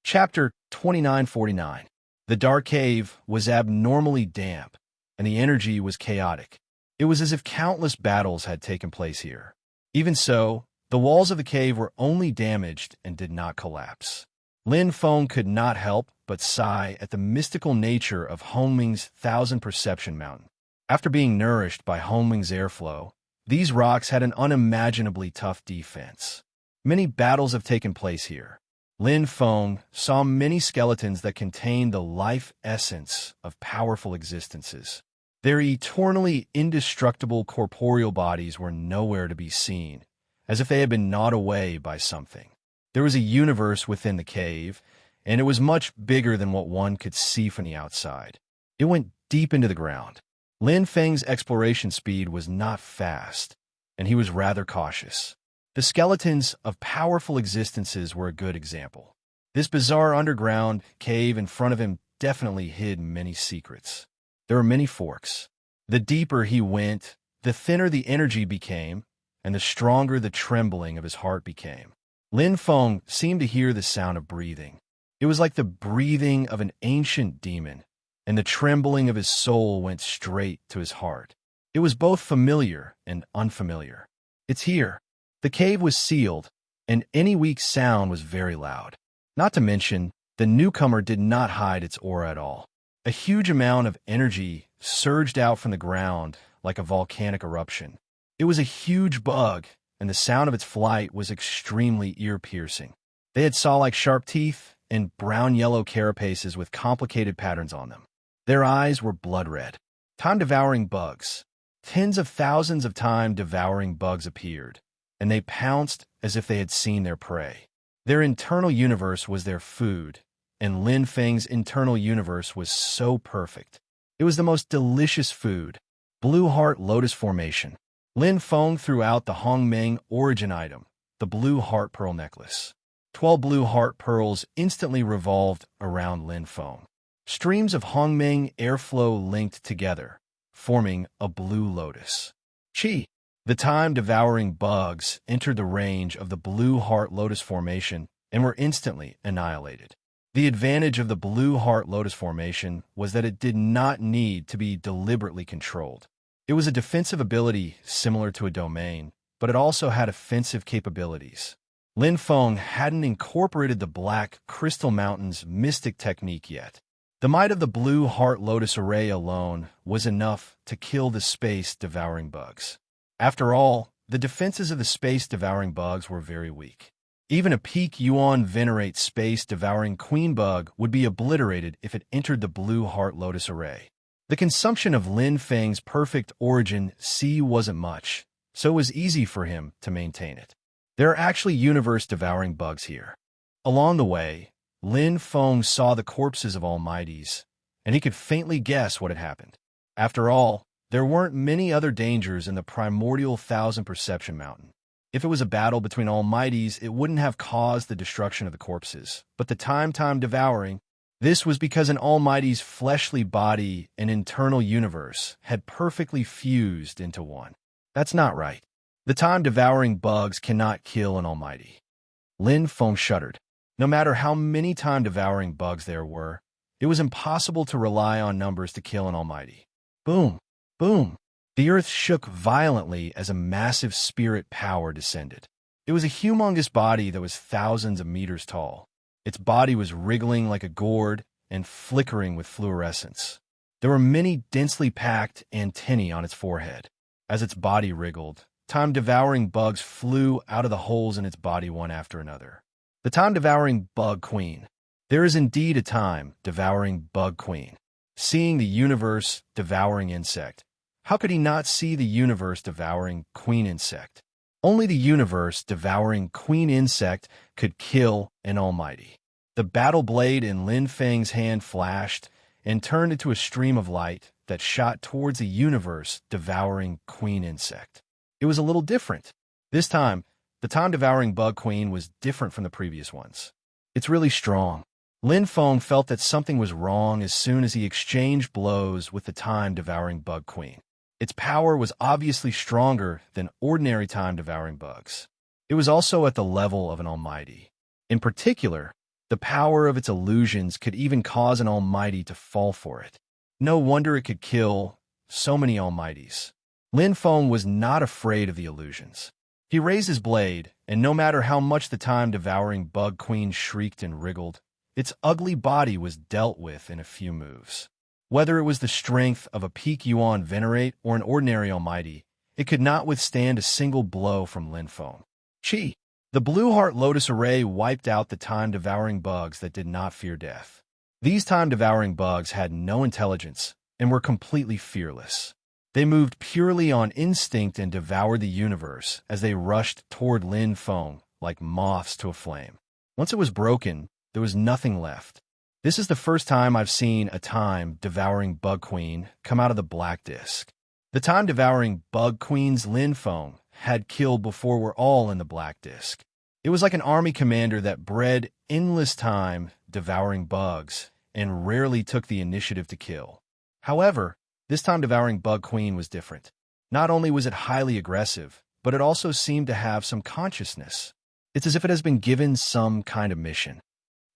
Chapter 2949. The dark cave was abnormally damp, and the energy was chaotic. It was as if countless battles had taken place here. Even so, the walls of the cave were only damaged and did not collapse. Lin Feng could not help but sigh at the mystical nature of Hongming's Thousand Perception Mountain. After being nourished by Hongming's airflow, these rocks had an unimaginably tough defense. Many battles have taken place here. Lin Feng saw many skeletons that contained the life essence of powerful existences. Their eternally indestructible corporeal bodies were nowhere to be seen, as if they had been gnawed away by something. There was a universe within the cave, and it was much bigger than what one could see from the outside. It went deep into the ground. Lin Feng's exploration speed was not fast, and he was rather cautious. The skeletons of powerful existences were a good example. This bizarre underground cave in front of him definitely hid many secrets. There were many forks. The deeper he went, the thinner the energy became, and the stronger the trembling of his heart became. Lin Feng seemed to hear the sound of breathing. It was like the breathing of an ancient demon, and the trembling of his soul went straight to his heart. It was both familiar and unfamiliar. It's here. The cave was sealed, and any weak sound was very loud. Not to mention, the newcomer did not hide its aura at all. A huge amount of energy surged out from the ground like a volcanic eruption. It was a huge bug, and the sound of its flight was extremely ear-piercing. They had saw-like sharp teeth and brown-yellow carapaces with complicated patterns on them. Their eyes were blood-red. Time-devouring bugs. Tens of thousands of time-devouring bugs appeared, and they pounced as if they had seen their prey. Their internal universe was their food, and Lin Feng's internal universe was so perfect. It was the most delicious food. Blue Heart Lotus Formation. Lin Feng threw out the Hongming origin item, the Blue Heart Pearl Necklace. 12 Blue Heart Pearls instantly revolved around Lin Feng. Streams of Hongming airflow linked together, forming a blue lotus. Chi. The time-devouring bugs entered the range of the Blue Heart Lotus Formation and were instantly annihilated. The advantage of the Blue Heart Lotus Formation was that it did not need to be deliberately controlled. It was a defensive ability similar to a domain, but it also had offensive capabilities. Lin Feng hadn't incorporated the Black Crystal Mountain's mystic technique yet. The might of the Blue Heart Lotus Array alone was enough to kill the space-devouring bugs. After all, the defenses of the space-devouring bugs were very weak. Even a peak Yuan Venerate space-devouring queen bug would be obliterated if it entered the Blue Heart Lotus Array. The consumption of Lin Feng's perfect origin C wasn't much, so it was easy for him to maintain it. There are actually universe-devouring bugs here. Along the way, Lin Feng saw the corpses of Almighties, and he could faintly guess what had happened. After all, there weren't many other dangers in the primordial Thousand Perception Mountain. If it was a battle between Almighties, it wouldn't have caused the destruction of the corpses. But the time-devouring, this was because an Almighty's fleshly body and internal universe had perfectly fused into one. That's not right. The time-devouring bugs cannot kill an Almighty. Lin Feng shuddered. No matter how many time-devouring bugs there were, it was impossible to rely on numbers to kill an Almighty. Boom! Boom! The earth shook violently as a massive spirit power descended. It was a humongous body that was thousands of meters tall. Its body was wriggling like a gourd and flickering with fluorescence. There were many densely packed antennae on its forehead. As its body wriggled, time-devouring bugs flew out of the holes in its body one after another. The time-devouring bug queen. There is indeed a time-devouring bug queen. Seeing the universe-devouring insect, how could he not see the universe-devouring queen insect? Only the universe-devouring queen insect could kill an Almighty. The battle blade in Lin Feng's hand flashed and turned into a stream of light that shot towards the universe-devouring queen insect. It was a little different. This time, the time-devouring bug queen was different from the previous ones. It's really strong. Lin Feng felt that something was wrong as soon as he exchanged blows with the time-devouring bug queen. Its power was obviously stronger than ordinary time-devouring bugs. It was also at the level of an Almighty. In particular, The power of its illusions could even cause an almighty to fall for it. No wonder it could kill so many almighties. Lin Feng was not afraid of the illusions. He raised his blade, and no matter how much the time-devouring bug queen shrieked and wriggled, its ugly body was dealt with in a few moves. Whether it was the strength of a peak Yuan Venerate or an ordinary almighty, it could not withstand a single blow from Lin Feng. Chi! The Blue Heart Lotus Array wiped out the time-devouring bugs that did not fear death. These time-devouring bugs had no intelligence and were completely fearless. They moved purely on instinct and devoured the universe as they rushed toward Lin Feng like moths to a flame. Once it was broken, there was nothing left. This is the first time I've seen a time-devouring bug queen come out of the black disk. The time-devouring bug queens Lin Feng had killed before were all in the black disk. It was like an army commander that bred endless time-devouring bugs and rarely took the initiative to kill. However, this time-devouring bug queen was different. Not only was it highly aggressive, but it also seemed to have some consciousness. It's as if it has been given some kind of mission.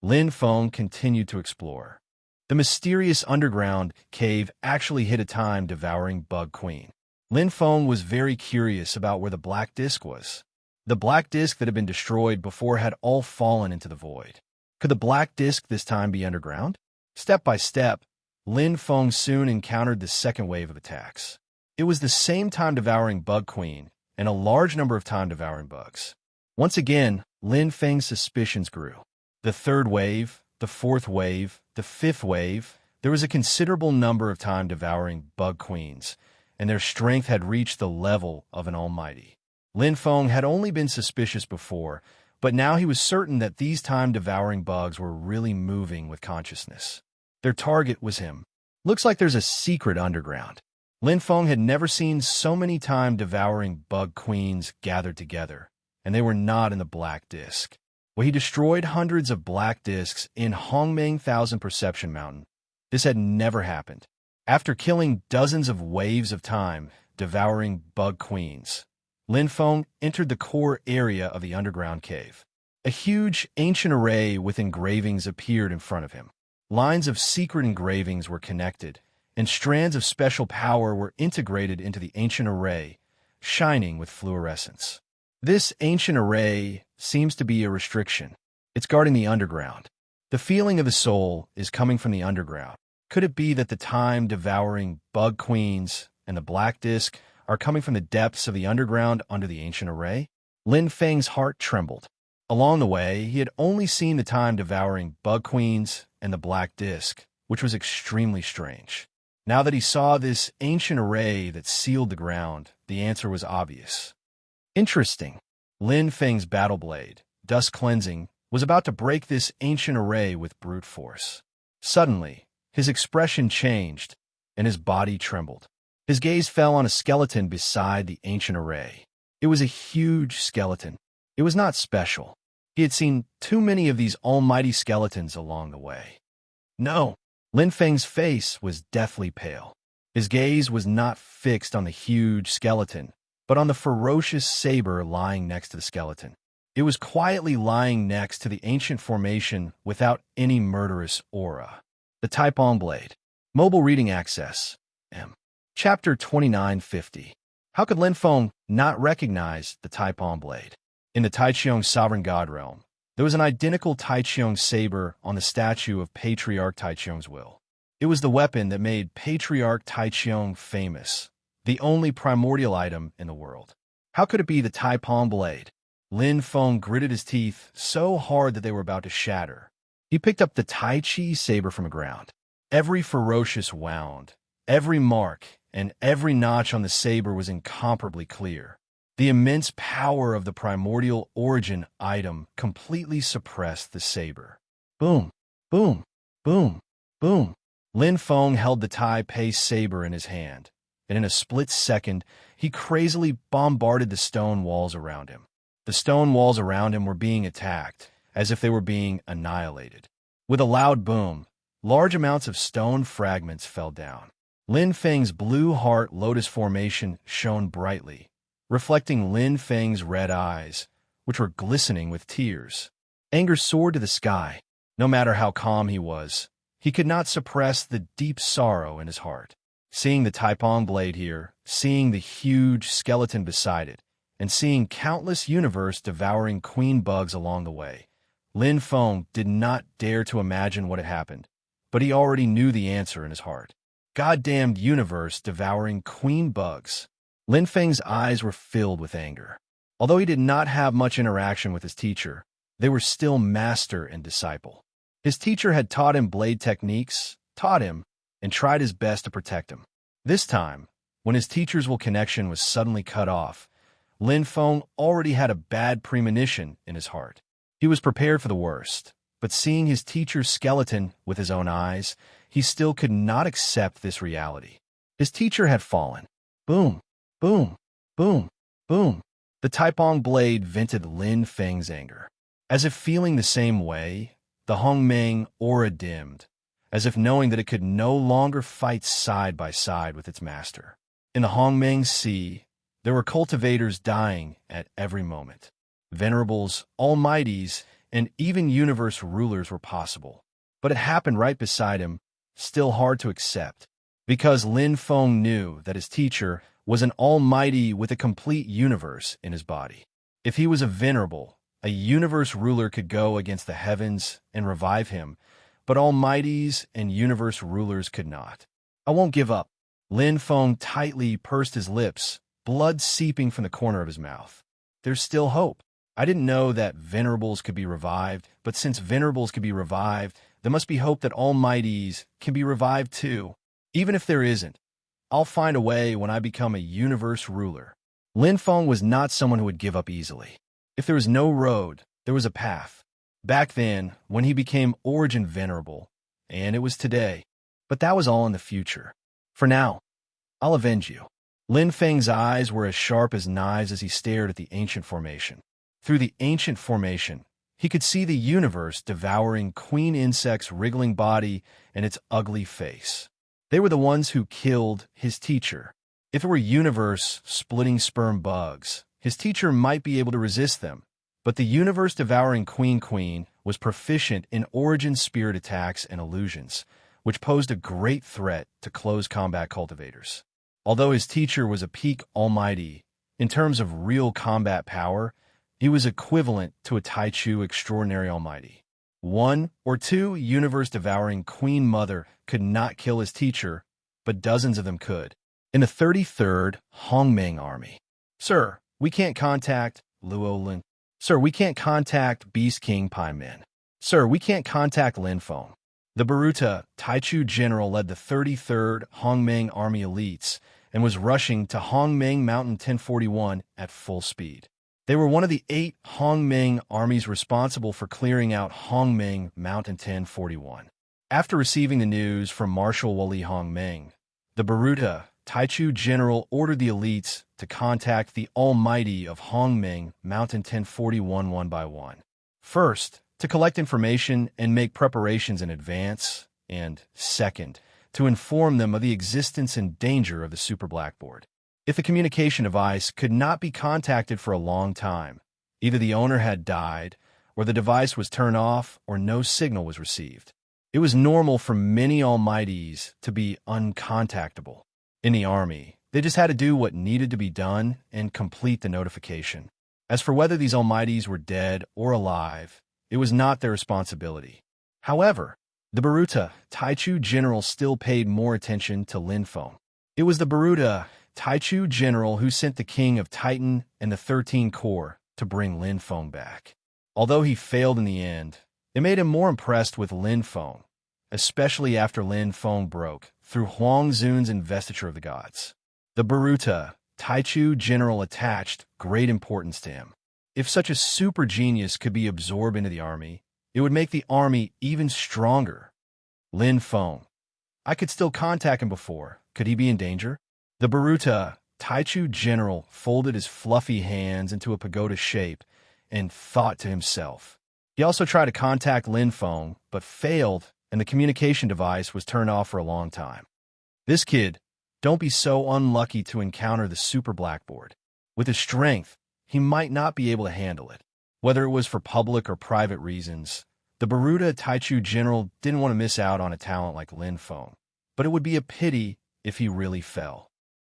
Lin Feng continued to explore. The mysterious underground cave actually hid a time-devouring bug queen. Lin Feng was very curious about where the black disk was. The black disk that had been destroyed before had all fallen into the void. Could the black disk this time be underground? Step by step, Lin Feng soon encountered the second wave of attacks. It was the same time-devouring bug queen and a large number of time-devouring bugs. Once again, Lin Feng's suspicions grew. The third wave, the fourth wave, the fifth wave, there was a considerable number of time-devouring bug queens, and their strength had reached the level of an almighty. Lin Feng had only been suspicious before, but now he was certain that these time-devouring bugs were really moving with consciousness. Their target was him. Looks like there's a secret underground. Lin Feng had never seen so many time-devouring bug queens gathered together, and they were not in the black disk. Well, he destroyed hundreds of black disks in Hongmeng Thousand Perception Mountain. This had never happened. After killing dozens of waves of time-devouring bug queens, Lin Feng entered the core area of the underground cave. A huge, ancient array with engravings appeared in front of him. Lines of secret engravings were connected, and strands of special power were integrated into the ancient array, shining with fluorescence. This ancient array seems to be a restriction. It's guarding the underground. The feeling of the soul is coming from the underground. Could it be that the time-devouring bug queens and the black disk are coming from the depths of the underground under the ancient array? Lin Feng's heart trembled. Along the way, he had only seen the time-devouring bug queens and the black disk, which was extremely strange. Now that he saw this ancient array that sealed the ground, the answer was obvious. Interesting. Lin Feng's battle blade, dust cleansing, was about to break this ancient array with brute force. Suddenly, his expression changed, and his body trembled. His gaze fell on a skeleton beside the ancient array. It was a huge skeleton. It was not special. He had seen too many of these almighty skeletons along the way. No, Lin Feng's face was deathly pale. His gaze was not fixed on the huge skeleton, but on the ferocious saber lying next to the skeleton. It was quietly lying next to the ancient formation without any murderous aura. The Taipong Blade. Mobile reading access. M. Chapter 2950. How could Lin Feng not recognize the Taipong Blade? In the Taichung Sovereign God realm, there was an identical Taichung saber on the statue of Patriarch Taichung's will. It was the weapon that made Patriarch Taichung famous, the only primordial item in the world. How could it be the Taipong Blade? Lin Feng gritted his teeth so hard that they were about to shatter. He picked up the Tai Chi saber from the ground. Every ferocious wound, every mark, and every notch on the saber was incomparably clear. The immense power of the primordial origin item completely suppressed the saber. Boom, boom, boom, boom. Lin Feng held the Tai Pei saber in his hand, and in a split second, he crazily bombarded the stone walls around him. The stone walls around him were being attacked, as if they were being annihilated. With a loud boom, large amounts of stone fragments fell down. Lin Feng's blue heart lotus formation shone brightly, reflecting Lin Feng's red eyes, which were glistening with tears. Anger soared to the sky. No matter how calm he could not suppress the deep sorrow in his heart. Seeing the Taipong blade here, seeing the huge skeleton beside it, and seeing countless universe-devouring queen bugs along the way, Lin Feng did not dare to imagine what had happened, but he already knew the answer in his heart. Goddamned universe-devouring queen bugs. Lin Feng's eyes were filled with anger. Although he did not have much interaction with his teacher, they were still master and disciple. His teacher had taught him blade techniques, and tried his best to protect him. This time, when his teacher's connection was suddenly cut off, Lin Feng already had a bad premonition in his heart. He was prepared for the worst, but seeing his teacher's skeleton with his own eyes, he still could not accept this reality. His teacher had fallen. Boom, boom, boom, boom. The Taipong blade vented Lin Feng's anger. As if feeling the same way, the Hongmeng aura dimmed, as if knowing that it could no longer fight side by side with its master. In the Hongmeng Sea, there were cultivators dying at every moment. Venerables, almighties, and even universe rulers were possible. But it happened right beside him, still hard to accept, because Lin Feng knew that his teacher was an almighty with a complete universe in his body. If he was a venerable, a universe ruler could go against the heavens and revive him, but almighties and universe rulers could not. I won't give up. Lin Feng tightly pursed his lips, blood seeping from the corner of his mouth. There's still hope. I didn't know that venerables could be revived, but since venerables could be revived, there must be hope that almighties can be revived too. Even if there isn't, I'll find a way when I become a universe ruler. Lin Feng was not someone who would give up easily. If there was no road, there was a path. Back then, when he became Origin Venerable, and it was today. But that was all in the future. For now, I'll avenge you. Lin Feng's eyes were as sharp as knives as he stared at the ancient formation. Through the ancient formation, he could see the universe devouring queen insect's wriggling body and its ugly face. They were the ones who killed his teacher. If it were universe-splitting sperm bugs, his teacher might be able to resist them, but the universe-devouring queen was proficient in origin spirit attacks and illusions, which posed a great threat to close combat cultivators. Although his teacher was a peak almighty, in terms of real combat power, he was equivalent to a Taichu extraordinary almighty. One or two universe-devouring queen mother could not kill his teacher, but dozens of them could. In the 33rd Hongmeng Army. Sir, we can't contact Luolin. Sir, we can't contact Beast King Paimin. Sir, we can't contact Lin Feng. The Baruta Taichu general led the 33rd Hongmeng Army elites and was rushing to Hongmeng Mountain 1041 at full speed. They were one of the 8 Hongmeng armies responsible for clearing out Hongmeng Mountain 1041. After receiving the news from Marshal Wali Hongmeng, the Baruta Taichu general ordered the elites to contact the Almighty of Hongmeng Mountain 1041 one by one. First, to collect information and make preparations in advance, and second, to inform them of the existence and danger of the Super Blackboard. If the communication device could not be contacted for a long time, either the owner had died, or the device was turned off, or no signal was received. It was normal for many almighties to be uncontactable. In the army, they just had to do what needed to be done and complete the notification. As for whether these almighties were dead or alive, it was not their responsibility. However, the Baruta Taichu general still paid more attention to Lin Feng. It was the Baruta Taichu general who sent the King of Titan and the 13 Corps to bring Lin Feng back. Although he failed in the end, it made him more impressed with Lin Feng, especially after Lin Feng broke through Huang Zun's investiture of the gods. The Baruta Taichu general attached great importance to him. If such a super genius could be absorbed into the army, it would make the army even stronger. Lin Feng. I could still contact him before. Could he be in danger? The Baruta Taichu general folded his fluffy hands into a pagoda shape and thought to himself. He also tried to contact Lin Feng, but failed, and the communication device was turned off for a long time. This kid, don't be so unlucky to encounter the Super Blackboard. With his strength, he might not be able to handle it. Whether it was for public or private reasons, The Baruta Taichu general didn't want to miss out on a talent like Lin Feng, but it would be a pity if he really fell.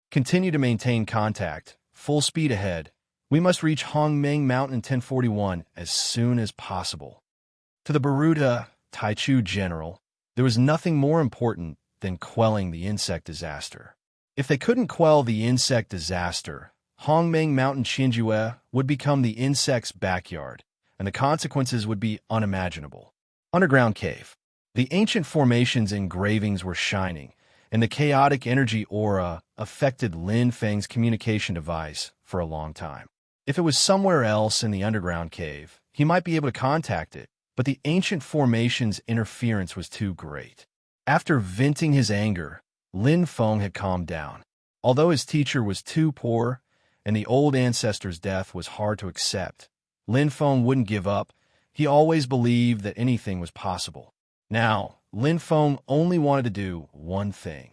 Continue to maintain contact, full speed ahead. We must reach Hongmeng Mountain 1041 as soon as possible. To the Baruta Taichu general, there was nothing more important than quelling the insect disaster. If they couldn't quell the insect disaster, Hongmeng Mountain Xinjue would become the insect's backyard, and the consequences would be unimaginable. Underground cave. The ancient formation's engravings were shining, and the chaotic energy aura affected Lin Feng's communication device for a long time. If it was somewhere else in the underground cave, he might be able to contact it, but the ancient formation's interference was too great. After venting his anger, Lin Feng had calmed down. Although his teacher was too poor, and the old ancestor's death was hard to accept, Lin Feng wouldn't give up. He always believed that anything was possible. Now, Lin Feng only wanted to do one thing: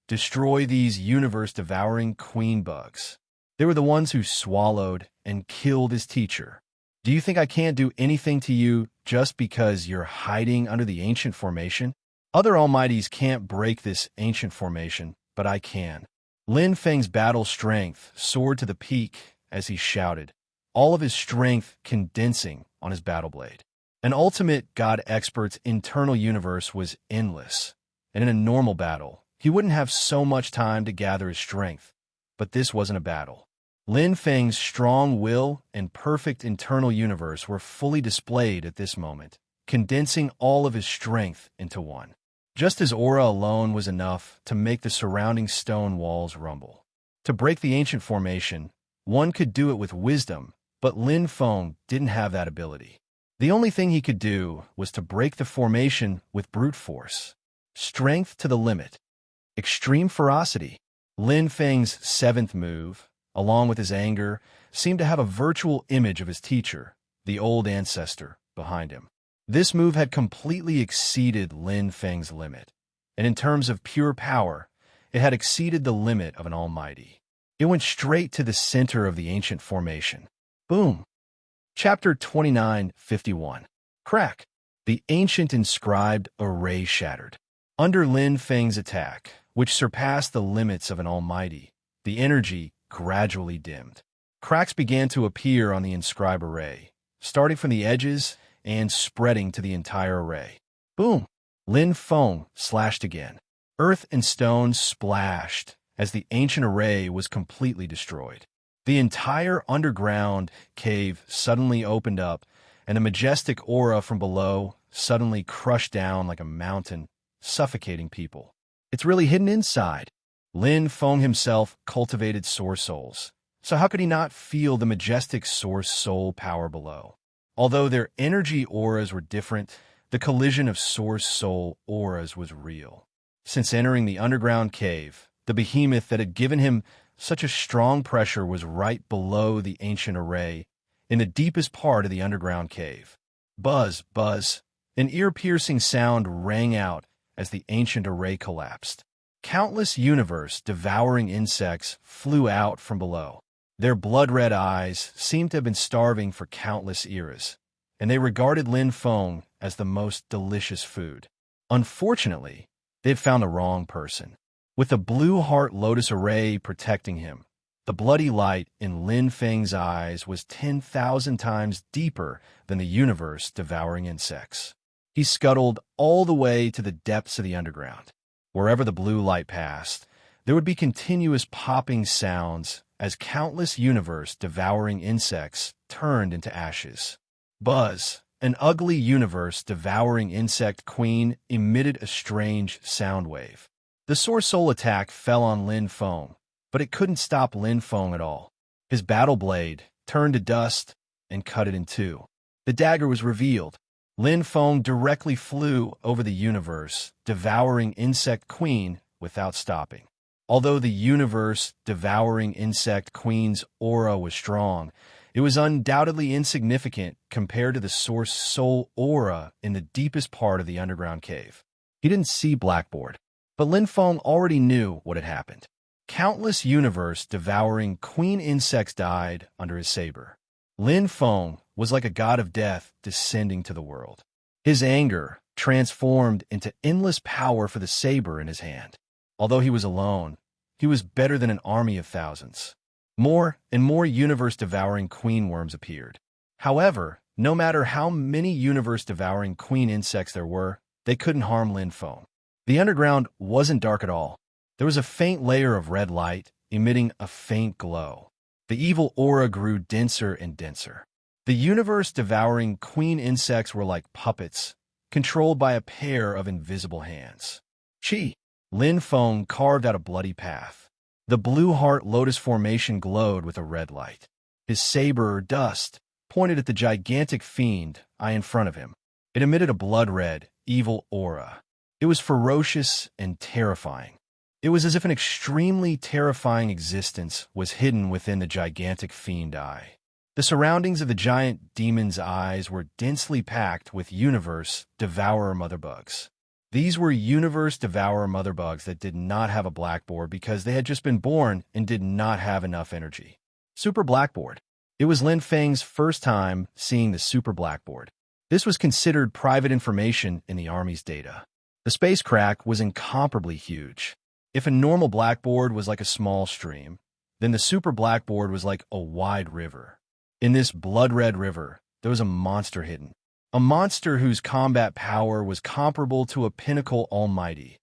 destroy these universe-devouring queen bugs. They were the ones who swallowed and killed his teacher. Do you think I can't do anything to you just because you're hiding under the ancient formation? Other almighties can't break this ancient formation, but I can. Lin Feng's battle strength soared to the peak as he shouted, all of his strength condensing on his battle blade. An ultimate god expert's internal universe was endless, and in a normal battle, he wouldn't have so much time to gather his strength. But this wasn't a battle. Lin Feng's strong will and perfect internal universe were fully displayed at this moment, condensing all of his strength into one. Just his aura alone was enough to make the surrounding stone walls rumble. To break the ancient formation, one could do it with wisdom, but Lin Feng didn't have that ability. The only thing he could do was to break the formation with brute force. Strength to the limit. Extreme ferocity. Lin Feng's seventh move, along with his anger, seemed to have a virtual image of his teacher, the old ancestor, behind him. This move had completely exceeded Lin Feng's limit, and in terms of pure power, it had exceeded the limit of an almighty. It went straight to the center of the ancient formation. Boom! Chapter 29:51. Crack. The ancient inscribed array shattered. Under Lin Feng's attack, which surpassed the limits of an almighty, the energy gradually dimmed. Cracks began to appear on the inscribed array, starting from the edges and spreading to the entire array. Boom! Lin Feng slashed again. Earth and stone splashed as the ancient array was completely destroyed. The entire underground cave suddenly opened up, and a majestic aura from below suddenly crushed down like a mountain, suffocating people. It's really hidden inside. Lin Feng himself cultivated source souls, so how could he not feel the majestic source soul power below? Although their energy auras were different, the collision of source soul auras was real. Since entering the underground cave, the behemoth that had given him such a strong pressure was right below the ancient array, in the deepest part of the underground cave. Buzz, buzz. An ear-piercing sound rang out as the ancient array collapsed. Countless universe-devouring insects flew out from below. Their blood-red eyes seemed to have been starving for countless eras, and they regarded Lin Feng as the most delicious food. Unfortunately, they had found the wrong person. With the blue heart lotus array protecting him, the bloody light in Lin Feng's eyes was 10,000 times deeper than the universe-devouring insects. He scuttled all the way to the depths of the underground. Wherever the blue light passed, there would be continuous popping sounds as countless universe-devouring insects turned into ashes. Buzz, an ugly universe-devouring insect queen, emitted a strange sound wave. The Source Soul attack fell on Lin Feng, but it couldn't stop Lin Feng at all. His battle blade turned to dust and cut it in two. The dagger was revealed. Lin Feng directly flew over the universe-devouring insect queen without stopping. Although the universe-devouring insect queen's aura was strong, it was undoubtedly insignificant compared to the Source Soul aura in the deepest part of the underground cave. He didn't see Blackboard, but Lin Feng already knew what had happened. Countless universe-devouring queen insects died under his saber. Lin Feng was like a god of death descending to the world. His anger transformed into endless power for the saber in his hand. Although he was alone, he was better than an army of thousands. More and more universe-devouring queen worms appeared. However, no matter how many universe-devouring queen insects there were, they couldn't harm Lin Feng. The underground wasn't dark at all. There was a faint layer of red light, emitting a faint glow. The evil aura grew denser and denser. The universe-devouring queen insects were like puppets, controlled by a pair of invisible hands. Chi! Lin Feng carved out a bloody path. The blue heart lotus formation glowed with a red light. His saber, dust, pointed at the gigantic fiend eye in front of him. It emitted a blood-red, evil aura. It was ferocious and terrifying. It was as if an extremely terrifying existence was hidden within the gigantic fiend eye. The surroundings of the giant demon's eyes were densely packed with universe-devourer mother bugs. These were universe-devourer mother bugs that did not have a blackboard because they had just been born and did not have enough energy. Super Blackboard. It was Lin Feng's first time seeing the Super Blackboard. This was considered private information in the Army's data. The space crack was incomparably huge. If a normal blackboard was like a small stream, then the Super Blackboard was like a wide river. In this blood-red river, there was a monster hidden. A monster whose combat power was comparable to a pinnacle almighty,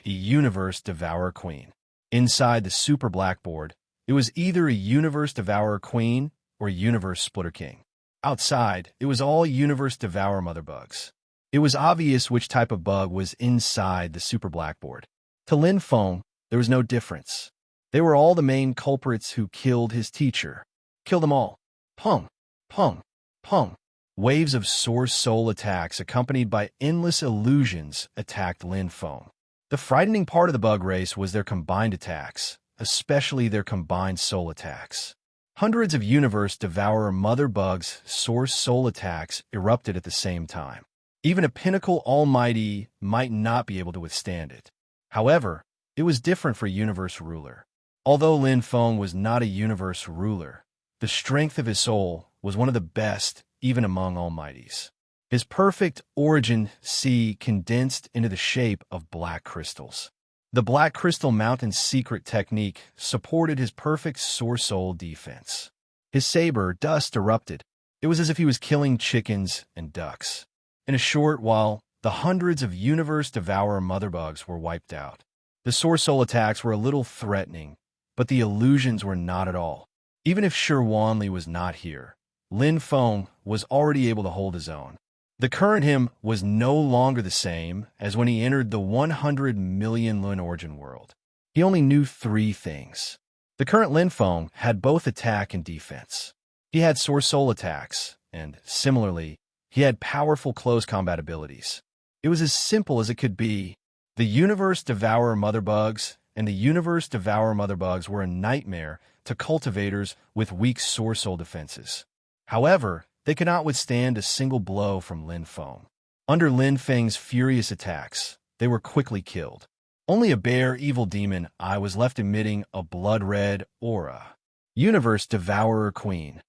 a universe-devourer queen. Inside the Super Blackboard, it was either a universe-devourer queen or a universe-splitter king. Outside, it was all universe-devourer mother bugs. It was obvious which type of bug was inside the Super Blackboard. To Lin Feng, there was no difference. They were all the main culprits who killed his teacher. Kill them all. Pung, pung, pung. Waves of source soul attacks accompanied by endless illusions attacked Lin Feng. The frightening part of the bug race was their combined attacks, especially their combined soul attacks. Hundreds of universe-devourer mother bugs' source soul attacks erupted at the same time. Even a pinnacle almighty might not be able to withstand it. However, it was different for universe ruler. Although Lin Feng was not a universe ruler, the strength of his soul was one of the best even among almighties. His perfect origin sea condensed into the shape of black crystals. The Black Crystal Mountain's secret technique supported his perfect source soul defense. His saber, dust, erupted. It was as if he was killing chickens and ducks. In a short while, the hundreds of universe-devourer mother bugs were wiped out. The source soul attacks were a little threatening, but the illusions were not at all. Even if Shi Wanli was not here, Lin Feng was already able to hold his own. The current him was no longer the same as when he entered the 100 million Lin origin world. He only knew 3 things. The current Lin Feng had both attack and defense. He had source soul attacks, and, similarly, he had powerful close combat abilities. It was as simple as it could be. The universe-devourer mother bugs and the universe-devourer mother bugs were a nightmare to cultivators with weak source soul defenses. However, they could not withstand a single blow from Lin Feng. Under Lin Feng's furious attacks, they were quickly killed. Only a bare evil demon eye was left emitting a blood-red aura. Universe Devourer Queen.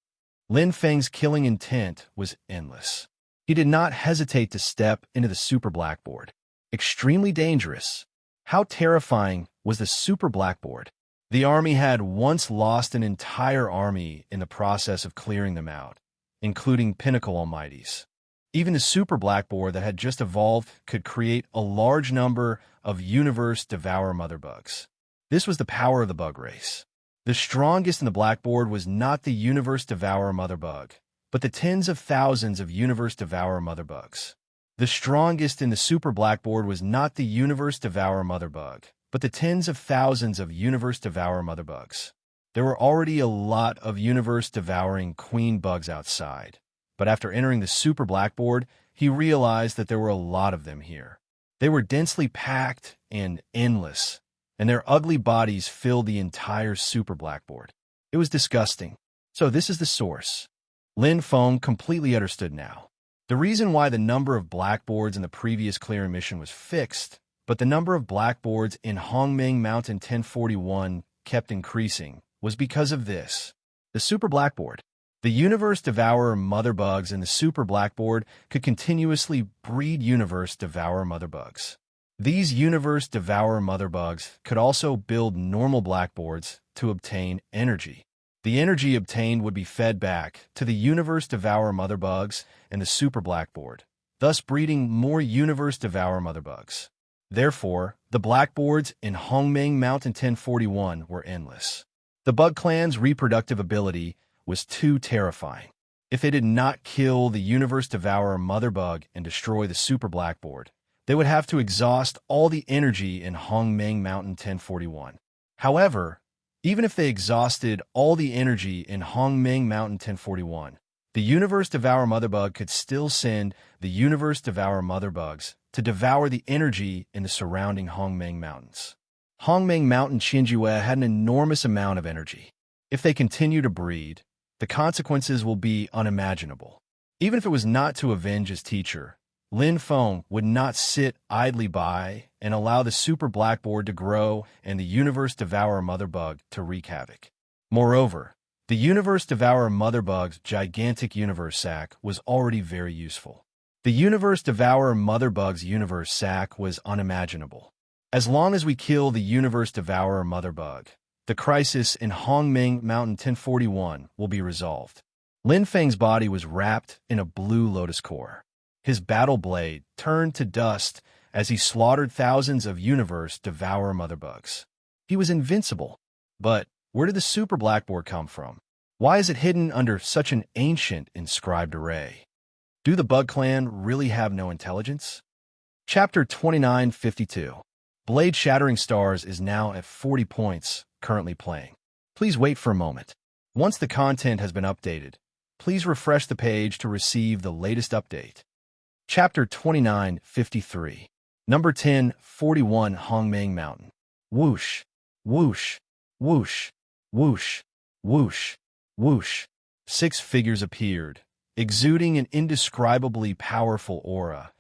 Lin Feng's killing intent was endless. He did not hesitate to step into the Super Blackboard. Extremely dangerous. How terrifying was the Super Blackboard? The army had once lost an entire army in the process of clearing them out, including pinnacle almighties. Even the Super Blackboard that had just evolved could create a large number of universe-devourer mother bugs. This was the power of the bug race. The strongest in the Blackboard was not the universe-devourer mother bug, but the tens of thousands of universe-devourer mother bugs. The strongest in the Super Blackboard was not the universe-devourer mother bug, but the tens of thousands of universe-devourer mother bugs. There were already a lot of universe-devouring queen bugs outside, but after entering the Super Blackboard, he realized that there were a lot of them here. They were densely packed and endless, and their ugly bodies filled the entire Super Blackboard. It was disgusting. So this is the source. Lin Feng completely understood now. The reason why the number of blackboards in the previous clearing mission was fixed, but the number of blackboards in Hongming Mountain 1041 kept increasing, was because of this. The Super Blackboard. The universe devourer mother bugs and the super blackboard could continuously breed universe devourer mother bugs. These universe devourer mother bugs could also build normal blackboards to obtain energy. The energy obtained would be fed back to the universe devourer mother bugs and the super blackboard, thus breeding more universe devourer mother bugs. Therefore, the blackboards in Hongmeng Mountain 1041 were endless. The bug clan's reproductive ability was too terrifying. If they did not kill the universe devourer mother bug and destroy the super blackboard, they would have to exhaust all the energy in Hongmeng Mountain 1041. However, even if they exhausted all the energy in Hongmeng Mountain 1041, the universe devourer mother bug could still send the universe devourer mother bugs to devour the energy in the surrounding Hongmeng Mountains. Hongmeng Mountain Qinjue had an enormous amount of energy. If they continue to breed, the consequences will be unimaginable. Even if it was not to avenge his teacher, Lin Feng would not sit idly by and allow the super blackboard to grow and the universe devourer mother bug to wreak havoc. Moreover, the universe devourer mother bug's gigantic universe sac was already very useful. The universe devourer mother bug's universe sac was unimaginable. As long as we kill the universe devourer mother bug, the crisis in Hongmeng Mountain 1041 will be resolved. Lin Feng's body was wrapped in a blue lotus core. His battle blade turned to dust as he slaughtered thousands of universe devourer mother bugs. He was invincible. But where did the super blackboard come from? Why is it hidden under such an ancient inscribed array? Do the bug clan really have no intelligence? Chapter 2952. Blade Shattering Stars is now at 40 points, currently playing. Please wait for a moment. Once the content has been updated, please refresh the page to receive the latest update. Chapter 2953. Number 1041 Hongmeng Mountain. Whoosh, whoosh, whoosh, whoosh, whoosh, whoosh. 6 figures appeared, exuding an indescribably powerful aura,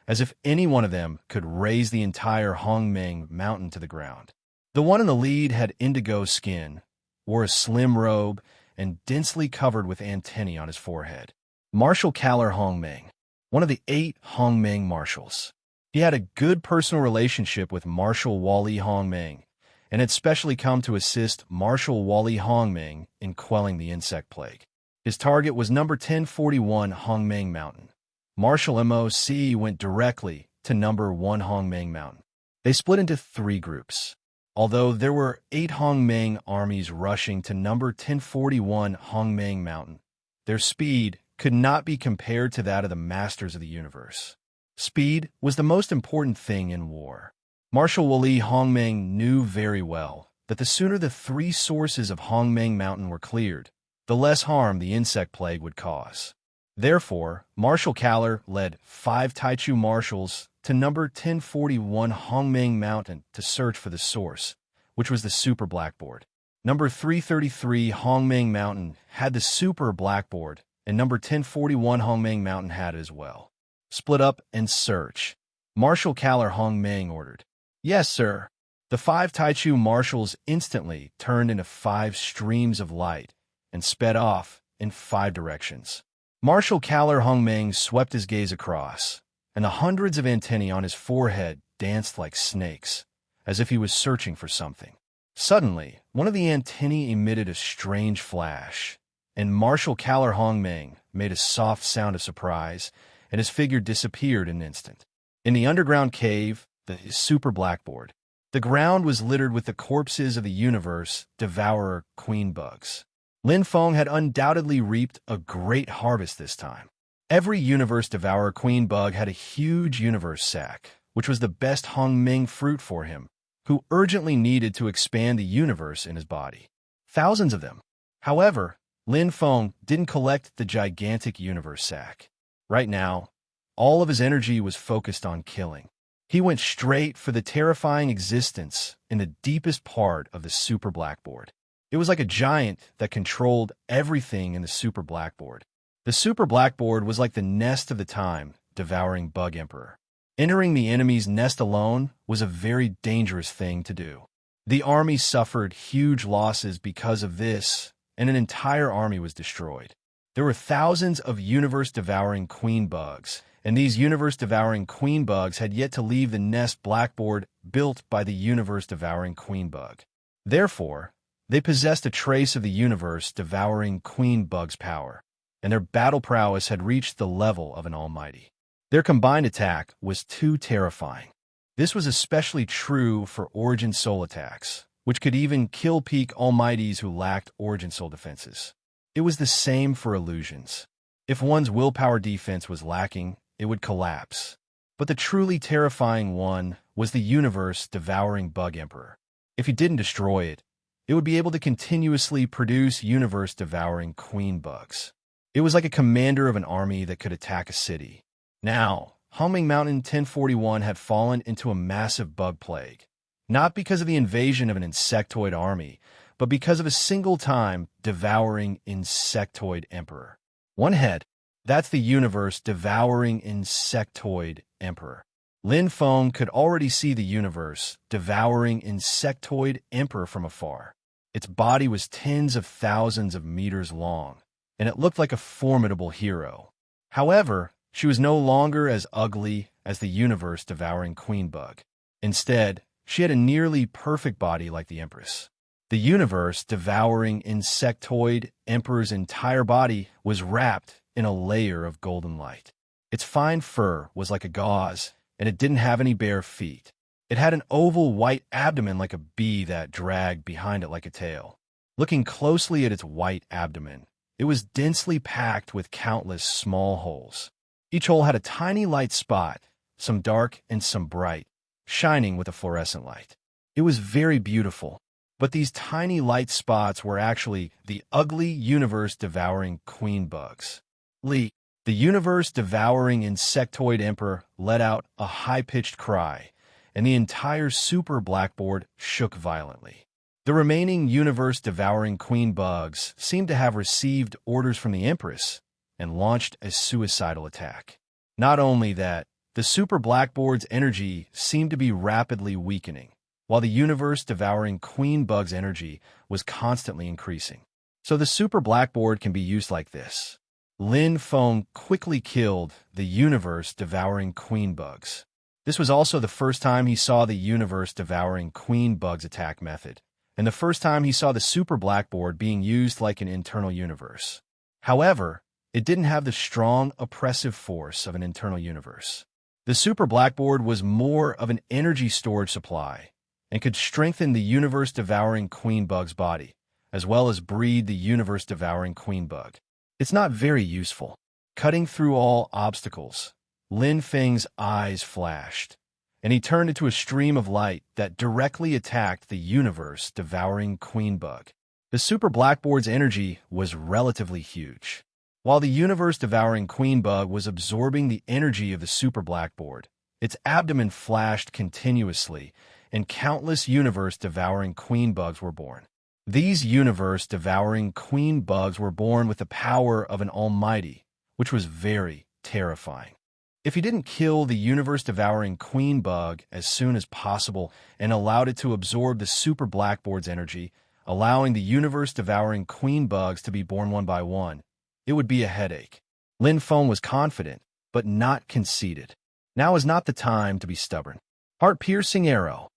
as if any one of them could raise the entire Hongmeng Mountain to the ground. The one in the lead had indigo skin, wore a slim robe, and densely covered with antennae on his forehead. Marshal Kalar Hongmeng, one of the 8 Hongmeng marshals. He had a good personal relationship with Marshal Wali Hongmeng, and had specially come to assist Marshal Wali Hongmeng in quelling the insect plague. His target was number 1041 Hongmeng Mountain. Marshal MOC went directly to number 1 Hongmeng Mountain. They split into 3 groups. Although there were 8 Hongmeng armies rushing to number 1041 Hongmeng Mountain, their speed could not be compared to that of the masters of the universe. Speed was the most important thing in war. Marshal Wali Hongmeng knew very well that the sooner the 3 sources of Hongmeng Mountain were cleared, the less harm the insect plague would cause. Therefore, Marshal Kalar led 5 Taichu marshals to number 1041 Hongmeng Mountain to search for the source, which was the super blackboard. Number 333 Hongmeng Mountain had the super blackboard, and number 1041 Hongmeng Mountain had it as well. Split up and search. Marshal Kalar Hongmeng ordered. Yes, sir. The 5 Taichu marshals instantly turned into 5 streams of light and sped off in 5 directions. Marshal Kalar Hongmeng swept his gaze across, and the hundreds of antennae on his forehead danced like snakes, as if he was searching for something. Suddenly, one of the antennae emitted a strange flash, and Marshal Kalar Hongmeng made a soft sound of surprise, and his figure disappeared in an instant. In the underground cave, the super blackboard, the ground was littered with the corpses of the universe devourer queen bugs. Lin Feng had undoubtedly reaped a great harvest this time. Every universe devourer queen bug had a huge universe sac, which was the best Hongmeng fruit for him, who urgently needed to expand the universe in his body. Thousands of them. However, Lin Feng didn't collect the gigantic universe sac. Right now, all of his energy was focused on killing. He went straight for the terrifying existence in the deepest part of the super blackboard. It was like a giant that controlled everything in the super blackboard. The super blackboard was like the nest of the time, devouring bug emperor. Entering the enemy's nest alone was a very dangerous thing to do. The army suffered huge losses because of this, and an entire army was destroyed. There were thousands of universe-devouring queen bugs, and these universe-devouring queen bugs had yet to leave the nest blackboard built by the universe-devouring queen bug. Therefore, they possessed a trace of the universe-devouring queen bug's power, and their battle prowess had reached the level of an almighty. Their combined attack was too terrifying. This was especially true for Origin Soul attacks, which could even kill peak almighties who lacked Origin Soul defenses. It was the same for illusions. If one's willpower defense was lacking, it would collapse. But the truly terrifying one was the universe-devouring bug emperor. If you didn't destroy it, it would be able to continuously produce universe-devouring queen bugs. It was like a commander of an army that could attack a city. Now, Humming Mountain 1041 had fallen into a massive bug plague, not because of the invasion of an insectoid army, but because of a single-time devouring insectoid emperor. One head, that's the universe-devouring insectoid emperor. Lin Feng could already see the universe-devouring insectoid emperor from afar. Its body was tens of thousands of meters long, and it looked like a formidable hero. However, she was no longer as ugly as the universe-devouring queen bug. Instead, she had a nearly perfect body like the Empress. The universe-devouring insectoid emperor's entire body was wrapped in a layer of golden light. Its fine fur was like a gauze, and it didn't have any bare feet. It had an oval white abdomen like a bee that dragged behind it like a tail. Looking closely at its white abdomen, it was densely packed with countless small holes. Each hole had a tiny light spot, some dark and some bright, shining with a fluorescent light. It was very beautiful, but these tiny light spots were actually the ugly universe-devouring queen bugs. The universe-devouring insectoid emperor let out a high-pitched cry, and the entire super blackboard shook violently. The remaining universe-devouring queen bugs seemed to have received orders from the Empress and launched a suicidal attack. Not only that, the super blackboard's energy seemed to be rapidly weakening, while the universe-devouring queen bug's energy was constantly increasing. So the super blackboard can be used like this. Lin Feng quickly killed the universe-devouring queen bugs. This was also the first time he saw the universe-devouring queen bug's attack method, and the first time he saw the super blackboard being used like an internal universe. However, it didn't have the strong, oppressive force of an internal universe. The super blackboard was more of an energy storage supply and could strengthen the universe-devouring queen bug's body, as well as breed the universe-devouring queen bug. It's not very useful. Cutting through all obstacles, Lin Feng's eyes flashed, and he turned into a stream of light that directly attacked the universe-devouring queen bug. The super blackboard's energy was relatively huge. While the universe-devouring queen bug was absorbing the energy of the super blackboard, its abdomen flashed continuously, and countless universe-devouring queen bugs were born. These universe-devouring queen bugs were born with the power of an almighty, which was very terrifying. If he didn't kill the universe-devouring queen bug as soon as possible and allowed it to absorb the super blackboard's energy, allowing the universe-devouring queen bugs to be born one by one, it would be a headache. Lin Feng was confident, but not conceited. Now is not the time to be stubborn. Heart-piercing arrow.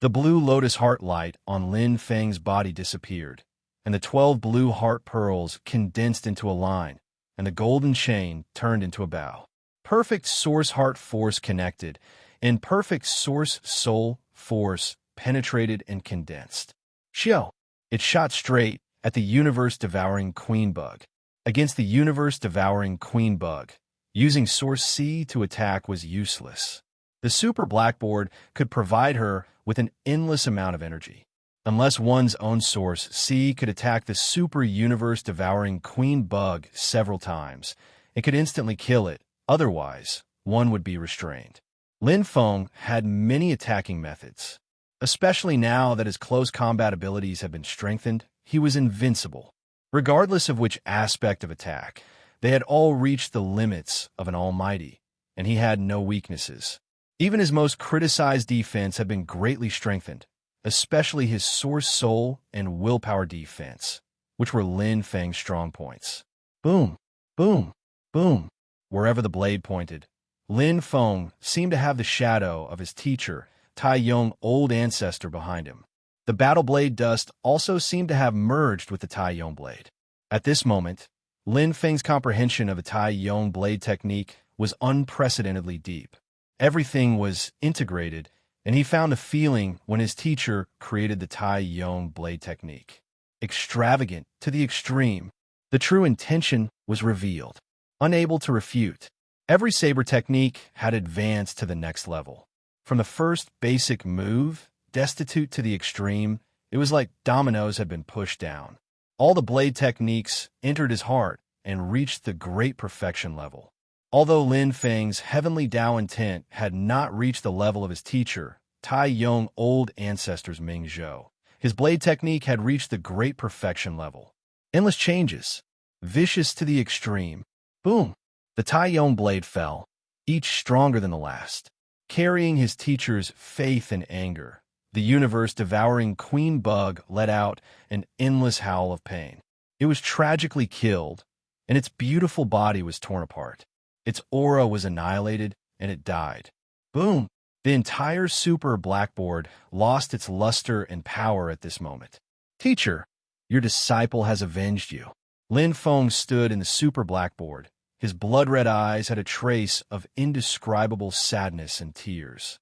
The blue lotus heart light on Lin Feng's body disappeared, and the 12 blue heart pearls condensed into a line, and the golden chain turned into a bow. Perfect source heart force connected, and perfect source soul force penetrated and condensed. Xiao! It shot straight at the universe-devouring queen bug. Against the universe-devouring queen bug, using Source C to attack was useless. The super blackboard could provide her with an endless amount of energy. Unless one's own Source C could attack the super universe-devouring queen bug several times, it could instantly kill it, otherwise, one would be restrained. Lin Feng had many attacking methods. Especially now that his close combat abilities had been strengthened, he was invincible. Regardless of which aspect of attack, they had all reached the limits of an almighty, and he had no weaknesses. Even his most criticized defense had been greatly strengthened, especially his source soul and willpower defense, which were Lin Feng's strong points. Boom! Boom, boom, wherever the blade pointed. Lin Feng seemed to have the shadow of his teacher, Tai Yong's old ancestor, behind him. The battle blade dust also seemed to have merged with the Tai Yong blade. At this moment, Lin Feng's comprehension of a Tai Yong blade technique was unprecedentedly deep. Everything was integrated, and he found a feeling when his teacher created the Tai Yong blade technique. Extravagant to the extreme, the true intention was revealed. Unable to refute, every saber technique had advanced to the next level. From the first basic move, destitute to the extreme, it was like dominoes had been pushed down. All the blade techniques entered his heart and reached the great perfection level. Although Lin Feng's heavenly Tao intent had not reached the level of his teacher, Tai Yong's old ancestors Ming Zhou, his blade technique had reached the great perfection level. Endless changes, vicious to the extreme. Boom! The Tai Yong blade fell, each stronger than the last. Carrying his teacher's faith and anger, the universe-devouring queen bug let out an endless howl of pain. It was tragically killed, and its beautiful body was torn apart. Its aura was annihilated, and it died. Boom! The entire super blackboard lost its luster and power at this moment. Teacher, your disciple has avenged you. Lin Feng stood in the super blackboard. His blood-red eyes had a trace of indescribable sadness and tears.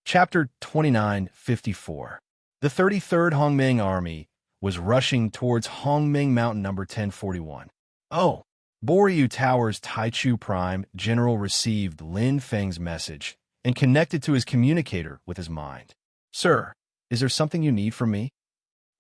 Chapter 2954. The 33rd Hongming Army was rushing towards Hongming Mountain number 1041. Oh! Boryu Tower's Taichu Prime General received Lin Feng's message and connected to his communicator with his mind. Sir, is there something you need from me?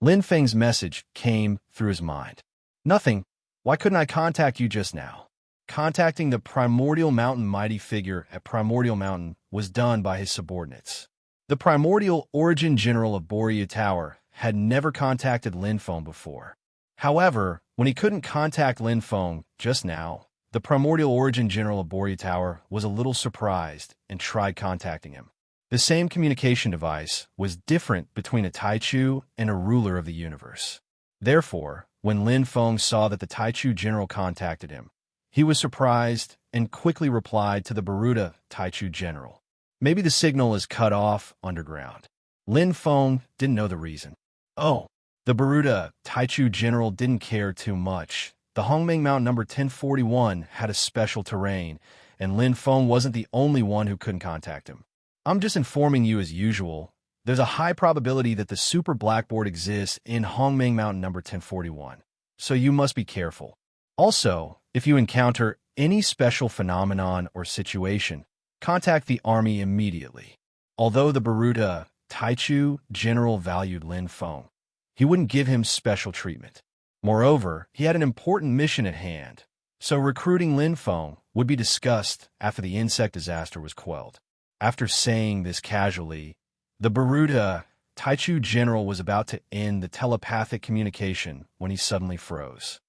Lin Feng's message came through his mind. Nothing. Why couldn't I contact you just now? Contacting the Primordial Mountain mighty figure at Primordial Mountain was done by his subordinates. The Primordial Origin General of Boryu Tower had never contacted Lin Feng before. However, when he couldn't contact Lin Feng just now, the Primordial Origin General of Boryu Tower was a little surprised and tried contacting him. The same communication device was different between a Taichu and a ruler of the universe. Therefore, when Lin Feng saw that the Taichu General contacted him, he was surprised and quickly replied to the Baruta Taichu General. Maybe the signal is cut off underground. Lin Feng didn't know the reason. Oh, the Baruta Taichu General didn't care too much. The Hongming Mountain number 1041 had a special terrain, and Lin Feng wasn't the only one who couldn't contact him. I'm just informing you as usual. There's a high probability that the super blackboard exists in Hongming Mountain number 1041, so you must be careful. Also, if you encounter any special phenomenon or situation, contact the army immediately. Although the Baruta Taichu General valued Lin Feng, he wouldn't give him special treatment. Moreover, he had an important mission at hand, so recruiting Lin Feng would be discussed after the insect disaster was quelled. After saying this casually, the Baruta Taichu General was about to end the telepathic communication when he suddenly froze.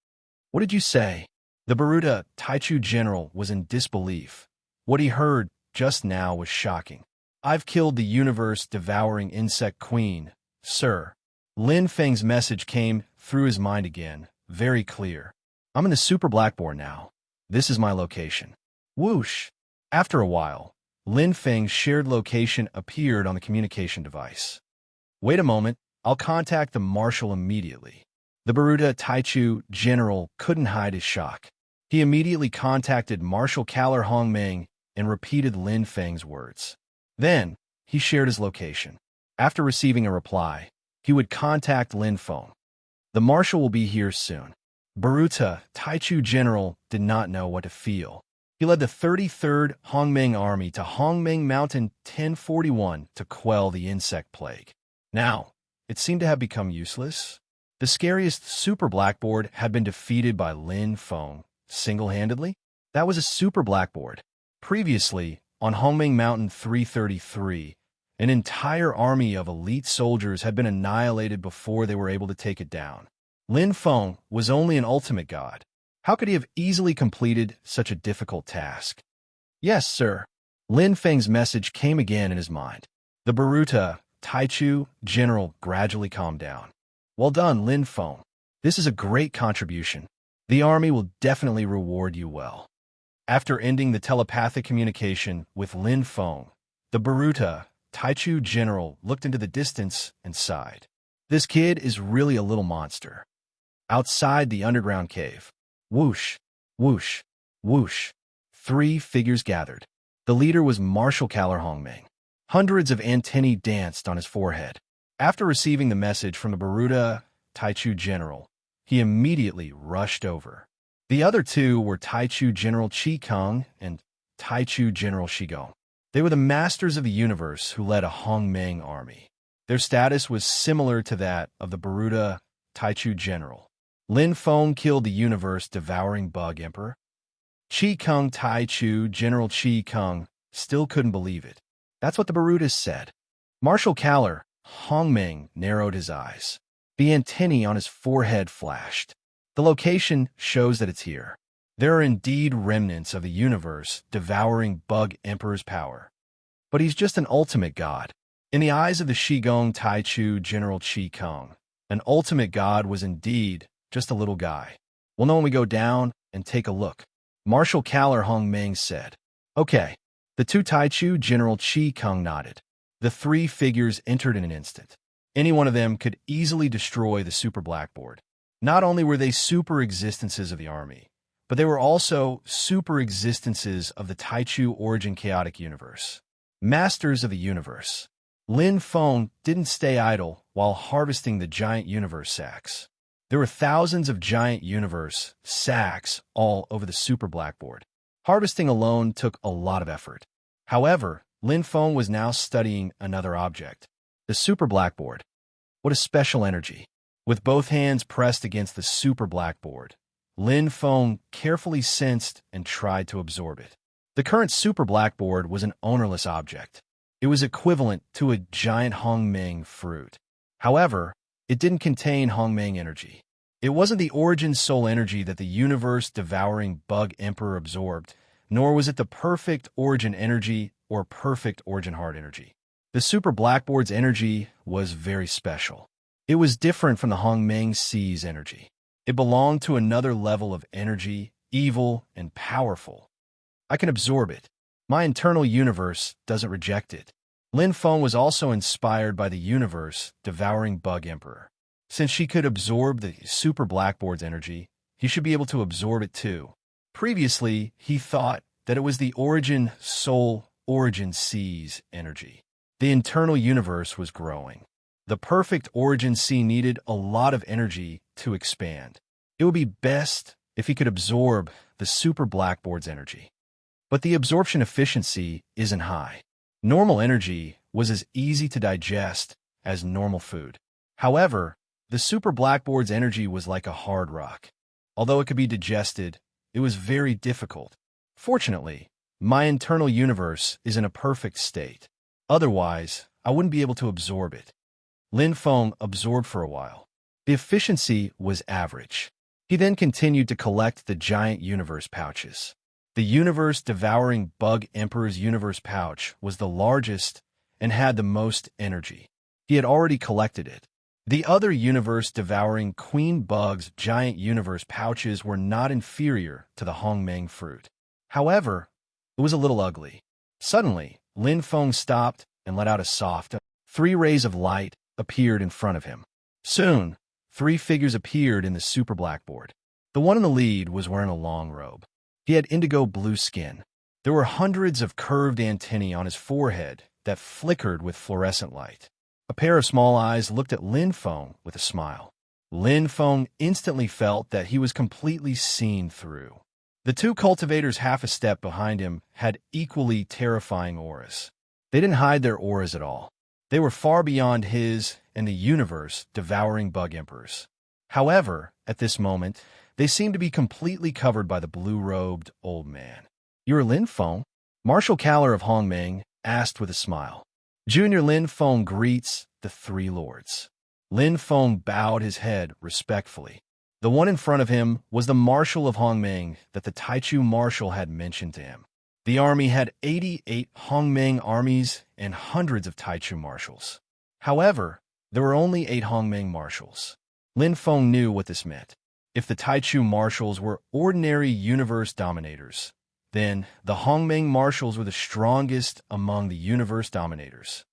What did you say? The Baruta Taichu General was in disbelief. What he heard just now was shocking. I've killed the universe-devouring insect queen, sir. Lin Feng's message came through his mind again, very clear. I'm in the super blackboard now. This is my location. Whoosh! After a while, Lin Feng's shared location appeared on the communication device. Wait a moment, I'll contact the marshal immediately. The Baruta Taichu General couldn't hide his shock. He immediately contacted Marshal Kaler Hongming and repeated Lin Feng's words. Then, he shared his location. After receiving a reply, he would contact Lin Feng. The marshal will be here soon. Baruta Taichu General did not know what to feel. He led the 33rd Hongming Army to Hongming Mountain 1041 to quell the insect plague. Now, it seemed to have become useless. The scariest super blackboard had been defeated by Lin Feng single-handedly. That was a super blackboard. Previously, on Hongming Mountain 333, an entire army of elite soldiers had been annihilated before they were able to take it down. Lin Feng was only an ultimate god. How could he have easily completed such a difficult task? Yes, sir. Lin Feng's message came again in his mind. The Baruta Taichu General gradually calmed down. Well done, Lin Feng. This is a great contribution. The army will definitely reward you well. After ending the telepathic communication with Lin Feng, the Baruta, Taichu general looked into the distance and sighed. This kid is really a little monster. Outside the underground cave, whoosh, whoosh, whoosh, three figures gathered. The leader was Marshal Kalar Hongming. Hundreds of antennae danced on his forehead. After receiving the message from the Baruta Taichu general, he immediately rushed over. The other two were Taichu General Qi Keng and Taichu General Shigong. They were the masters of the universe who led a Hongmeng army. Their status was similar to that of the Baruta Taichu general. Lin Feng killed the universe-devouring bug emperor. Qi Keng Taichu General Qi Keng still couldn't believe it. That's what the Barutas said. Marshal Kalar Hongmeng narrowed his eyes. The antennae on his forehead flashed. The location shows that it's here. There are indeed remnants of the universe-devouring bug emperor's power. But he's just an ultimate god. In the eyes of the Shigong Taichu General Qi Keng, an ultimate god was indeed just a little guy. We'll know when we go down and take a look. Marshal Kalar Hongmeng said. Okay. The two Taichu General Qi Keng nodded. The three figures entered in an instant. Any one of them could easily destroy the super blackboard. Not only were they super existences of the army, but they were also super existences of the Taichu origin chaotic universe. Masters of the universe. Lin Feng didn't stay idle while harvesting the giant universe sacks. There were thousands of giant universe sacks all over the super blackboard. Harvesting alone took a lot of effort. However, Lin Feng was now studying another object. The super blackboard. What a special energy. With both hands pressed against the super blackboard, Lin Feng carefully sensed and tried to absorb it. The current super blackboard was an ownerless object. It was equivalent to a giant Hongmeng fruit. However, it didn't contain Hongmeng energy. It wasn't the origin soul energy that the universe-devouring bug emperor absorbed, nor was it the perfect origin energy or perfect origin heart energy. The super blackboard's energy was very special. It was different from the Hongmeng Sea's energy. It belonged to another level of energy, evil and powerful. I can absorb it. My internal universe doesn't reject it. Lin Feng was also inspired by the universe-devouring bug emperor. Since she could absorb the super blackboard's energy, he should be able to absorb it too. Previously, he thought that it was the origin soul, origin Sea's energy. The internal universe was growing. The perfect origin C needed a lot of energy to expand. It would be best if he could absorb the super blackboard's energy. But the absorption efficiency isn't high. Normal energy was as easy to digest as normal food. However, the super blackboard's energy was like a hard rock. Although it could be digested, it was very difficult. Fortunately, my internal universe is in a perfect state. Otherwise, I wouldn't be able to absorb it. Lin Feng absorbed for a while. The efficiency was average. He then continued to collect the giant universe pouches. The universe-devouring bug emperor's universe pouch was the largest and had the most energy. He had already collected it. The other universe-devouring queen bug's giant universe pouches were not inferior to the Hongmeng fruit. However, it was a little ugly. Suddenly, Lin Feng stopped and let out a soft. 3 rays of light appeared in front of him. Soon, 3 figures appeared in the super blackboard. The one in the lead was wearing a long robe. He had indigo blue skin. There were hundreds of curved antennae on his forehead that flickered with fluorescent light. A pair of small eyes looked at Lin Feng with a smile. Lin Feng instantly felt that he was completely seen through. The 2 cultivators half a step behind him had equally terrifying auras. They didn't hide their auras at all. They were far beyond his and the universe-devouring bug emperors. However, at this moment, they seemed to be completely covered by the blue-robed old man. "You're Lin Feng?" Marshal Kalar of Hongmeng asked with a smile. Junior Lin Feng greets the 3 lords. Lin Feng bowed his head respectfully. The one in front of him was the Marshal of Hongmeng that the Taichu Marshal had mentioned to him. The army had 88 Hongmeng armies and hundreds of Taichu marshals. However, there were only 8 Hongmeng marshals. Lin Feng knew what this meant. If the Taichu marshals were ordinary universe dominators, then the Hongmeng marshals were the strongest among the universe dominators.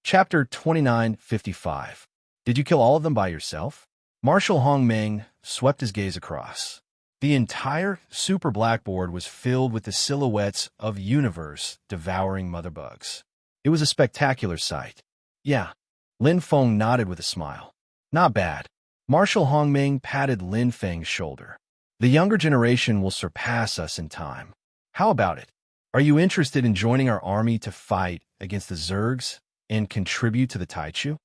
Chapter 2955. Did you kill all of them by yourself? Marshal Hongmeng swept his gaze across. The entire super blackboard was filled with the silhouettes of universe-devouring mother bugs. It was a spectacular sight. Yeah, Lin Feng nodded with a smile. Not bad. Marshal Hongmeng patted Lin Feng's shoulder. The younger generation will surpass us in time. How about it? Are you interested in joining our army to fight against the Zergs and contribute to the Taichu?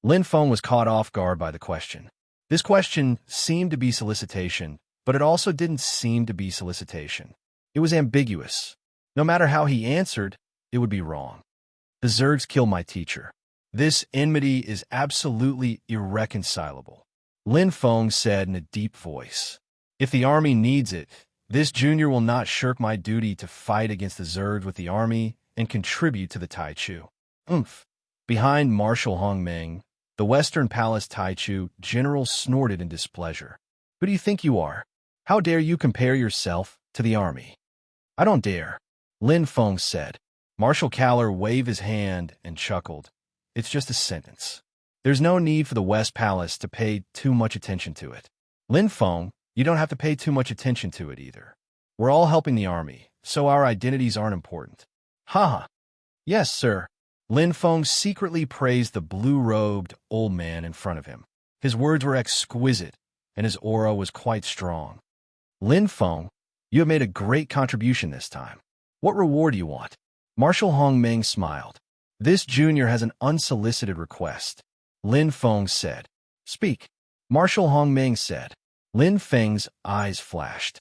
Lin Feng was caught off guard by the question. This question seemed to be solicitation, but it also didn't seem to be solicitation. It was ambiguous. No matter how he answered, it would be wrong. The Zergs killed my teacher. This enmity is absolutely irreconcilable, Lin Feng said in a deep voice. If the army needs it, this junior will not shirk my duty to fight against the Zergs with the army and contribute to the Taichu. Behind Marshal Hongmeng, the Western Palace Taichu general snorted in displeasure. Who do you think you are? How dare you compare yourself to the army? I don't dare, Lin Feng said. Marshal Kaller waved his hand and chuckled. It's just a sentence. There's no need for the West Palace to pay too much attention to it. Lin Feng, you don't have to pay too much attention to it either. We're all helping the army, so our identities aren't important. Haha. Yes, sir. Lin Feng secretly praised the blue-robed old man in front of him. His words were exquisite, and his aura was quite strong. Lin Feng, you have made a great contribution this time. What reward do you want? Marshal Hongmeng smiled. This junior has an unsolicited request, Lin Feng said. Speak. Marshal Hongmeng said. Lin Feng's eyes flashed.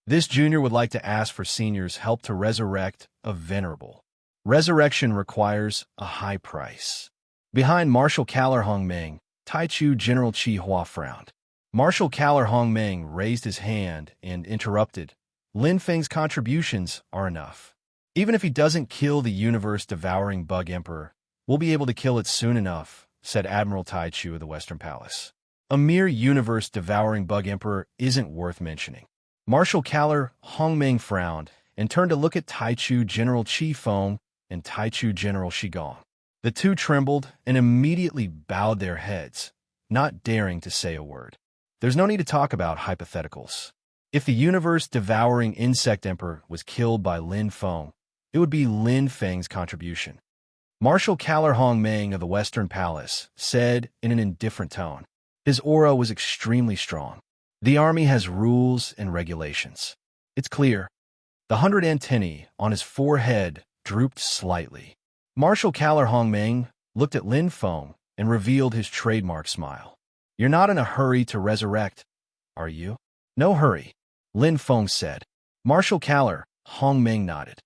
This junior would like to ask for seniors' help to resurrect a venerable. Resurrection requires a high price. Behind Marshal Kaller Hongmeng, Taichu General Chi Hua frowned. Marshal Kaller Hongmeng raised his hand and interrupted. Lin Feng's contributions are enough. Even if he doesn't kill the universe-devouring bug emperor, we'll be able to kill it soon enough, said Admiral Taichu of the Western Palace. A mere universe-devouring bug emperor isn't worth mentioning. Marshal Kaller Hongmeng frowned and turned to look at Taichu General Chi Feng and Taichu General Shigong. The two trembled and immediately bowed their heads, not daring to say a word. There's no need to talk about hypotheticals. If the universe-devouring insect emperor was killed by Lin Feng, it would be Lin Feng's contribution. Marshal Kaller Hongmeng of the Western Palace said in an indifferent tone. His aura was extremely strong. The army has rules and regulations. It's clear. The 100 antennae on his forehead drooped slightly. Marshal Kaller Hongmeng looked at Lin Feng and revealed his trademark smile. You're not in a hurry to resurrect, are you? No hurry, Lin Feng said. Marshal Kaller Hongmeng nodded.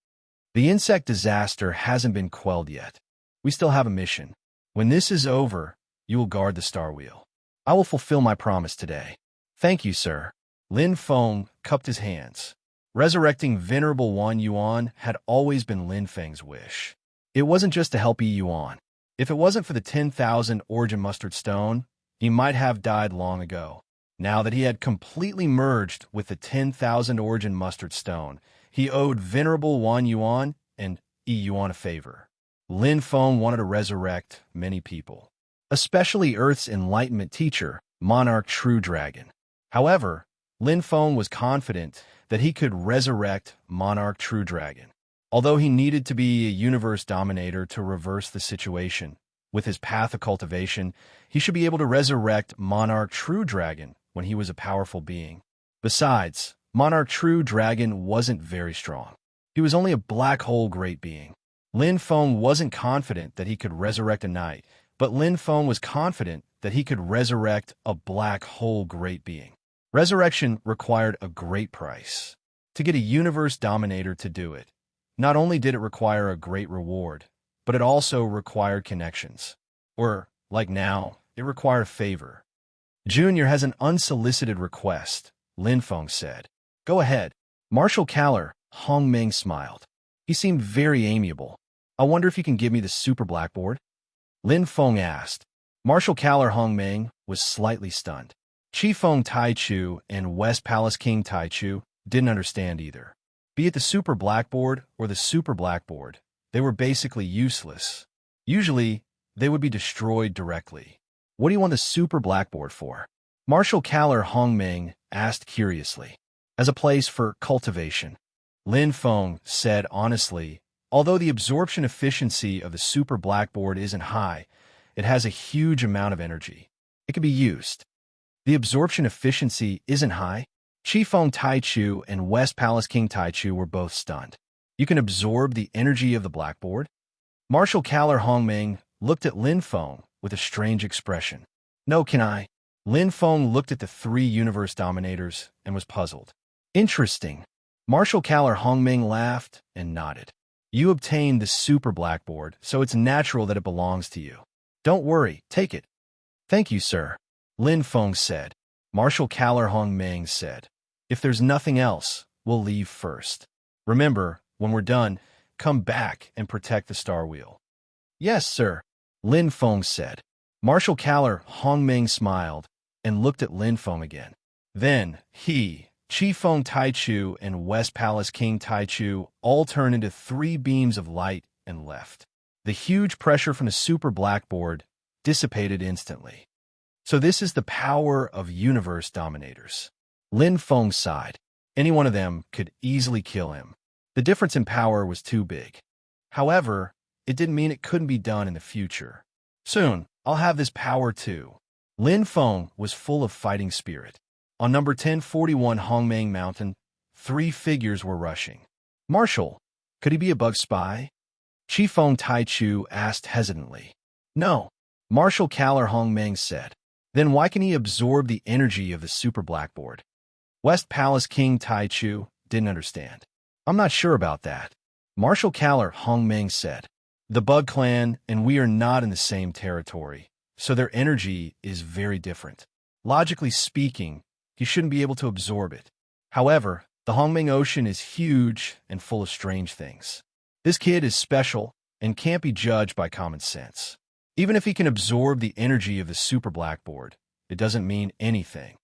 The insect disaster hasn't been quelled yet. We still have a mission. When this is over, you will guard the Star Wheel. I will fulfill my promise today. Thank you, sir. Lin Feng cupped his hands. Resurrecting Venerable Wan Yuan had always been Lin Feng's wish. It wasn't just to help Yi Yuan. If it wasn't for the 10,000 Origin Mustard Stone, he might have died long ago. Now that he had completely merged with the 10,000 Origin Mustard Stone, he owed Venerable Wan Yuan and Yi Yuan a favor. Lin Feng wanted to resurrect many people, especially Earth's Enlightenment teacher, Monarch True Dragon. However, Lin Feng was confident that he could resurrect Monarch True Dragon. Although he needed to be a universe dominator to reverse the situation, with his path of cultivation, he should be able to resurrect Monarch True Dragon when he was a powerful being. Besides, Monarch True Dragon wasn't very strong. He was only a black hole great being. Lin Feng wasn't confident that he could resurrect a knight, but Lin Feng was confident that he could resurrect a black hole great being. Resurrection required a great price. To get a universe dominator to do it, not only did it require a great reward, but it also required connections. Or, like now, it required a favor. Junior has an unsolicited request, Lin Feng said. Go ahead. Marshal Kaller Hongmeng smiled. He seemed very amiable. I wonder if you can give me the super blackboard? Lin Feng asked. Marshal Kaller Hongmeng was slightly stunned. Qifeng Taichu and West Palace King Taichu didn't understand either. Be it the super blackboard or the super blackboard, they were basically useless. Usually, they would be destroyed directly. What do you want the super blackboard for? Marshal Caller Hongming asked curiously. As a place for cultivation. Lin Feng said honestly, although the absorption efficiency of the super blackboard isn't high, it has a huge amount of energy. It can be used. The absorption efficiency isn't high? Qifeng Taichu and West Palace King Taichu were both stunned. You can absorb the energy of the blackboard? Marshal Caller Hongming looked at Lin Feng with a strange expression. No, can I? Lin Feng looked at the three universe dominators and was puzzled. Interesting. Marshal Caller Hongming laughed and nodded. You obtained the super blackboard, so it's natural that it belongs to you. Don't worry, take it. Thank you, sir. Lin Feng said. Marshal Caller Hongming said. If there's nothing else, we'll leave first. Remember, when we're done, come back and protect the Star Wheel. Yes, sir. Lin Feng said. Marshal Caller Hongming smiled and looked at Lin Feng again. Then, Qifeng Taichu and West Palace King Taichu all turned into three beams of light and left. The huge pressure from the super blackboard dissipated instantly. So this is the power of universe dominators. Lin Feng sighed. Any one of them could easily kill him. The difference in power was too big. However, it didn't mean it couldn't be done in the future. Soon, I'll have this power too. Lin Feng was full of fighting spirit. On number 1041 Hongmeng Mountain, three figures were rushing. Marshal, could he be a bug spy? Qifeng Taichu asked hesitantly. No, Marshal Caller Hongmeng said. Then why can he absorb the energy of the super blackboard? West Palace King Taichu didn't understand. I'm not sure about that. Marshal Caller Hongmeng said. The Bug Clan and we are not in the same territory, so their energy is very different. Logically speaking, he shouldn't be able to absorb it. However, the Hongmeng Ocean is huge and full of strange things. This kid is special and can't be judged by common sense. Even if he can absorb the energy of the super blackboard, it doesn't mean anything.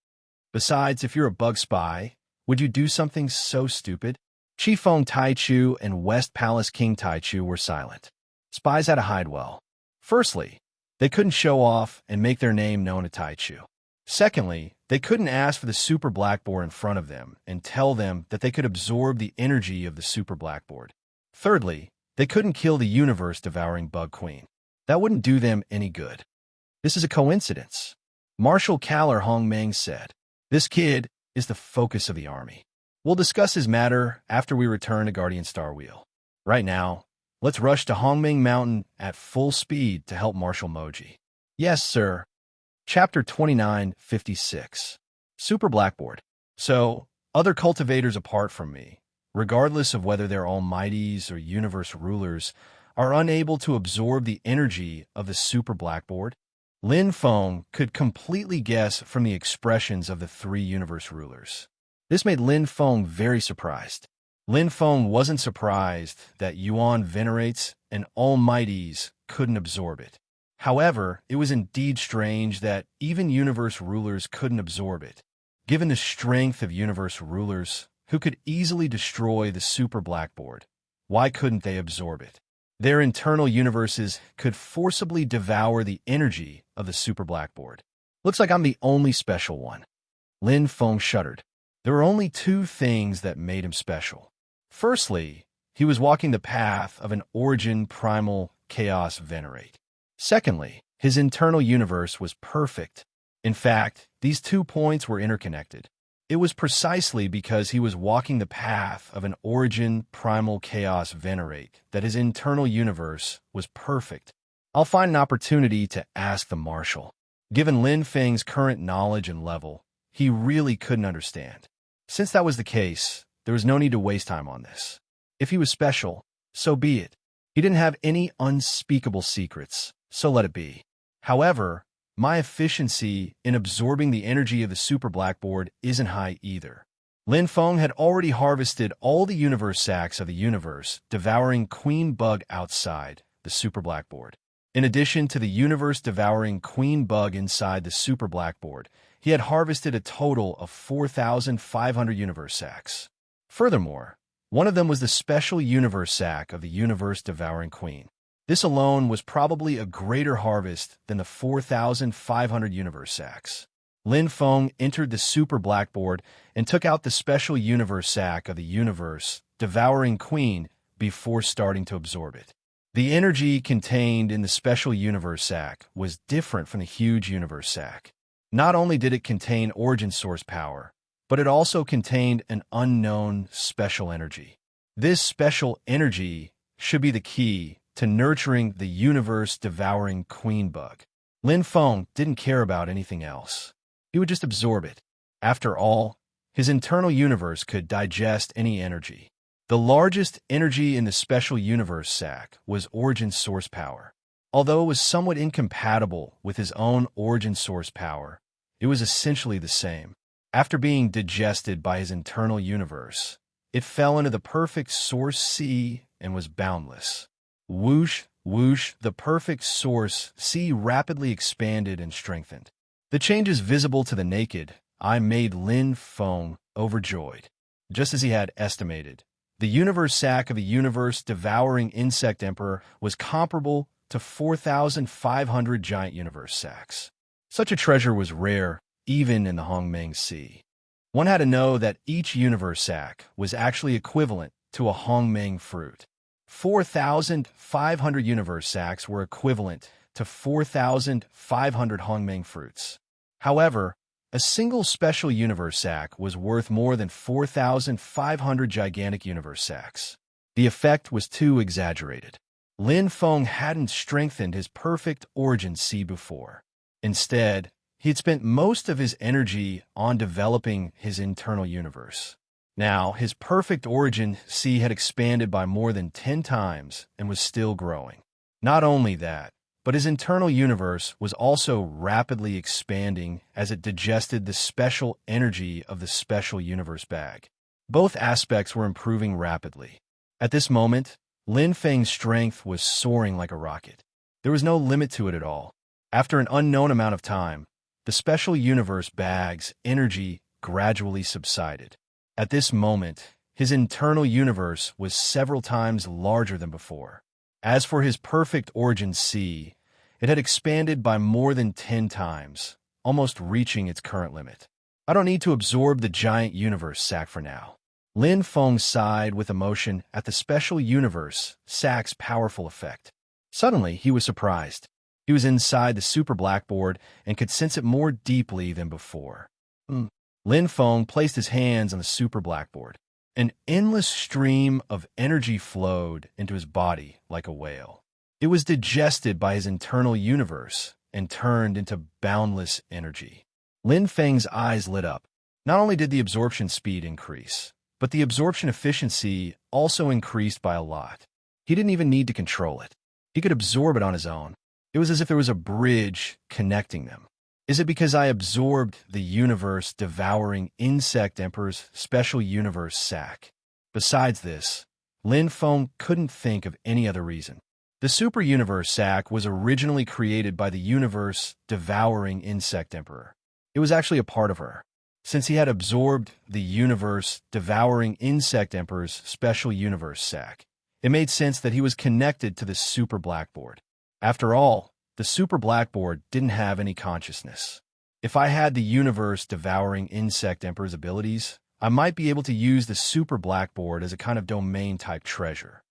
Besides, if you're a bug spy, would you do something so stupid? Qifeng Taichu and West Palace King Taichu were silent. Spies had to hide well. Firstly, they couldn't show off and make their name known to Taichu. Secondly, they couldn't ask for the super blackboard in front of them and tell them that they could absorb the energy of the super blackboard. Thirdly, they couldn't kill the universe-devouring bug queen. That wouldn't do them any good. This is a coincidence. Marshal Caller Hongmeng said. This kid is the focus of the army. We'll discuss his matter after we return to Guardian Star Wheel. Right now, let's rush to Hongmeng Mountain at full speed to help Marshal Moji. Yes, sir. Chapter 2956. Super Blackboard. So, other cultivators apart from me, regardless of whether they're almighties or universe rulers, are unable to absorb the energy of the super blackboard? Lin Feng could completely guess from the expressions of the three universe rulers. This made Lin Feng very surprised. Lin Feng wasn't surprised that Yuan Venerates and Almighties couldn't absorb it. However, it was indeed strange that even universe rulers couldn't absorb it. Given the strength of universe rulers, who could easily destroy the super blackboard, why couldn't they absorb it? Their internal universes could forcibly devour the energy of the super blackboard. Looks like I'm the only special one. Lin Feng shuddered. There were only two things that made him special. Firstly, he was walking the path of an origin primal chaos venerate. Secondly, his internal universe was perfect. In fact, these 2 points were interconnected. It was precisely because he was walking the path of an origin primal chaos venerate that his internal universe was perfect. I'll find an opportunity to ask the Marshal. Given Lin Feng's current knowledge and level, he really couldn't understand. Since that was the case, there was no need to waste time on this. If he was special, so be it. He didn't have any unspeakable secrets, so let it be. However, my efficiency in absorbing the energy of the super blackboard isn't high either. Lin Feng had already harvested all the universe sacks of the universe, devouring queen bug outside the super blackboard. In addition to the universe-devouring queen bug inside the super blackboard, he had harvested a total of 4,500 universe sacks. Furthermore, one of them was the special universe sack of the universe-devouring queen. This alone was probably a greater harvest than the 4,500 universe sacks. Lin Feng entered the super blackboard and took out the special universe sack of the universe-devouring queen before starting to absorb it. The energy contained in the special universe sack was different from the huge universe sack. Not only did it contain origin source power, but it also contained an unknown special energy. This special energy should be the key to nurturing the universe-devouring queen bug. Lin Feng didn't care about anything else. He would just absorb it. After all, his internal universe could digest any energy. The largest energy in the special universe sack was origin source power. Although it was somewhat incompatible with his own origin source power, it was essentially the same. After being digested by his internal universe, it fell into the perfect source sea and was boundless. Whoosh, whoosh, the perfect source sea rapidly expanded and strengthened. The changes visible to the naked eye made Lin Feng overjoyed. Just as he had estimated, the universe sack of the universe-devouring insect emperor was comparable to 4,500 giant universe sacks. Such a treasure was rare, even in the Hongmeng Sea. One had to know that each universe sack was actually equivalent to a Hongmeng fruit. 4,500 universe sacks were equivalent to 4,500 Hongmeng fruits. However, a single special universe sack was worth more than 4,500 gigantic universe sacks. The effect was too exaggerated. Lin Feng hadn't strengthened his perfect origin sea before. Instead, he had spent most of his energy on developing his internal universe. Now, his perfect origin sea had expanded by more than 10 times and was still growing. Not only that, but his internal universe was also rapidly expanding as it digested the special energy of the special universe bag. Both aspects were improving rapidly. At this moment, Lin Feng's strength was soaring like a rocket. There was no limit to it at all. After an unknown amount of time, the special universe bag's energy gradually subsided. At this moment, his internal universe was several times larger than before. As for his perfect origin sea, it had expanded by more than 10 times, almost reaching its current limit. I don't need to absorb the giant universe sack for now. Lin Feng sighed with emotion at the special universe sack's powerful effect. Suddenly, he was surprised. He was inside the super blackboard and could sense it more deeply than before. Lin Feng placed his hands on the super blackboard. An endless stream of energy flowed into his body like a whale. It was digested by his internal universe and turned into boundless energy. Lin Feng's eyes lit up. Not only did the absorption speed increase, but the absorption efficiency also increased by a lot. He didn't even need to control it. He could absorb it on his own. It was as if there was a bridge connecting them. Is it because I absorbed the universe-devouring insect emperor's special universe sack? Besides this, Lin Feng couldn't think of any other reason. The super universe sack was originally created by the universe-devouring insect emperor. It was actually a part of her. Since he had absorbed the universe-devouring insect emperor's special universe sack, it made sense that he was connected to the super blackboard. After all, the super blackboard didn't have any consciousness. If I had the universe-devouring insect emperor's abilities, I might be able to use the super blackboard as a kind of domain-type treasure.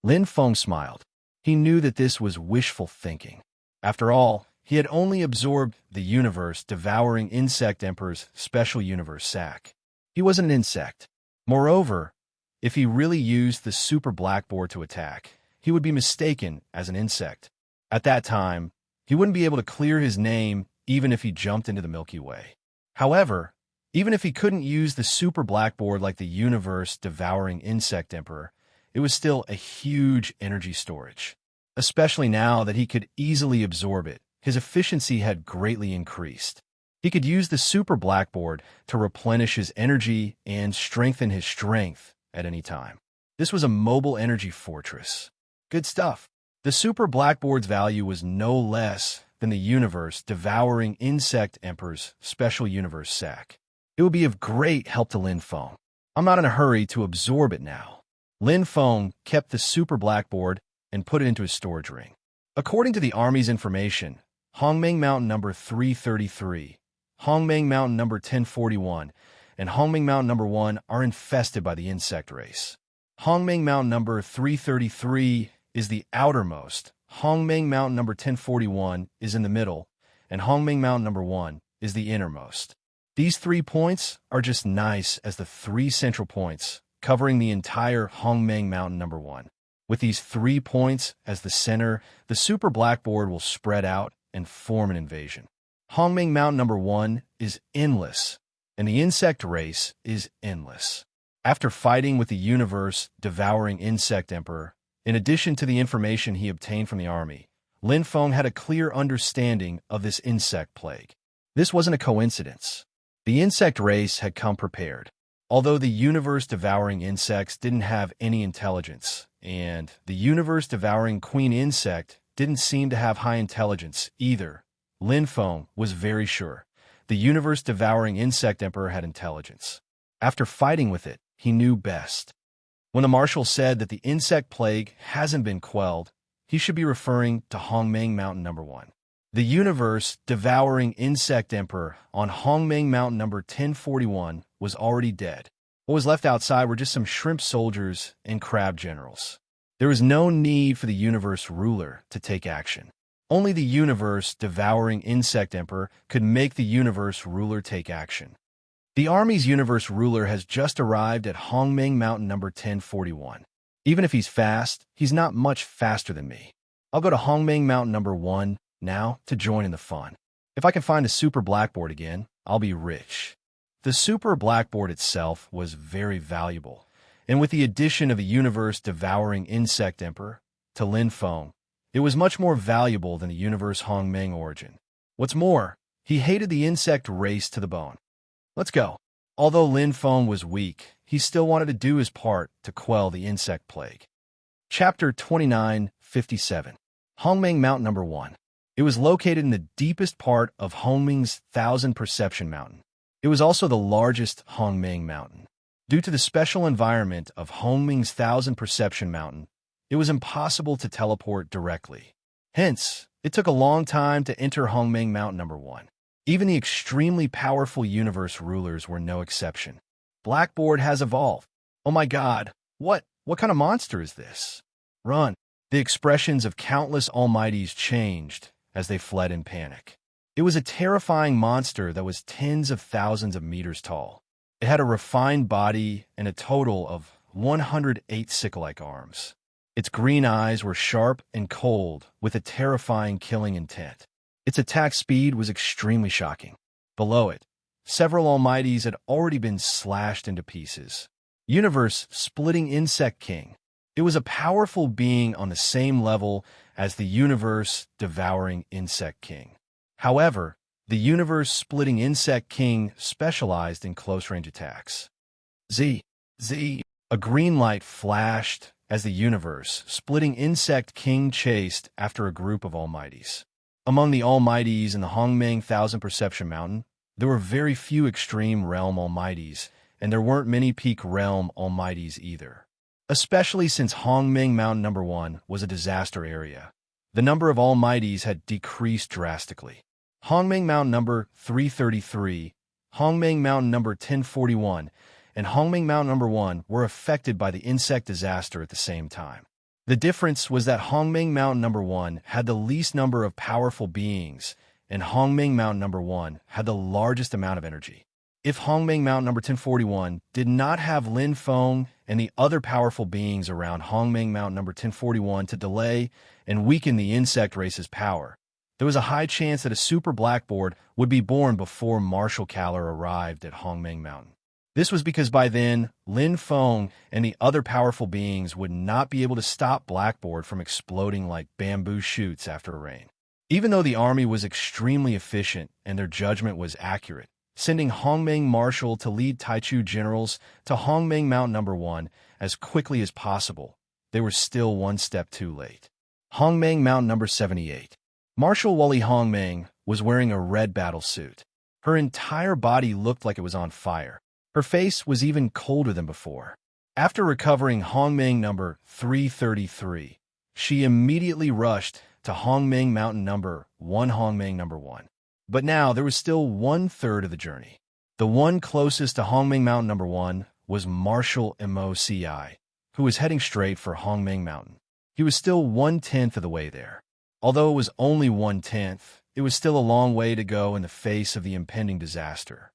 Lin Feng smiled. He knew that this was wishful thinking. After all, he had only absorbed the universe-devouring insect emperor's special universe sack. He wasn't an insect. Moreover, if he really used the super blackboard to attack, he would be mistaken as an insect. At that time, he wouldn't be able to clear his name even if he jumped into the Milky Way. However, even if he couldn't use the super blackboard like the universe-devouring insect emperor, it was still a huge energy storage. Especially now that he could easily absorb it, his efficiency had greatly increased. He could use the super blackboard to replenish his energy and strengthen his strength at any time. This was a mobile energy fortress. Good stuff. The super blackboard's value was no less than the universe-devouring insect emperor's special universe sack. It would be of great help to Lin Feng. I'm not in a hurry to absorb it now. Lin Feng kept the super blackboard and put it into his storage ring. According to the Army's information, Hongmeng Mountain number 333, Hongmeng Mountain number 1041, and Hongmeng Mountain number 1 are infested by the insect race. Hongmeng Mountain number 333 is the outermost, Hongmeng Mountain number 1041 is in the middle, and Hongmeng Mountain number 1 is the innermost. These 3 points are just nice as the 3 central points covering the entire Hongmeng Mountain number 1. With these 3 points as the center, the super blackboard will spread out and form an invasion. Hongmeng Mountain number 1 is endless, and the insect race is endless. After fighting with the universe-devouring insect emperor, in addition to the information he obtained from the army, Lin Feng had a clear understanding of this insect plague. This wasn't a coincidence. The insect race had come prepared. Although the universe-devouring insects didn't have any intelligence, and the universe-devouring queen insect didn't seem to have high intelligence either, Lin Feng was very sure the universe-devouring insect emperor had intelligence. After fighting with it, he knew best. When the marshal said that the insect plague hasn't been quelled, he should be referring to Hongmeng Mountain number 1. The universe-devouring insect emperor on Hongmeng Mountain number 1041 was already dead. What was left outside were just some shrimp soldiers and crab generals. There was no need for the universe ruler to take action. Only the universe-devouring insect emperor could make the universe ruler take action. The army's universe ruler has just arrived at Hongmeng Mountain number 1041. Even if he's fast, he's not much faster than me. I'll go to Hongmeng Mountain number 1 now to join in the fun. If I can find a super blackboard again, I'll be rich. The super blackboard itself was very valuable, and with the addition of a universe-devouring insect emperor to Lin Feng, it was much more valuable than the universe Hongmeng origin. What's more, he hated the insect race to the bone. Let's go. Although Lin Feng was weak, he still wanted to do his part to quell the insect plague. Chapter 2957. Hongmeng Mountain number 1. It was located in the deepest part of Hongmeng's 1,000 Perception Mountain. It was also the largest Hongmeng Mountain. Due to the special environment of Hongmeng's 1,000 Perception Mountain, it was impossible to teleport directly. Hence, it took a long time to enter Hongmeng Mountain number 1. Even the extremely powerful universe rulers were no exception. Blackboard has evolved. Oh my god, what kind of monster is this? Run. The expressions of countless almighties changed as they fled in panic. It was a terrifying monster that was tens of thousands of meters tall. It had a refined body and a total of 108 sickle-like arms. Its green eyes were sharp and cold, with a terrifying killing intent. Its attack speed was extremely shocking. Below it, several almighties had already been slashed into pieces. Universe-splitting Insect King. It was a powerful being on the same level as the universe-devouring Insect King. However, the universe-splitting Insect King specialized in close-range attacks. Z. A green light flashed as the universe-splitting Insect King chased after a group of almighties. Among the almighties in the Hongmeng 1,000 Perception Mountain, there were very few extreme realm almighties, and there weren't many peak realm almighties either. Especially since Hongmeng Mountain number 1 was a disaster area, the number of almighties had decreased drastically. Hongmeng Mountain number 333, Hongmeng Mountain number 1041, and Hongmeng Mountain number 1 were affected by the insect disaster at the same time. The difference was that Hongmeng Mountain number 1 had the least number of powerful beings, and Hongmeng Mountain number 1 had the largest amount of energy. If Hongmeng Mountain number 1041 did not have Lin Feng and the other powerful beings around Hongmeng Mountain number 1041 to delay and weaken the insect race's power, there was a high chance that a super blackboard would be born before Marshal Kaller arrived at Hongmeng Mountain. This was because by then, Lin Feng and the other powerful beings would not be able to stop Blackboard from exploding like bamboo shoots after a rain. Even though the army was extremely efficient and their judgment was accurate, sending Hongmeng Marshal to lead Taichu generals to Hongmeng Mountain number 1 as quickly as possible, they were still one step too late. Hongmeng Mountain number 78. Marshal Wally Hongming was wearing a red battle suit. Her entire body looked like it was on fire. Her face was even colder than before. After recovering Hongming number 333, she immediately rushed to Hongming Mountain number 1 Hongming number 1. But now there was still 1/3 of the journey. The one closest to Hongming Mountain number 1 was Marshal Moci, who was heading straight for Hongming Mountain. He was still 1/10 of the way there. Although it was only 1/10, it was still a long way to go in the face of the impending disaster.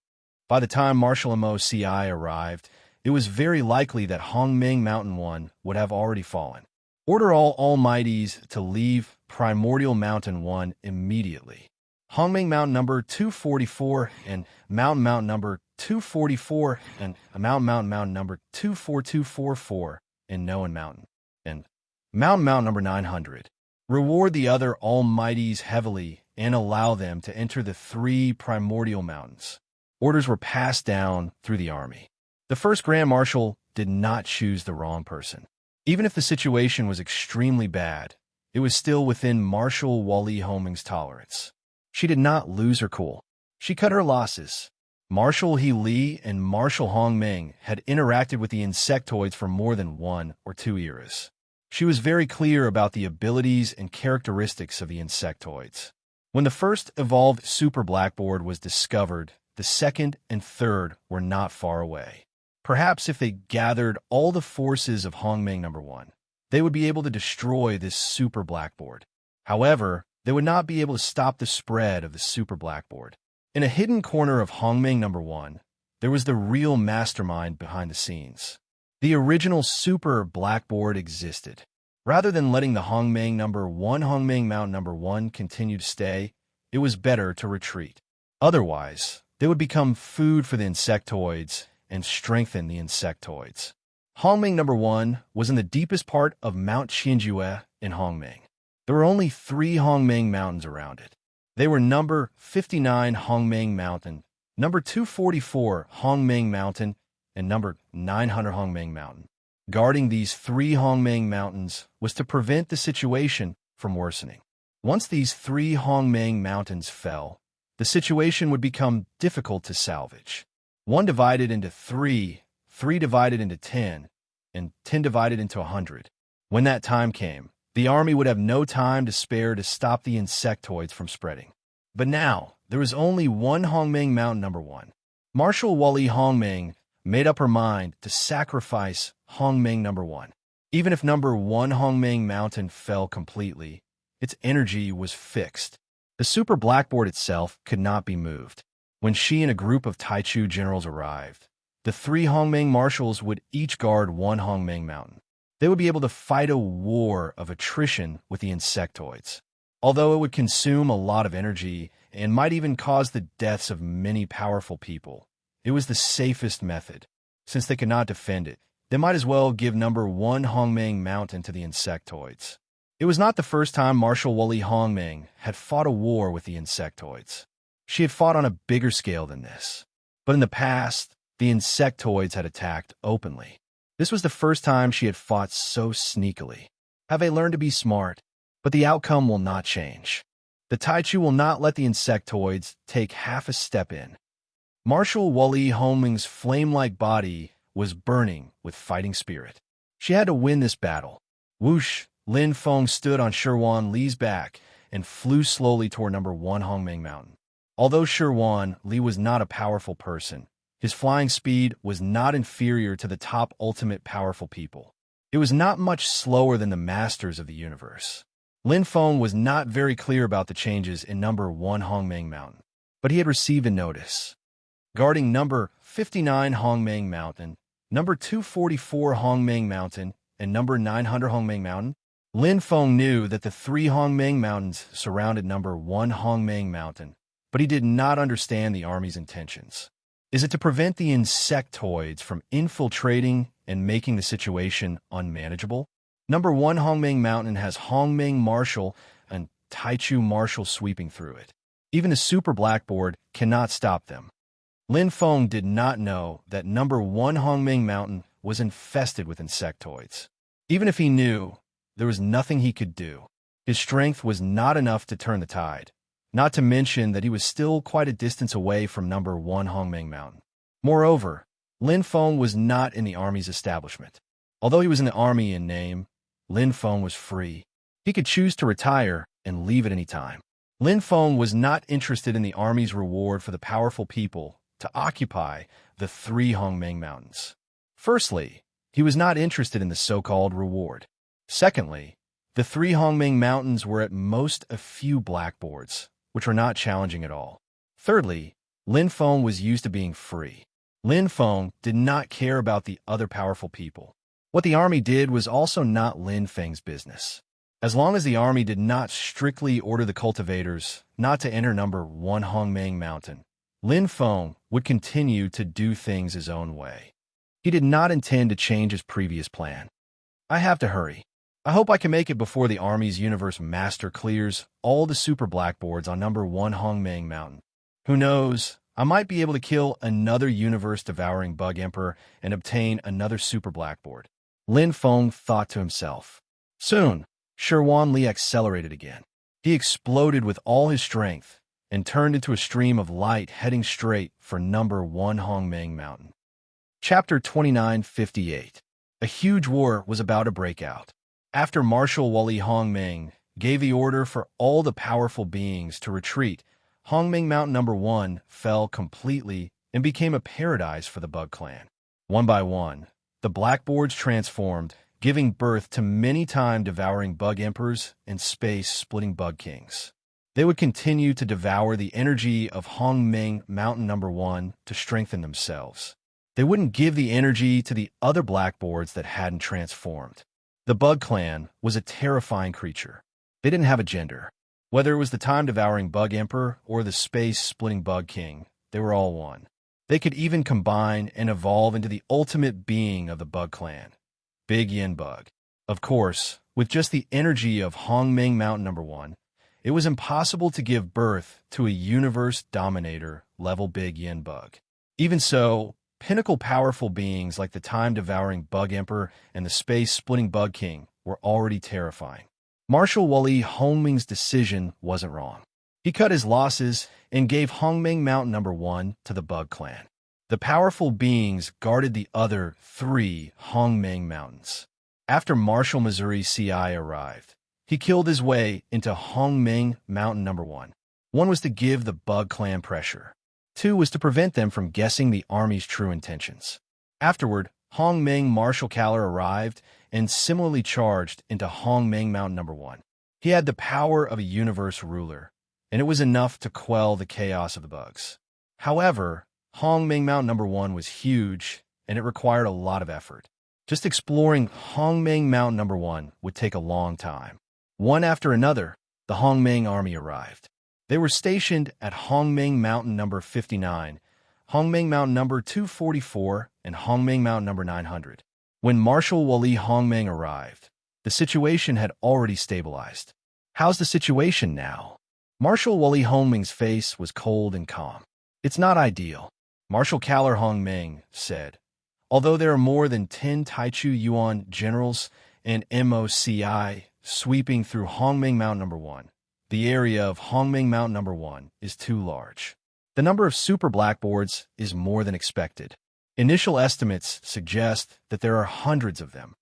By the time Marshal Moci arrived, it was very likely that Hongming Mountain 1 would have already fallen. Order all Almighties to leave Primordial Mountain 1 immediately. Hongming Mountain number 244 and Mountain number 244 and Mountain number 24244 and Noan Mountain and Mountain number 900. Reward the other Almighties heavily and allow them to enter the 3 primordial mountains. Orders were passed down through the army. The first Grand Marshal did not choose the wrong person. Even if the situation was extremely bad, it was still within Marshal Wally Hongming's tolerance. She did not lose her cool. She cut her losses. Marshal He Li and Marshal Hongming had interacted with the insectoids for more than 1 or 2 eras. She was very clear about the abilities and characteristics of the insectoids. When the first evolved super blackboard was discovered, the second and third were not far away. Perhaps if they gathered all the forces of Hongming number 1, they would be able to destroy this super blackboard. However, they would not be able to stop the spread of the super blackboard. In a hidden corner of Hongming number 1, there was the real mastermind behind the scenes. The original super blackboard existed. Rather than letting the Hongming number 1 Hongming Mountain number 1 continue to stay, it was better to retreat. Otherwise, they would become food for the insectoids and strengthen the insectoids. Hongming number 1 was in the deepest part of Mount Qianjue in Hongming. There were only 3 Hongming mountains around it. They were number 59 Hongming Mountain, number 244 Hongming Mountain, and number 900 Hongming Mountain. Guarding these 3 Hongming mountains was to prevent the situation from worsening. Once these 3 Hongming mountains fell, the situation would become difficult to salvage. 1 divided into 3, 3 divided into 10, and 10 divided into 100. When that time came, the army would have no time to spare to stop the insectoids from spreading. But now, there was only 1 Hongming Mountain number 1. Marshal Wally Hongming made up her mind to sacrifice Hongming number 1. Even if number 1 Hongming Mountain fell completely, its energy was fixed. The super blackboard itself could not be moved. When she and a group of Taichu generals arrived, the 3 Hongming marshals would each guard 1 Hongming Mountain. They would be able to fight a war of attrition with the insectoids. Although it would consume a lot of energy and might even cause the deaths of many powerful people, it was the safest method. Since they could not defend it, they might as well give number 1 Hongming Mountain to the insectoids. It was not the first time Marshal Wally Hongming had fought a war with the insectoids. She had fought on a bigger scale than this. But in the past, the insectoids had attacked openly. This was the first time she had fought so sneakily. Have they learned to be smart? But the outcome will not change. The Taichu will not let the insectoids take half a step in. Marshal Wally Hongming's flame-like body was burning with fighting spirit. She had to win this battle. Whoosh! Lin Feng stood on Shirwan Li's back and flew slowly toward number 1 Hongming Mountain. Although Shirwan Li was not a powerful person, his flying speed was not inferior to the top ultimate powerful people. It was not much slower than the masters of the universe. Lin Feng was not very clear about the changes in number 1 Hongming Mountain, but he had received a notice. Guarding number 59 Hongming Mountain, number 244 Hongming Mountain, and number 900 Hongming Mountain, Lin Feng knew that the 3 Hongming mountains surrounded number 1 Hongming Mountain, but he did not understand the army's intentions. Is it to prevent the insectoids from infiltrating and making the situation unmanageable? Number 1 Hongming Mountain has Hongming Marshal and Taichu Marshal sweeping through it. Even the super blackboard cannot stop them. Lin Feng did not know that number 1 Hongming Mountain was infested with insectoids. Even if he knew, there was nothing he could do. His strength was not enough to turn the tide, not to mention that he was still quite a distance away from number 1 Hongmeng Mountain. Moreover, Lin Feng was not in the army's establishment. Although he was in the army in name, Lin Feng was free. He could choose to retire and leave at any time. Lin Feng was not interested in the army's reward for the powerful people to occupy the 3 Hongmeng Mountains. Firstly, he was not interested in the so-called reward. Secondly, the 3 Hongmeng Mountains were at most a few blackboards, which were not challenging at all. Thirdly, Lin Feng was used to being free. Lin Feng did not care about the other powerful people. What the army did was also not Lin Feng's business. As long as the army did not strictly order the cultivators not to enter number 1 Hongmeng Mountain, Lin Feng would continue to do things his own way. He did not intend to change his previous plan. I have to hurry. I hope I can make it before the army's universe master clears all the super blackboards on number 1 Hongmeng Mountain. Who knows, I might be able to kill another universe-devouring bug emperor and obtain another super blackboard. Lin Feng thought to himself. Soon, Sherwan Li accelerated again. He exploded with all his strength and turned into a stream of light heading straight for number 1 Hongmeng Mountain. Chapter 2958. A huge war was about to break out. After Marshal Wali Hongmeng gave the order for all the powerful beings to retreat, Hongmeng Mountain number 1 fell completely and became a paradise for the Bug Clan. One by one, the blackboards transformed, giving birth to many time-devouring bug emperors and space-splitting bug kings. They would continue to devour the energy of Hongmeng Mountain number 1 to strengthen themselves. They wouldn't give the energy to the other blackboards that hadn't transformed. The Bug Clan was a terrifying creature. They didn't have a gender. Whether it was the time-devouring Bug Emperor or the space-splitting Bug King, they were all one. They could even combine and evolve into the ultimate being of the Bug Clan, Big Yin Bug. Of course, with just the energy of Hongmeng Mountain number 1, it was impossible to give birth to a universe dominator level Big Yin Bug. Even so, pinnacle powerful beings like the time-devouring Bug Emperor and the space-splitting Bug King were already terrifying. Marshal Wali Hongmeng's decision wasn't wrong. He cut his losses and gave Hongmeng Mountain number 1 to the Bug Clan. The powerful beings guarded the other 3 Hongmeng Mountains. After Marshal Missouri CI arrived, he killed his way into Hongmeng Mountain number 1. One was to give the Bug Clan pressure. 2 was to prevent them from guessing the army's true intentions. Afterward, Hongmeng Marshal Kaller arrived and similarly charged into Hongmeng Mountain number 1. He had the power of a universe ruler, and it was enough to quell the chaos of the bugs. However, Hongmeng Mountain number 1 was huge, and it required a lot of effort. Just exploring Hongmeng Mountain number 1 would take a long time. One after another, the Hongmeng army arrived. They were stationed at Hongmeng Mountain number 59, Hongmeng Mountain number 244, and Hongmeng Mountain number 900. When Marshal Wali Hongmeng arrived, the situation had already stabilized. How's the situation now? Marshal Wali Hongmeng's face was cold and calm. It's not ideal, Marshal Kaller Hongmeng said. Although there are more than 10 Taichu Yuan generals and MOCI sweeping through Hongmeng Mountain number 1, the area of Hongmeng Mountain number 1 is too large. The number of super blackboards is more than expected. Initial estimates suggest that there are hundreds of them.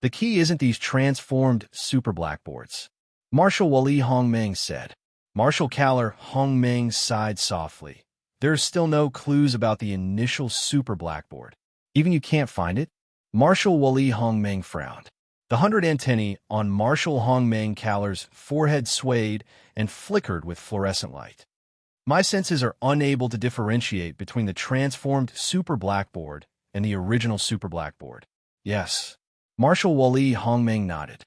The key isn't these transformed super blackboards, Marshal Wali Hongmeng said. Marshal Kaller Hongmeng sighed softly. There are still no clues about the initial super blackboard. Even you can't find it? Marshal Wali Hongmeng frowned. The 100 antennae on Marshal Hongmeng Kaller's forehead swayed and flickered with fluorescent light. My senses are unable to differentiate between the transformed super blackboard and the original super blackboard. Yes. Marshal Wali Hongmeng nodded.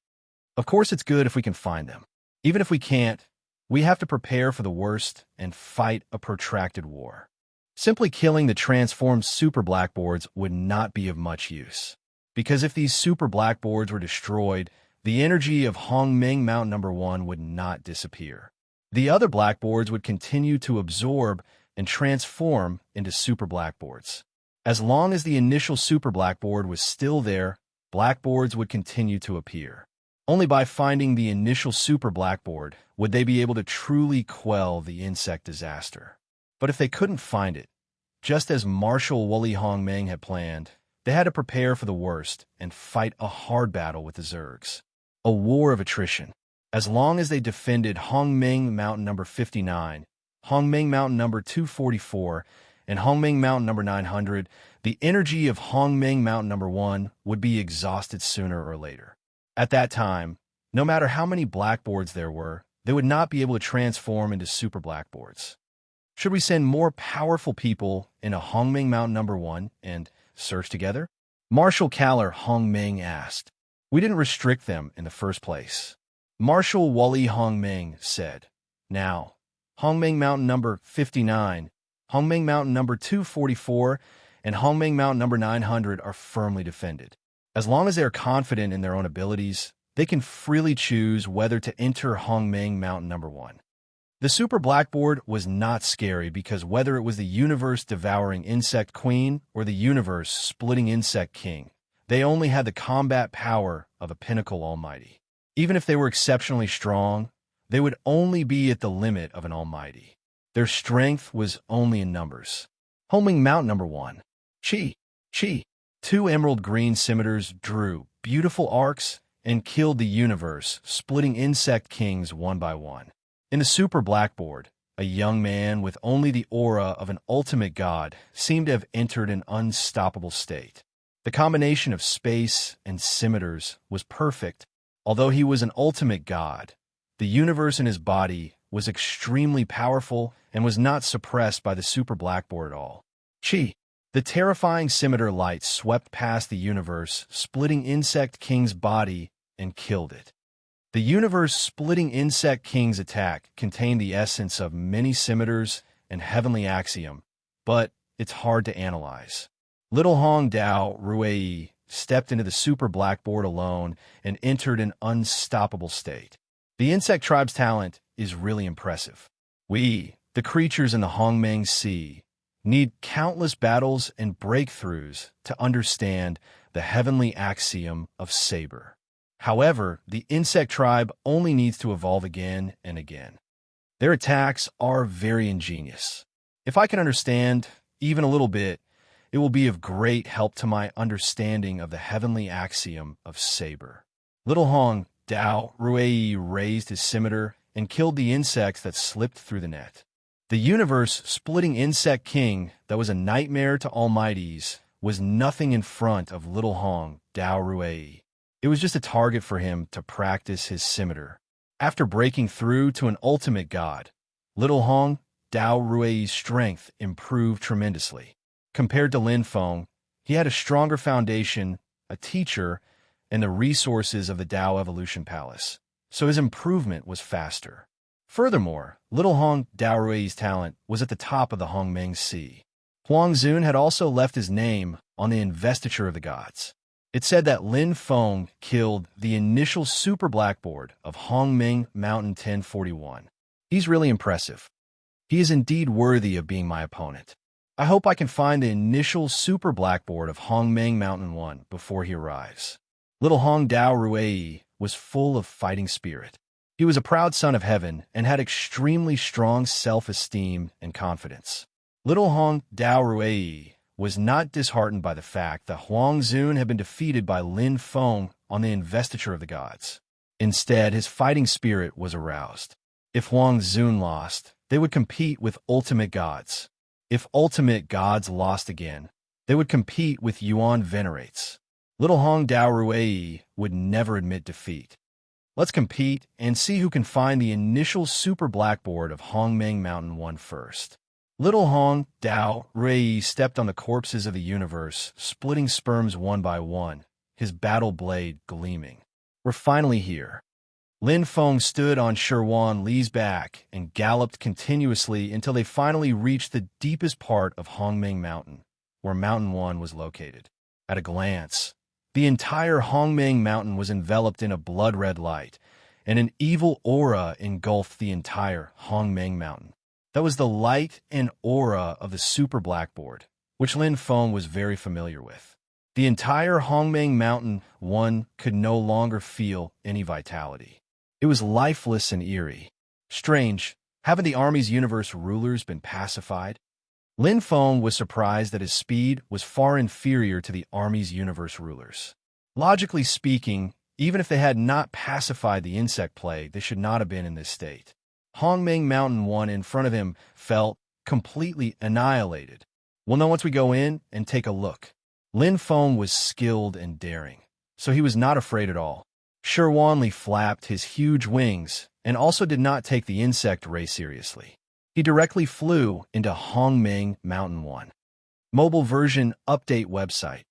Of course it's good if we can find them. Even if we can't, we have to prepare for the worst and fight a protracted war. Simply killing the transformed super blackboards would not be of much use. Because if these super blackboards were destroyed, the energy of Hongmeng Mountain number 1 would not disappear. The other blackboards would continue to absorb and transform into super blackboards. As long as the initial super blackboard was still there, blackboards would continue to appear. Only by finding the initial super blackboard would they be able to truly quell the insect disaster. But if they couldn't find it, just as Marshal Wully Hongmeng had planned, they had to prepare for the worst and fight a hard battle with the Zergs. A war of attrition. As long as they defended Hongmeng Mountain number 59, Hongmeng Mountain number 244, and Hongmeng Mountain number 900, the energy of Hongmeng Mountain number 1 would be exhausted sooner or later. At that time, no matter how many blackboards there were, they would not be able to transform into super blackboards. Should we send more powerful people into Hongmeng Mountain number 1 and search together? Marshal Kaller Hongmeng asked. We didn't restrict them in the first place. Marshal Wully Hongmeng said. Now, Hongmeng Mountain number 59, Hongmeng Mountain number 244, and Hongmeng Mountain number 900 are firmly defended. As long as they are confident in their own abilities, they can freely choose whether to enter Hongmeng Mountain number 1. The super blackboard was not scary because whether it was the universe-devouring insect queen or the universe-splitting insect king, they only had the combat power of a pinnacle almighty. Even if they were exceptionally strong, they would only be at the limit of an almighty. Their strength was only in numbers. Hongmeng Mountain number 1. Chi. 2 emerald green scimitars drew beautiful arcs and killed the universe-splitting insect kings one by one. In the super blackboard, a young man with only the aura of an ultimate god seemed to have entered an unstoppable state. The combination of space and scimitars was perfect. Although he was an ultimate god, the universe in his body was extremely powerful and was not suppressed by the super blackboard at all. Chi. The terrifying scimitar light swept past the universe-splitting insect king's body and killed it. The universe-splitting insect king's attack contained the essence of many scimitars and heavenly axiom, but it's hard to analyze. Little Hong Dao Ruei stepped into the super blackboard alone and entered an unstoppable state. The insect tribe's talent is really impressive. We, the creatures in the Hongmeng Sea, need countless battles and breakthroughs to understand the heavenly axiom of Saber. However, the insect tribe only needs to evolve again and again. Their attacks are very ingenious. If I can understand even a little bit, it will be of great help to my understanding of the heavenly axiom of Saber. Little Hong Dao Ruei raised his scimitar and killed the insects that slipped through the net. The universe-splitting insect king that was a nightmare to almighties was nothing in front of Little Hong Dao Ruei. It was just a target for him to practice his scimitar. After breaking through to an ultimate god, Little Hong Dao Ruei's strength improved tremendously. Compared to Lin Feng, he had a stronger foundation, a teacher, and the resources of the Dao Evolution Palace, so his improvement was faster. Furthermore, Little Hong Dao Rui's talent was at the top of the Hongmeng Sea. Huang Zun had also left his name on the investiture of the gods. It said that Lin Feng killed the initial super blackboard of Hongmeng Mountain 1041. He's really impressive. He is indeed worthy of being my opponent. I hope I can find the initial super blackboard of Hongmeng Mountain 1 before he arrives. Little Hong Dao Ruei was full of fighting spirit. He was a proud son of heaven and had extremely strong self-esteem and confidence. Little Hong Dao Ruei was not disheartened by the fact that Huang Zun had been defeated by Lin Feng on the investiture of the gods. Instead, his fighting spirit was aroused. If Huang Zun lost, they would compete with ultimate gods. If ultimate gods lost again, they would compete with Yuan venerates. Little Hong Dao Ruei would never admit defeat. Let's compete and see who can find the initial super blackboard of Hongmeng Mountain 1 first. Little Hong Dao Ruei stepped on the corpses of the universe, splitting sperms one by one, his battle blade gleaming. We're finally here. Lin Feng stood on Sherwan Li's back and galloped continuously until they finally reached the deepest part of Hongmeng Mountain, where Mountain 1 was located. At a glance, the entire Hongmeng Mountain was enveloped in a blood-red light, and an evil aura engulfed the entire Hongmeng Mountain. That was the light and aura of the super blackboard, which Lin Feng was very familiar with. The entire Hongmeng Mountain 1 could no longer feel any vitality. It was lifeless and eerie. Strange, haven't the army's universe rulers been pacified? Lin Feng was surprised that his speed was far inferior to the army's universe rulers. Logically speaking, even if they had not pacified the insect plague, they should not have been in this state. Hongmeng Mountain 1 in front of him felt completely annihilated. We'll know once we go in and take a look. Lin Feng was skilled and daring, so he was not afraid at all. Shi Wanli flapped his huge wings and also did not take the insect ray seriously. He directly flew into Hongmeng Mountain 1. Mobile version update website.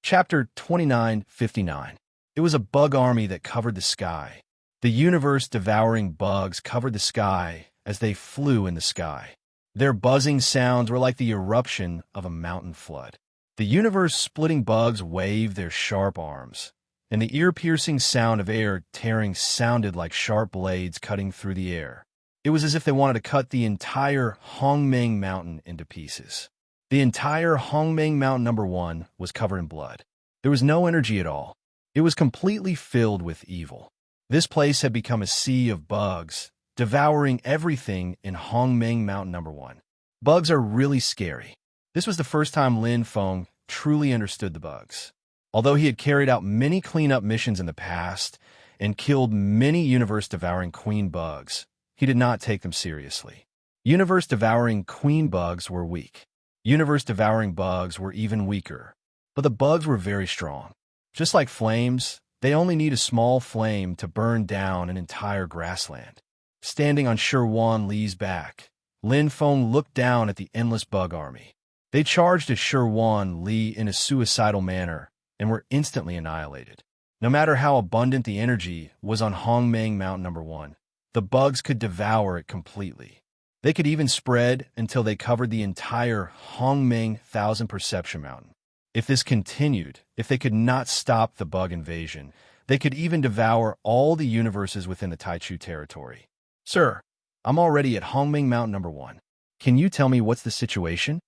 Chapter 2959. It was a bug army that covered the sky. The universe-devouring bugs covered the sky as they flew in the sky. Their buzzing sounds were like the eruption of a mountain flood. The universe-splitting bugs waved their sharp arms, and the ear-piercing sound of air tearing sounded like sharp blades cutting through the air. It was as if they wanted to cut the entire Hongmeng Mountain into pieces. The entire Hongmeng Mountain number 1 was covered in blood. There was no energy at all. It was completely filled with evil. This place had become a sea of bugs, devouring everything in Hongmeng Mountain number 1. Bugs are really scary. This was the first time Lin Feng truly understood the bugs. Although he had carried out many cleanup missions in the past and killed many universe-devouring queen bugs, he did not take them seriously. Universe-devouring queen bugs were weak. Universe-devouring bugs were even weaker. But the bugs were very strong. Just like flames, they only need a small flame to burn down an entire grassland. Standing on Shi Wanli's back, Lin Feng looked down at the endless bug army. They charged at Shi Wanli in a suicidal manner and were instantly annihilated. No matter how abundant the energy was on Hongmeng Mountain number 1, the bugs could devour it completely. They could even spread until they covered the entire Hongmeng 1000 Perception Mountain. If this continued, if they could not stop the bug invasion, they could even devour all the universes within the Taichu territory. Sir, I'm already at Hongmeng Mountain number 1. Can you tell me what's the situation?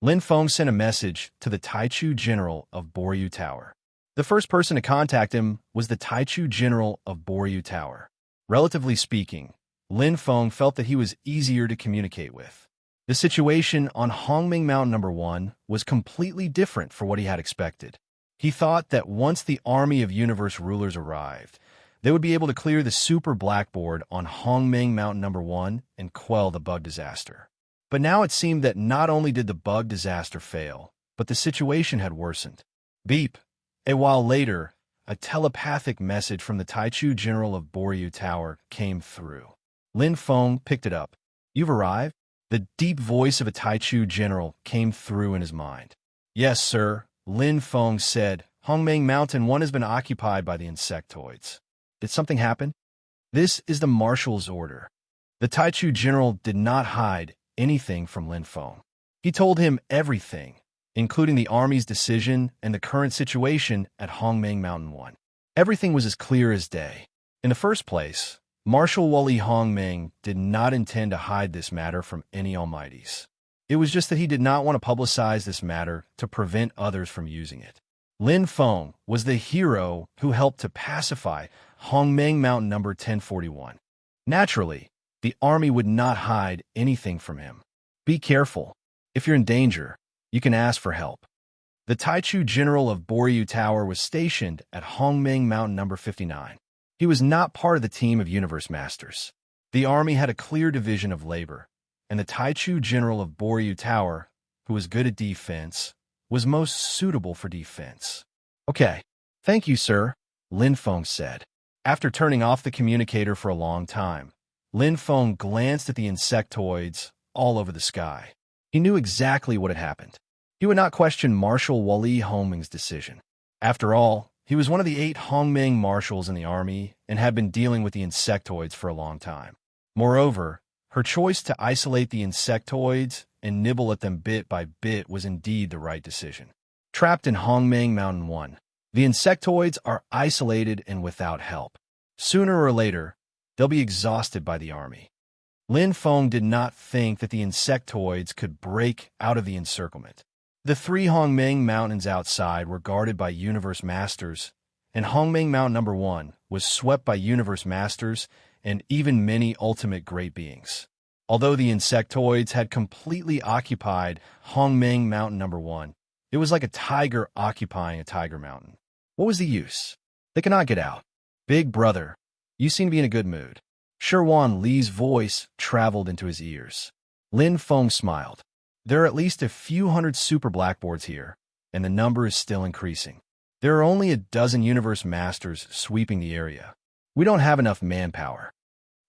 Lin Feng sent a message to the Taichu General of Boryu Tower. The first person to contact him was the Taichu General of Boryu Tower. Relatively speaking, Lin Feng felt that he was easier to communicate with. The situation on Hongmeng Mountain number 1 was completely different from what he had expected. He thought that once the army of universe rulers arrived, they would be able to clear the super blackboard on Hongmeng Mountain number 1 and quell the bug disaster. But now it seemed that not only did the bug disaster fail, but the situation had worsened. Beep. A while later, a telepathic message from the Taichu General of Boryu Tower came through. Lin Feng picked it up. You've arrived? The deep voice of a Taichu general came through in his mind. Yes, sir, Lin Feng said. Hongmeng Mountain 1 has been occupied by the insectoids. Did something happen? This is the marshal's order. The Taichu general did not hide anything from Lin Feng. He told him everything, including the army's decision and the current situation at Hongmeng Mountain 1. Everything was as clear as day. In the first place, Marshal Wali Hongmeng did not intend to hide this matter from any almighties. It was just that he did not want to publicize this matter to prevent others from using it. Lin Feng was the hero who helped to pacify Hongmeng Mountain number 1041. Naturally, the army would not hide anything from him. Be careful. If you're in danger, you can ask for help. The Taichu General of Boryu Tower was stationed at Hongmeng Mountain number 59. He was not part of the team of Universe Masters. The army had a clear division of labor, and the Taichu General of Boryu Tower, who was good at defense, was most suitable for defense. Okay, thank you, sir, Lin Feng said. After turning off the communicator for a long time, Lin Feng glanced at the insectoids all over the sky. He knew exactly what had happened. He would not question Marshal Wali Hongmeng's decision. After all, he was one of the 8 Hongmeng marshals in the army and had been dealing with the insectoids for a long time. Moreover, her choice to isolate the insectoids and nibble at them bit by bit was indeed the right decision. Trapped in Hongmeng Mountain 1, the insectoids are isolated and without help. Sooner or later, they'll be exhausted by the army. Lin Feng did not think that the insectoids could break out of the encirclement. The three Hongmeng Mountains outside were guarded by Universe Masters, and Hongmeng Mountain number 1 was swept by Universe Masters and even many ultimate great beings. Although the insectoids had completely occupied Hongmeng Mountain number 1, it was like a tiger occupying a tiger mountain. What was the use? They could not get out. Big brother, you seem to be in a good mood. Sherwan Li's voice traveled into his ears. Lin Feng smiled. There are at least a few hundred super blackboards here, and the number is still increasing. There are only a dozen Universe Masters sweeping the area. We don't have enough manpower.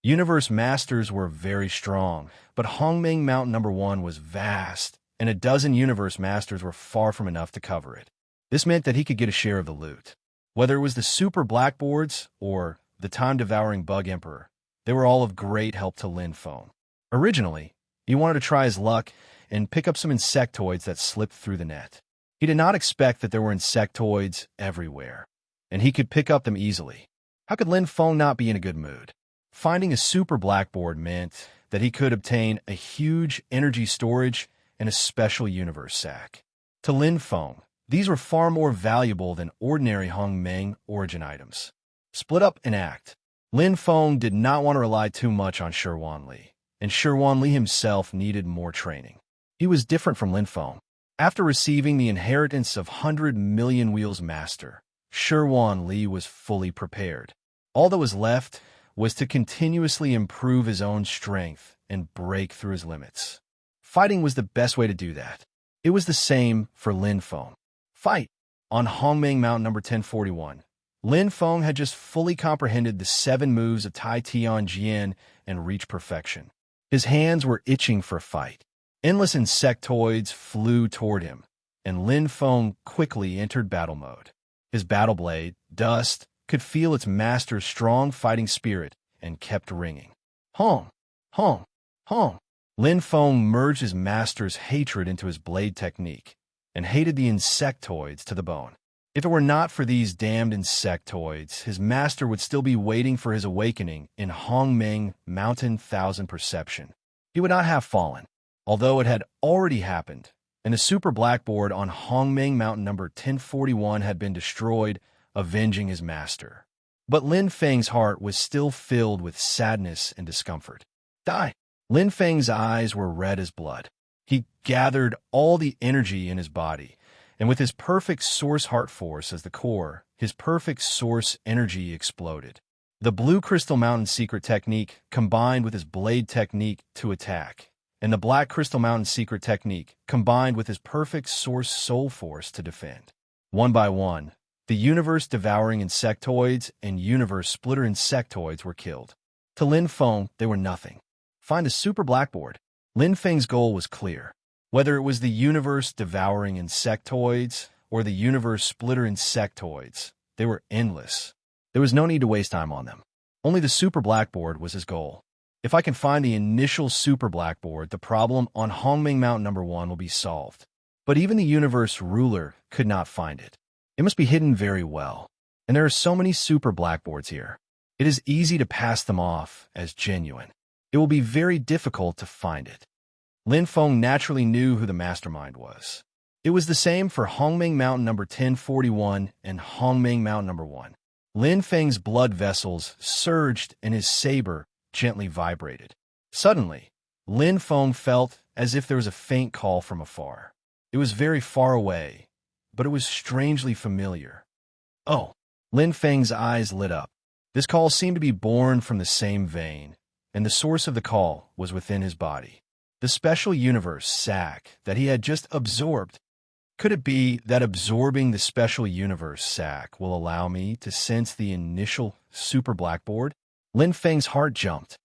Universe Masters were very strong, but Hongmeng Mountain number 1 was vast, and a dozen Universe Masters were far from enough to cover it. This meant that he could get a share of the loot. Whether it was the super blackboards or the time-devouring bug emperor, they were all of great help to Lin Feng. Originally, he wanted to try his luck and pick up some insectoids that slipped through the net. He did not expect that there were insectoids everywhere, and he could pick up them easily. How could Lin Feng not be in a good mood? Finding a super blackboard meant that he could obtain a huge energy storage and a special universe sack. To Lin Feng, these were far more valuable than ordinary Hongmeng origin items. Split up and act. Lin Feng did not want to rely too much on Sherwan Li, and Sherwan Li himself needed more training. He was different from Lin Feng. After receiving the inheritance of 100 Million Wheels Master, Sherwan Li was fully prepared. All that was left was to continuously improve his own strength and break through his limits. Fighting was the best way to do that. It was the same for Lin Feng. Fight! On Hongmeng Mountain number 1041, Lin Feng had just fully comprehended the 7 moves of Tai Tian Jian and reached perfection. His hands were itching for a fight. Endless insectoids flew toward him, and Lin Feng quickly entered battle mode. His battle blade, Dust, could feel its master's strong fighting spirit and kept ringing. Hong! Hong! Hong! Lin Feng merged his master's hatred into his blade technique and hated the insectoids to the bone. If it were not for these damned insectoids, his master would still be waiting for his awakening in Hongmeng Mountain Thousand Perception. He would not have fallen, although it had already happened, and the super blackboard on Hongmeng Mountain number 1041 had been destroyed, avenging his master. But Lin Feng's heart was still filled with sadness and discomfort. Die! Lin Feng's eyes were red as blood. He gathered all the energy in his body, and with his perfect source heart force as the core, his perfect source energy exploded. The Blue Crystal Mountain secret technique combined with his blade technique to attack, and the Black Crystal Mountain secret technique combined with his perfect source soul force to defend. One by one, the universe-devouring insectoids and universe-splitter insectoids were killed. To Lin Feng, they were nothing. Find a super blackboard. Lin Feng's goal was clear. Whether it was the universe-devouring insectoids or the universe-splitter insectoids, they were endless. There was no need to waste time on them. Only the super blackboard was his goal. If I can find the initial super blackboard, the problem on Hongmeng Mountain number 1 will be solved. But even the universe ruler could not find it. It must be hidden very well. And there are so many super blackboards here. It is easy to pass them off as genuine. It will be very difficult to find it. Lin Feng naturally knew who the mastermind was. It was the same for Hongmeng Mountain number 1041 and Hongmeng Mountain number 1. Lin Feng's blood vessels surged and his saber gently vibrated. Suddenly, Lin Feng felt as if there was a faint call from afar. It was very far away, but it was strangely familiar. Oh! Lin Feng's eyes lit up. This call seemed to be born from the same vein, and the source of the call was within his body. The special universe sac that he had just absorbed. Could it be that absorbing the special universe sac will allow me to sense the initial super blackboard? Lin Feng's heart jumped.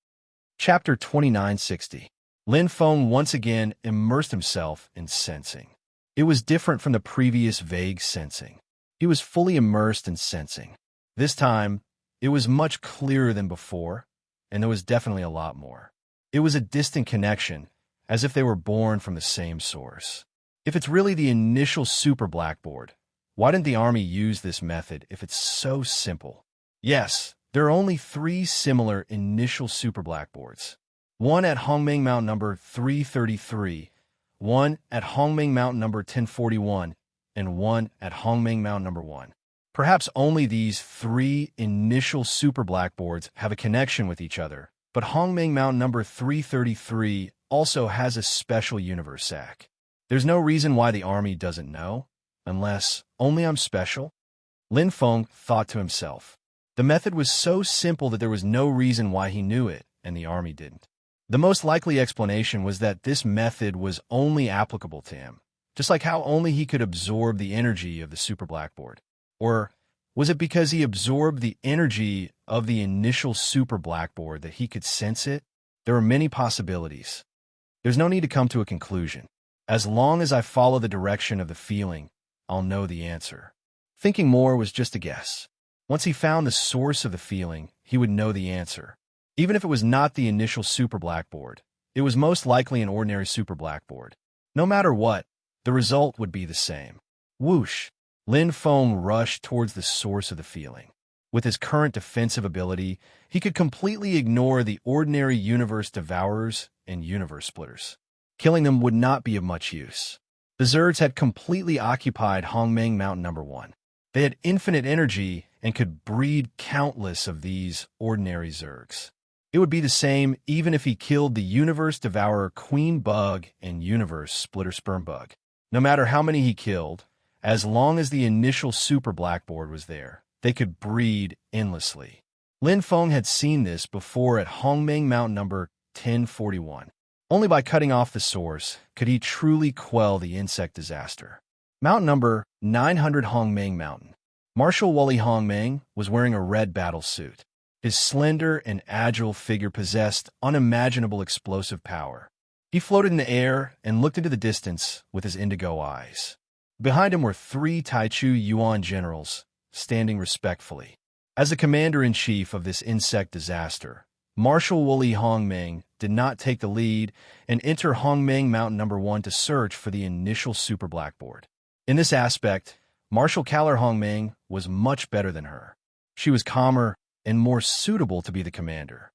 Chapter 2960. Lin Feng once again immersed himself in sensing. It was different from the previous vague sensing. He was fully immersed in sensing. This time, it was much clearer than before, and there was definitely a lot more. It was a distant connection, as if they were born from the same source. If it's really the initial super blackboard, why didn't the army use this method if it's so simple? Yes, there are only 3 similar initial super blackboards. One at Hongmeng Mountain number 333, one at Hongmeng Mountain number 1041, and one at Hongmeng Mountain number 1. Perhaps only these 3 initial super blackboards have a connection with each other, but Hongmeng Mountain number 333 also has a special universe sac. There's no reason why the army doesn't know, unless only I'm special. Lin Feng thought to himself. The method was so simple that there was no reason why he knew it, and the army didn't. The most likely explanation was that this method was only applicable to him, just like how only he could absorb the energy of the super blackboard. Or was it because he absorbed the energy of the initial super blackboard that he could sense it? There are many possibilities. There's no need to come to a conclusion. As long as I follow the direction of the feeling, I'll know the answer. Thinking more was just a guess. Once he found the source of the feeling, he would know the answer. Even if it was not the initial super blackboard, it was most likely an ordinary super blackboard. No matter what, the result would be the same. Whoosh! Lin Feng rushed towards the source of the feeling. With his current defensive ability, he could completely ignore the ordinary universe devourers and universe splitters. Killing them would not be of much use. The Zergs had completely occupied Hongmeng Mountain number 1. They had infinite energy and could breed countless of these ordinary Zergs. It would be the same even if he killed the universe devourer Queen Bug and universe splitter Sperm Bug. No matter how many he killed, as long as the initial super blackboard was there, they could breed endlessly. Lin Feng had seen this before at Hongmeng Mountain number 1041. Only by cutting off the source could he truly quell the insect disaster. Mountain number 900 Hongmeng Mountain. Marshal Wully Hongmeng was wearing a red battle suit. His slender and agile figure possessed unimaginable explosive power. He floated in the air and looked into the distance with his indigo eyes. Behind him were 3 Taichu Yuan generals, standing respectfully. As the commander-in-chief of this insect disaster, Marshal Wully Hongmeng did not take the lead and enter Hongmeng Mountain number 1 to search for the initial super blackboard. In this aspect, Marshal Kaler Hongmeng was much better than her. She was calmer and more suitable to be the commander.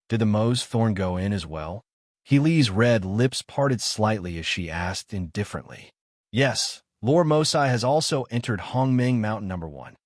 Did the Mo's Thorn go in as well? He Li's red lips parted slightly as she asked indifferently. Yes, Lord Mosai has also entered Hongmeng Mountain number 1.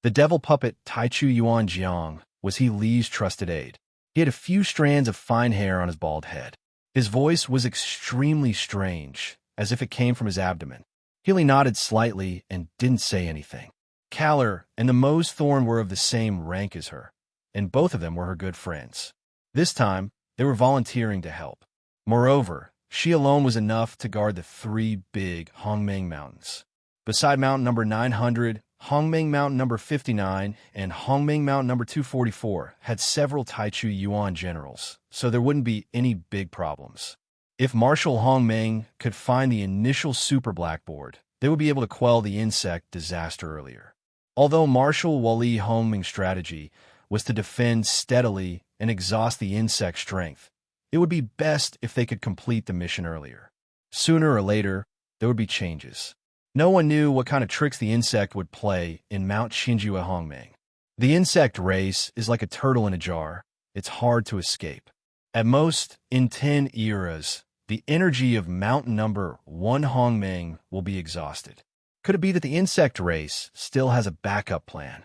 The devil puppet Taichu Yuan Jiang was He Li's trusted aide. He had a few strands of fine hair on his bald head. His voice was extremely strange, as if it came from his abdomen. He nodded slightly and didn't say anything. Kaler and the Mo's Thorn were of the same rank as her, and both of them were her good friends. This time, they were volunteering to help. Moreover, she alone was enough to guard the 3 big Hongmeng Mountains. Beside Mountain number 900, Hongmeng Mountain number 59 and Hongmeng Mountain number 244 had several Taichu Yuan generals, so there wouldn't be any big problems. If Marshal Hongmeng could find the initial super blackboard, they would be able to quell the insect disaster earlier. Although Marshal Wully Hongmeng's strategy was to defend steadily and exhaust the insect's strength, it would be best if they could complete the mission earlier. Sooner or later, there would be changes. No one knew what kind of tricks the insect would play in Mount Xinjue Hongmeng. The insect race is like a turtle in a jar. It's hard to escape. At most, in 10 eras, the energy of mountain number 1 Hongmeng will be exhausted. Could it be that the insect race still has a backup plan?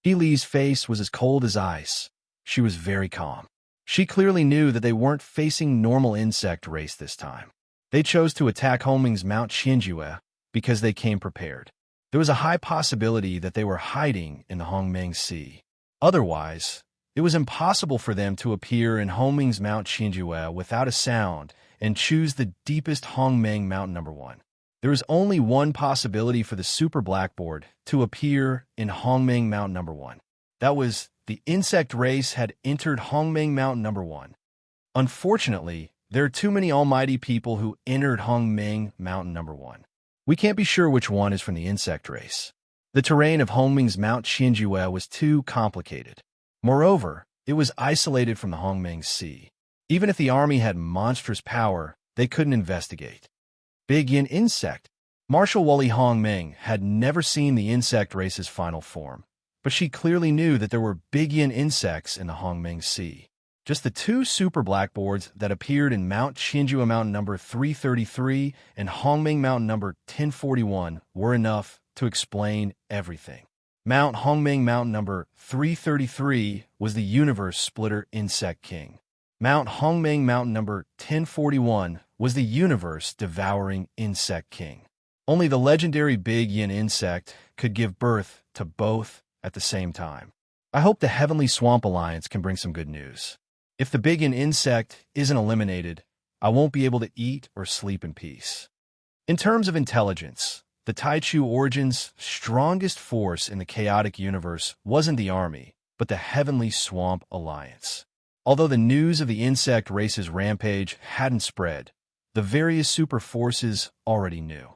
He Li's face was as cold as ice. She was very calm. She clearly knew that they weren't facing normal insect race this time. They chose to attack Hongmeng's Mount Xinjue because they came prepared. There was a high possibility that they were hiding in the Hongmeng Sea. Otherwise, it was impossible for them to appear in Hongmeng's Mount Xinjue without a sound and choose the deepest Hongmeng Mountain number 1. There is only one possibility for the super blackboard to appear in Hongmeng Mountain number 1. That was the insect race had entered Hongmeng Mountain number 1. Unfortunately, there are too many almighty people who entered Hongmeng Mountain number 1. We can't be sure which one is from the insect race. The terrain of Hongmeng's Mount Xinjue was too complicated. Moreover, it was isolated from the Hongmeng Sea. Even if the army had monstrous power, they couldn't investigate. Big Yin insect. Marshal Wully Hongmeng had never seen the insect race's final form, but she clearly knew that there were big yin insects in the Hongmeng Sea. Just the two super blackboards that appeared in Mount Chinjua Mountain number 333 and Hongming Mountain number 1041 were enough to explain everything. Mount Hongming Mountain number 333 was the universe splitter insect king. Mount Hongming Mountain number 1041 was the universe devouring insect king. Only the legendary big yin insect could give birth to both at the same time. I hope the Heavenly Swamp Alliance can bring some good news. If the big yin insect isn't eliminated, I won't be able to eat or sleep in peace. In terms of intelligence, the Taichu Origin's strongest force in the chaotic universe wasn't the army, but the Heavenly Swamp Alliance. Although the news of the insect race's rampage hadn't spread, the various super forces already knew.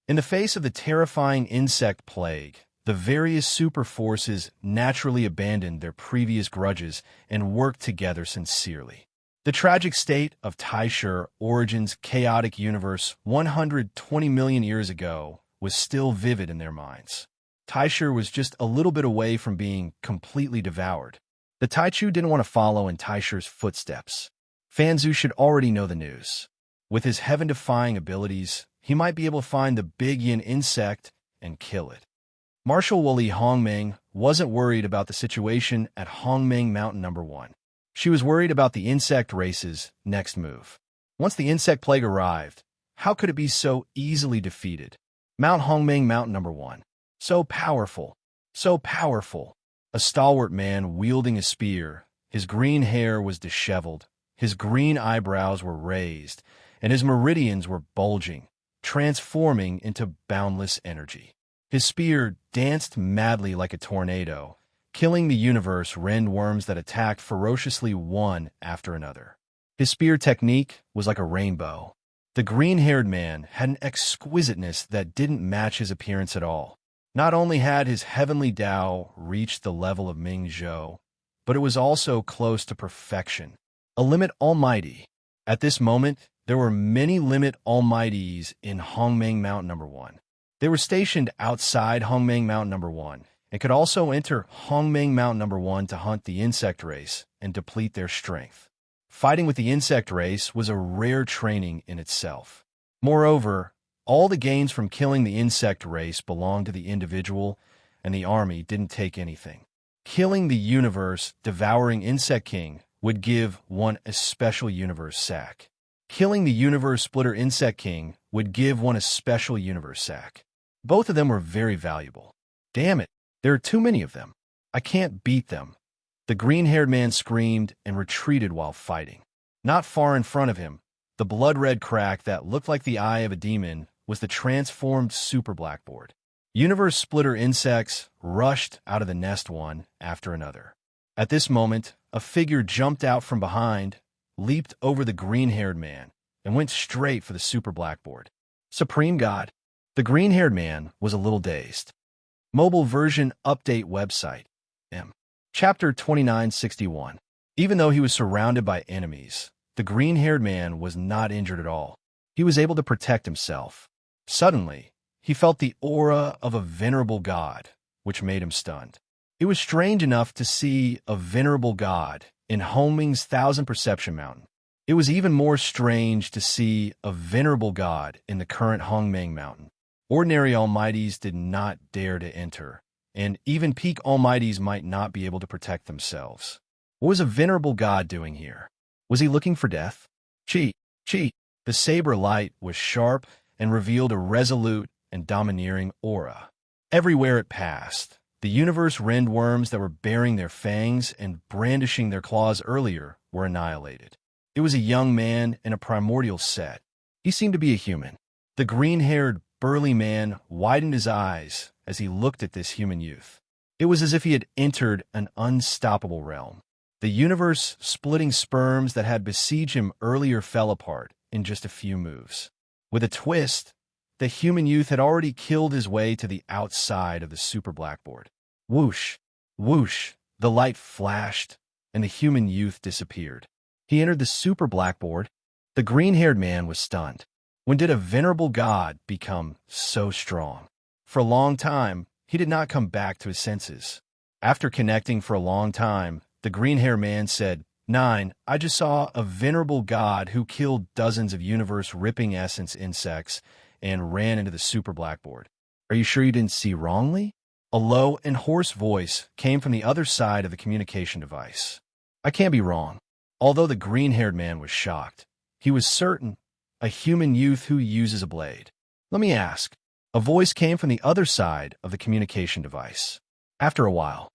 In the face of the terrifying insect plague, the various super forces naturally abandoned their previous grudges and worked together sincerely. The tragic state of Taishu Origin's chaotic universe 120 million years ago was still vivid in their minds. Taishu was just a little bit away from being completely devoured. The Taichu didn't want to follow in Taishu's footsteps. Fanzu should already know the news. With his heaven-defying abilities, he might be able to find the big yin insect and kill it. Marshal Wuli Hongming wasn't worried about the situation at Hongming Mountain number 1. She was worried about the insect race's next move. Once the insect plague arrived, how could it be so easily defeated? Mount Hongming Mountain number 1. So powerful, so powerful. A stalwart man wielding a spear, his green hair was disheveled, his green eyebrows were raised, and his meridians were bulging, transforming into boundless energy. His spear danced madly like a tornado, killing the universe rend-worms that attacked ferociously one after another. His spear technique was like a rainbow. The green-haired man had an exquisiteness that didn't match his appearance at all. Not only had his heavenly Tao reached the level of Ming Zhou, but it was also close to perfection. A limit almighty. At this moment, there were many limit almighties in Hongming Mountain number 1. They were stationed outside Hongming Mountain number 1 and could also enter Hongming Mountain number 1 to hunt the insect race and deplete their strength. Fighting with the insect race was a rare training in itself. Moreover, all the gains from killing the insect race belonged to the individual, and the army didn't take anything. Killing the universe-devouring insect king would give one a special universe sack. Killing the universe-splitter insect king would give one a special universe sack. Both of them were very valuable. Damn it, there are too many of them. I can't beat them. The green-haired man screamed and retreated while fighting. Not far in front of him, the blood-red crack that looked like the eye of a demon was the transformed super blackboard. Universe-splitter insects rushed out of the nest one after another. At this moment, a figure jumped out from behind, leaped over the green-haired man, and went straight for the super blackboard. Supreme God. The green-haired man was a little dazed. Mobile version update website. Chapter 2961. Even though he was surrounded by enemies, the green-haired man was not injured at all. He was able to protect himself. Suddenly, he felt the aura of a venerable god, which made him stunned. It was strange enough to see a venerable god in Hongming's Thousand Perception Mountain. It was even more strange to see a venerable god in the current Hongming Mountain. Ordinary almighties did not dare to enter, and even peak almighties might not be able to protect themselves. What was a venerable god doing here? Was he looking for death? Cheat. The saber light was sharp and revealed a resolute and domineering aura. Everywhere it passed, the universe rend-worms that were baring their fangs and brandishing their claws earlier were annihilated. It was a young man in a primordial set. He seemed to be a human. The green-haired, burly man widened his eyes as he looked at this human youth. It was as if he had entered an unstoppable realm. The universe-splitting sperms that had besieged him earlier fell apart in just a few moves. With a twist, the human youth had already killed his way to the outside of the super blackboard. Whoosh, whoosh, the light flashed, and the human youth disappeared. He entered the super blackboard. The green-haired man was stunned. When did a venerable god become so strong? For a long time, he did not come back to his senses. After connecting for a long time, the green-haired man said, 9. I just saw a venerable god who killed dozens of universe-ripping essence insects and ran into the super blackboard. Are you sure you didn't see wrongly? A low and hoarse voice came from the other side of the communication device. I can't be wrong. Although the green-haired man was shocked, he was certain, a human youth who uses a blade. Let me ask. A voice came from the other side of the communication device. After a while,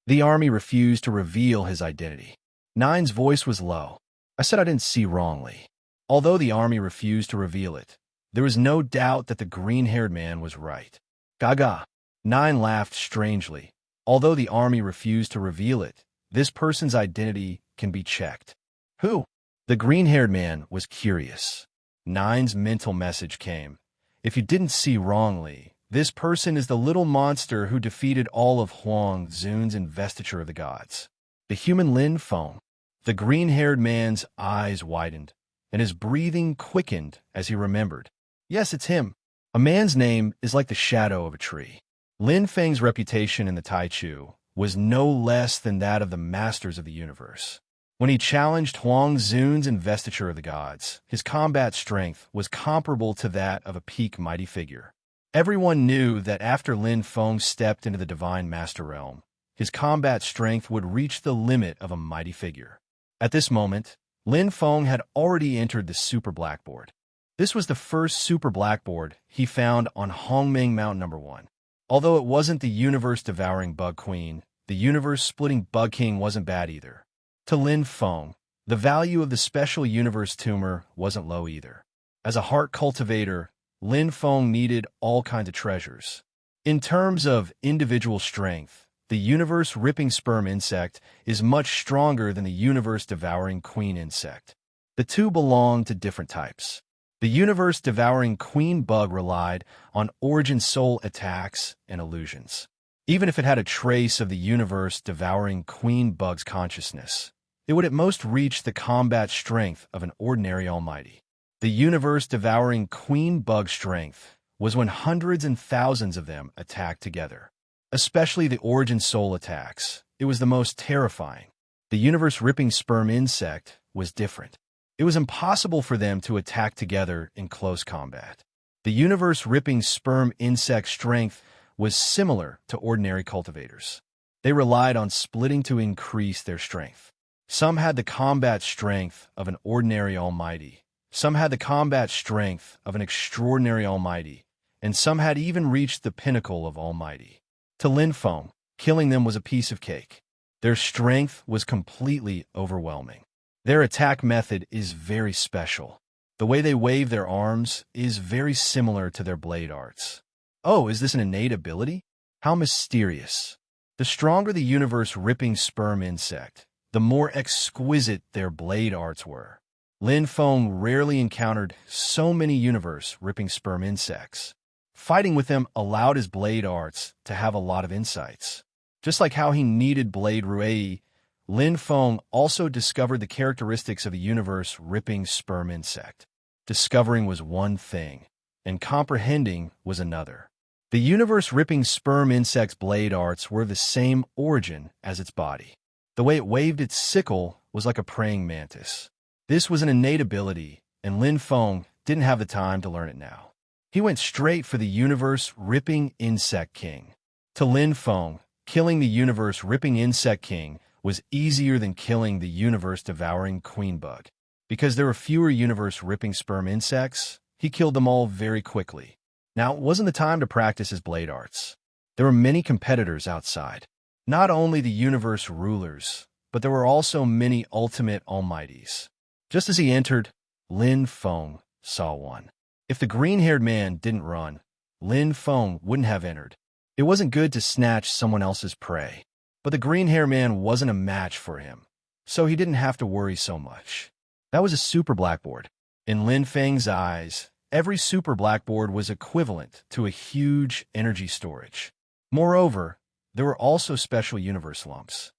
the army refused to reveal his identity. Nine's voice was low. I said I didn't see wrongly. Although the army refused to reveal it, there was no doubt that the green-haired man was right. Gaga. Nine laughed strangely. Although the army refused to reveal it, this person's identity can be checked. Who? The green-haired man was curious. Nine's mental message came. If you didn't see wrongly, this person is the little monster who defeated all of Huang Zun's investiture of the gods. The human Lin Feng. The green-haired man's eyes widened, and his breathing quickened as he remembered. Yes, it's him. A man's name is like the shadow of a tree. Lin Feng's reputation in the Taichu was no less than that of the masters of the universe. When he challenged Huang Zun's investiture of the gods, his combat strength was comparable to that of a peak mighty figure. Everyone knew that after Lin Feng stepped into the divine master realm, his combat strength would reach the limit of a mighty figure. At this moment, Lin Feng had already entered the super blackboard. This was the first super blackboard he found on Hongmeng Mountain No. 1. Although it wasn't the universe-devouring bug queen, the universe-splitting bug king wasn't bad either. To Lin Feng, the value of the special universe tumor wasn't low either. As a heart cultivator, Lin Feng needed all kinds of treasures. In terms of individual strength, the universe-ripping sperm insect is much stronger than the universe-devouring queen insect. The two belong to different types. The universe-devouring queen bug relied on origin soul attacks and illusions. Even if it had a trace of the universe-devouring queen bug's consciousness, it would at most reach the combat strength of an ordinary almighty. The universe-devouring queen bug strength was when hundreds and thousands of them attacked together. Especially the origin soul attacks. It was the most terrifying. The universe-ripping sperm insect was different. It was impossible for them to attack together in close combat. The universe-ripping sperm insect strength was similar to ordinary cultivators. They relied on splitting to increase their strength. Some had the combat strength of an ordinary almighty. Some had the combat strength of an extraordinary almighty. And some had even reached the pinnacle of almighty. To Lin Feng, killing them was a piece of cake. Their strength was completely overwhelming. Their attack method is very special. The way they wave their arms is very similar to their blade arts. Oh, is this an innate ability? How mysterious. The stronger the universe-ripping sperm insect, the more exquisite their blade arts were. Lin Feng rarely encountered so many universe-ripping sperm insects. Fighting with them allowed his blade arts to have a lot of insights. Just like how he needed Blade Ruei, Lin Feng also discovered the characteristics of a universe-ripping sperm insect. Discovering was one thing, and comprehending was another. The universe-ripping sperm insect's blade arts were the same origin as its body. The way it waved its sickle was like a praying mantis. This was an innate ability, and Lin Feng didn't have the time to learn it now. He went straight for the universe-ripping insect king. To Lin Feng, killing the universe-ripping insect king was easier than killing the universe-devouring queen bug. Because there were fewer universe-ripping sperm insects, he killed them all very quickly. Now, it wasn't the time to practice his blade arts. There were many competitors outside. Not only the universe rulers, but there were also many ultimate almighties. Just as he entered, Lin Feng saw one. If the green-haired man didn't run, Lin Feng wouldn't have entered. It wasn't good to snatch someone else's prey. But the green-haired man wasn't a match for him, so he didn't have to worry so much. That was a super blackboard. In Lin Feng's eyes, every super blackboard was equivalent to a huge energy storage. Moreover, there were also special universe lumps.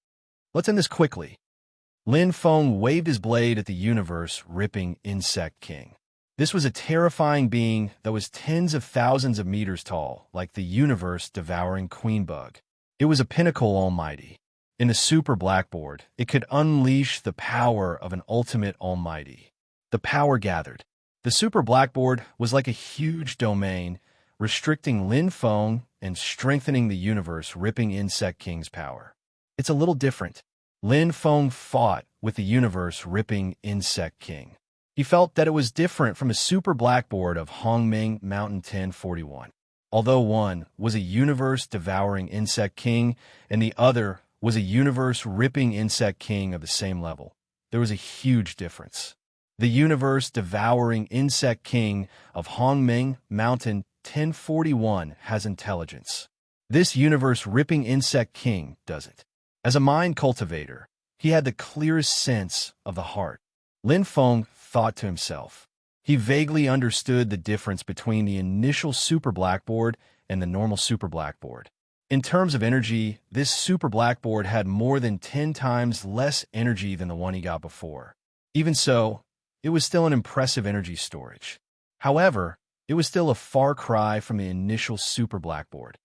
Let's end this quickly. Lin Feng waved his blade at the universe-ripping insect king. This was a terrifying being that was tens of thousands of meters tall, like the universe-devouring queen bug. It was a pinnacle almighty. In the super blackboard, it could unleash the power of an ultimate almighty. The power gathered. The super blackboard was like a huge domain, restricting Lin Feng and strengthening the universe, ripping Insect King's power. It's a little different. Lin Feng fought with the universe, ripping Insect King. He felt that it was different from a super blackboard of Hongming Mountain 1041. Although one was a universe-devouring Insect King and the other was a universe-ripping Insect King of the same level, there was a huge difference. The universe-devouring Insect King of Hongming Mountain 1041 has intelligence. This universe-ripping Insect King doesn't. As a mind cultivator, he had the clearest sense of the heart. Lin Feng thought to himself. He vaguely understood the difference between the initial super blackboard and the normal super blackboard. In terms of energy, this super blackboard had more than 10 times less energy than the one he got before. Even so, it was still an impressive energy storage. However, it was still a far cry from the initial super blackboard.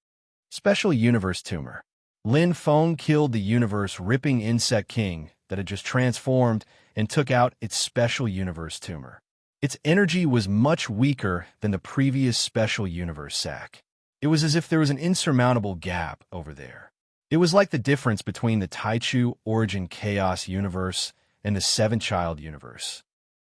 Special Universe Tumor. Lin Feng killed the universe-ripping Insect King that had just transformed and took out its special universe tumor. Its energy was much weaker than the previous special universe sac. It was as if there was an insurmountable gap over there. It was like the difference between the Taichu Origin Chaos universe and the Seven Child universe.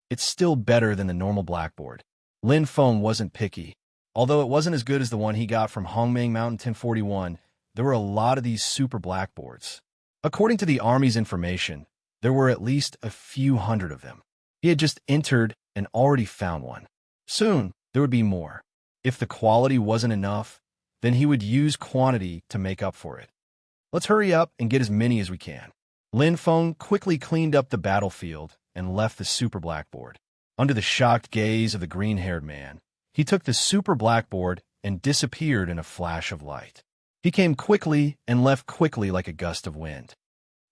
It's still better than the normal blackboard. Lin Feng wasn't picky. Although it wasn't as good as the one he got from Hongming Mountain 1041, there were a lot of these super blackboards. According to the Army's information, there were at least a few hundred of them. He had just entered and already found one. Soon, there would be more. If the quality wasn't enough, then he would use quantity to make up for it. Let's hurry up and get as many as we can. Lin Feng quickly cleaned up the battlefield and left the super blackboard. Under the shocked gaze of the green-haired man, he took the super blackboard and disappeared in a flash of light. He came quickly and left quickly like a gust of wind.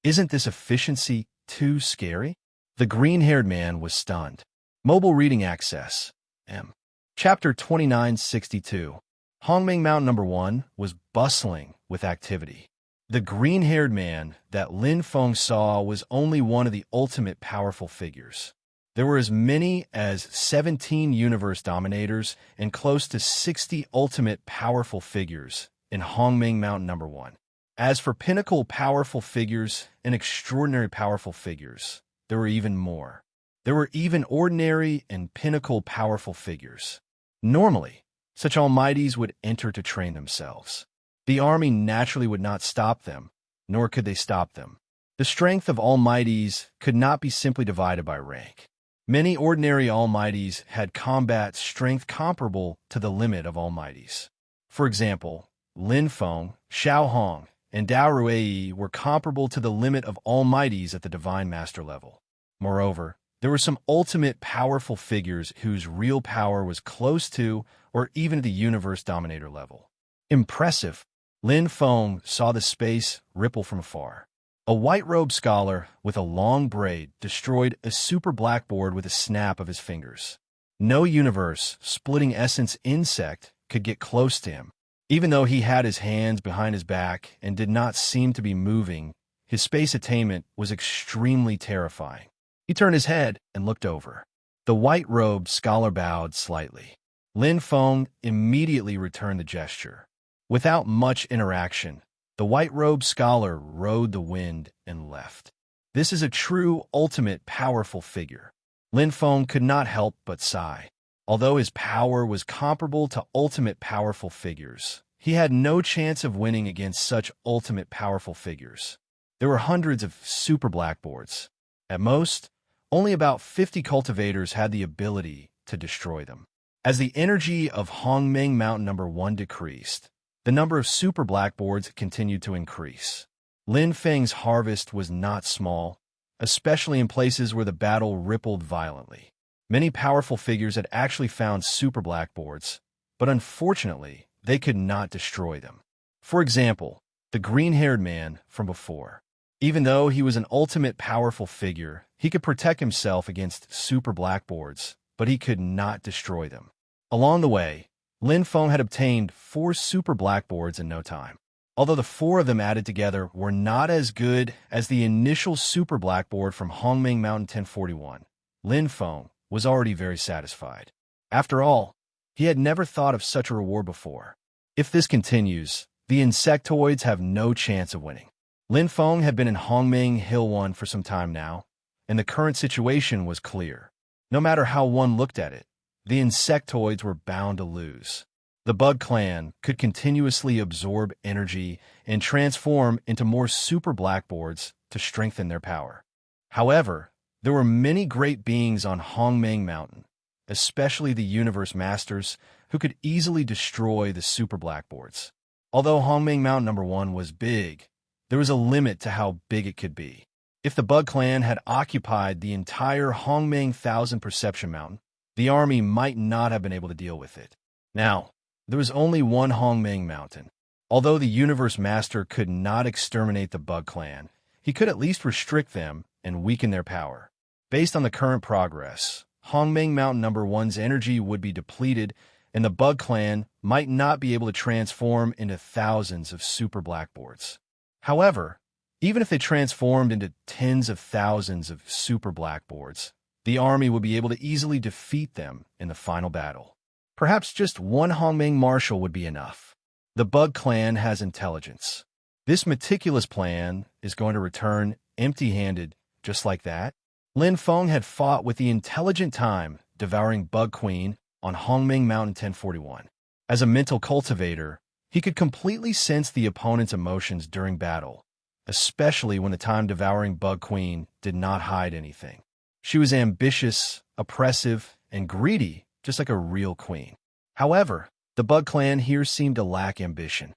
Isn't this efficiency too scary? The green-haired man was stunned. Mobile reading access. M. Chapter 2962. Hongming Mountain Number 1 was bustling with activity. The green-haired man that Lin Feng saw was only one of the ultimate powerful figures. There were as many as 17 universe dominators and close to 60 ultimate powerful figures in Hongming Mountain Number 1. As for pinnacle powerful figures and extraordinary powerful figures, there were even more. There were even ordinary and pinnacle powerful figures. Normally, such almighties would enter to train themselves. The army naturally would not stop them, nor could they stop them. The strength of almighties could not be simply divided by rank. Many ordinary almighties had combat strength comparable to the limit of almighties. For example, Lin Feng, Xiao Hong, and Dao Ruiyi were comparable to the limit of almighties at the Divine Master level. Moreover, there were some ultimate powerful figures whose real power was close to or even at the Universe Dominator level. Impressive! Lin Feng saw the space ripple from afar. A white-robed scholar with a long braid destroyed a super blackboard with a snap of his fingers. No universe-splitting essence insect could get close to him. Even though he had his hands behind his back and did not seem to be moving, his space attainment was extremely terrifying. He turned his head and looked over. The white-robed scholar bowed slightly. Lin Feng immediately returned the gesture. Without much interaction, the white-robed scholar rode the wind and left. This is a true, ultimate, powerful figure. Lin Feng could not help but sigh. Although his power was comparable to ultimate powerful figures, he had no chance of winning against such ultimate powerful figures. There were hundreds of super blackboards. At most, only about 50 cultivators had the ability to destroy them. As the energy of Hongming Mountain Number 1 decreased, the number of super blackboards continued to increase. Lin Feng's harvest was not small, especially in places where the battle rippled violently. Many powerful figures had actually found super blackboards, but unfortunately, they could not destroy them. For example, the green-haired man from before. Even though he was an ultimate powerful figure, he could protect himself against super blackboards, but he could not destroy them. Along the way, Lin Feng had obtained 4 super blackboards in no time. Although the four of them added together were not as good as the initial super blackboard from Hongmeng Mountain 1041, Lin Feng was already very satisfied. After all, he had never thought of such a reward before. If this continues, the insectoids have no chance of winning. Lin Feng had been in Hongmeng Hill 1 for some time now, and the current situation was clear. No matter how one looked at it, the insectoids were bound to lose. The Bug Clan could continuously absorb energy and transform into more super blackboards to strengthen their power. However, there were many great beings on Hongmeng Mountain, especially the Universe Masters, who could easily destroy the super blackboards. Although Hongmeng Mountain number 1 was big, there was a limit to how big it could be. If the Bug Clan had occupied the entire Hongmeng 1000 Perception Mountain, the army might not have been able to deal with it. Now, there was only one Hongmeng Mountain. Although the Universe Master could not exterminate the Bug Clan, he could at least restrict them and weaken their power. Based on the current progress, Hongmeng Mountain number 1's energy would be depleted, and the Bug Clan might not be able to transform into thousands of super blackboards. However, even if they transformed into tens of thousands of super blackboards, the army would be able to easily defeat them in the final battle. Perhaps just one Hongmeng marshal would be enough. The Bug Clan has intelligence. This meticulous plan is going to return empty-handed just like that. Lin Feng had fought with the intelligent time, devouring Bug Queen on Hongmeng Mountain 1041. As a mental cultivator, he could completely sense the opponent's emotions during battle, especially when the time-devouring Bug Queen did not hide anything. She was ambitious, oppressive, and greedy, just like a real queen. However, the Bug Clan here seemed to lack ambition.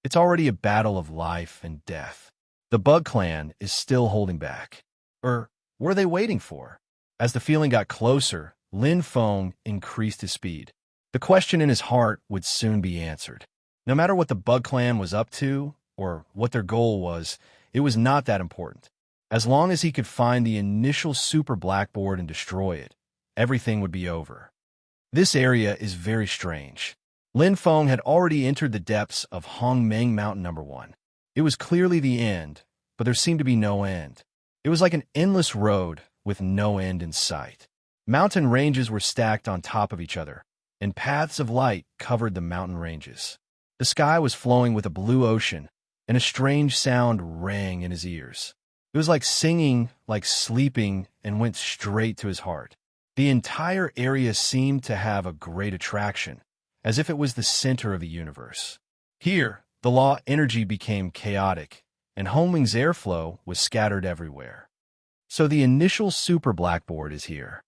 It's already a battle of life and death. The Bug Clan is still holding back. Or were they waiting for? As the feeling got closer, Lin Feng increased his speed. The question in his heart would soon be answered. No matter what the Bug Clan was up to, or what their goal was, it was not that important. As long as he could find the initial super blackboard and destroy it, everything would be over. This area is very strange. Lin Feng had already entered the depths of Hongmeng Mountain number 1. It was clearly the end, but there seemed to be no end. It was like an endless road with no end in sight. Mountain ranges were stacked on top of each other, and paths of light covered the mountain ranges. The sky was flowing with a blue ocean, and a strange sound rang in his ears. It was like singing, like sleeping, and went straight to his heart. The entire area seemed to have a great attraction, as if it was the center of the universe. Here, the law energy became chaotic, and Hongmeng's airflow was scattered everywhere. So the initial super blackboard is here.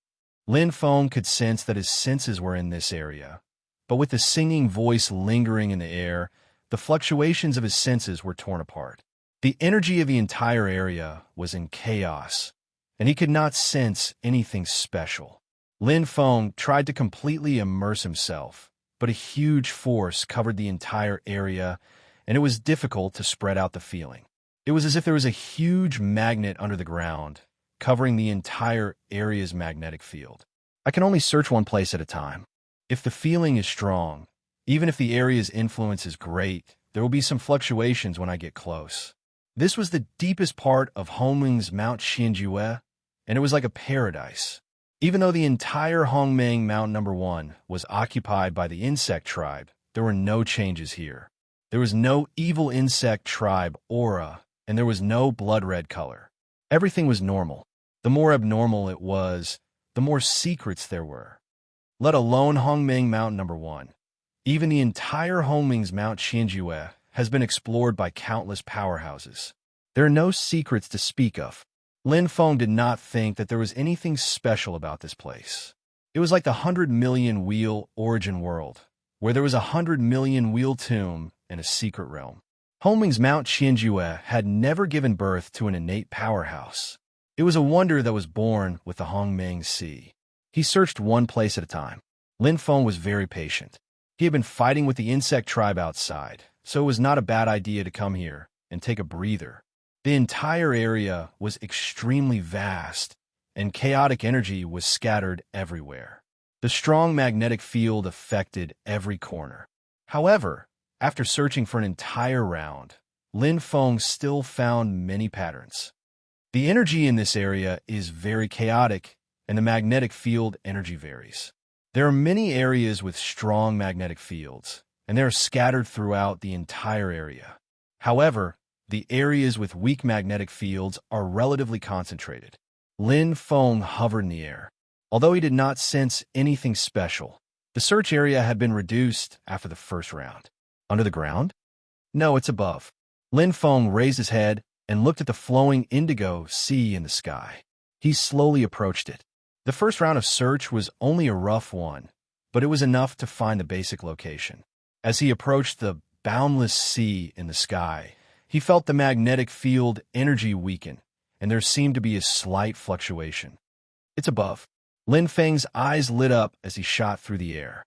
Lin Feng could sense that his senses were in this area, but with the singing voice lingering in the air, the fluctuations of his senses were torn apart. The energy of the entire area was in chaos, and he could not sense anything special. Lin Feng tried to completely immerse himself, but a huge force covered the entire area, and it was difficult to spread out the feeling. It was as if there was a huge magnet under the ground, covering the entire area's magnetic field. I can only search one place at a time. If the feeling is strong, even if the area's influence is great, there will be some fluctuations when I get close. This was the deepest part of Hongmeng's Mount Xianjue, and it was like a paradise. Even though the entire Hongmeng Mountain number 1 was occupied by the insect tribe, there were no changes here. There was no evil insect tribe aura, and there was no blood red color. Everything was normal. The more abnormal it was, the more secrets there were. Let alone Hongmeng Mountain number 1. Even the entire Hongmeng's Mount Xianjue has been explored by countless powerhouses. There are no secrets to speak of. Lin Feng did not think that there was anything special about this place. It was like the 100 million wheel origin world, where there was 100 million wheel tomb and a secret realm. Hongmeng's Mount Xianjue had never given birth to an innate powerhouse. It was a wonder that was born with the Hongmeng Sea. He searched one place at a time. Lin Feng was very patient. He had been fighting with the insect tribe outside, so it was not a bad idea to come here and take a breather. The entire area was extremely vast, and chaotic energy was scattered everywhere. The strong magnetic field affected every corner. However, After searching for an entire round, Lin Feng still found many patterns. The energy in this area is very chaotic, and the magnetic field energy varies. There are many areas with strong magnetic fields, and they are scattered throughout the entire area. However, the areas with weak magnetic fields are relatively concentrated. Lin Feng hovered in the air. Although he did not sense anything special, the search area had been reduced after the first round. Under the ground? No, it's above. Lin Feng raised his head and looked at the flowing indigo sea in the sky. He slowly approached it. The first round of search was only a rough one, but it was enough to find the basic location. As he approached the boundless sea in the sky, he felt the magnetic field energy weaken, and there seemed to be a slight fluctuation. It's above. Lin Feng's eyes lit up as he shot through the air.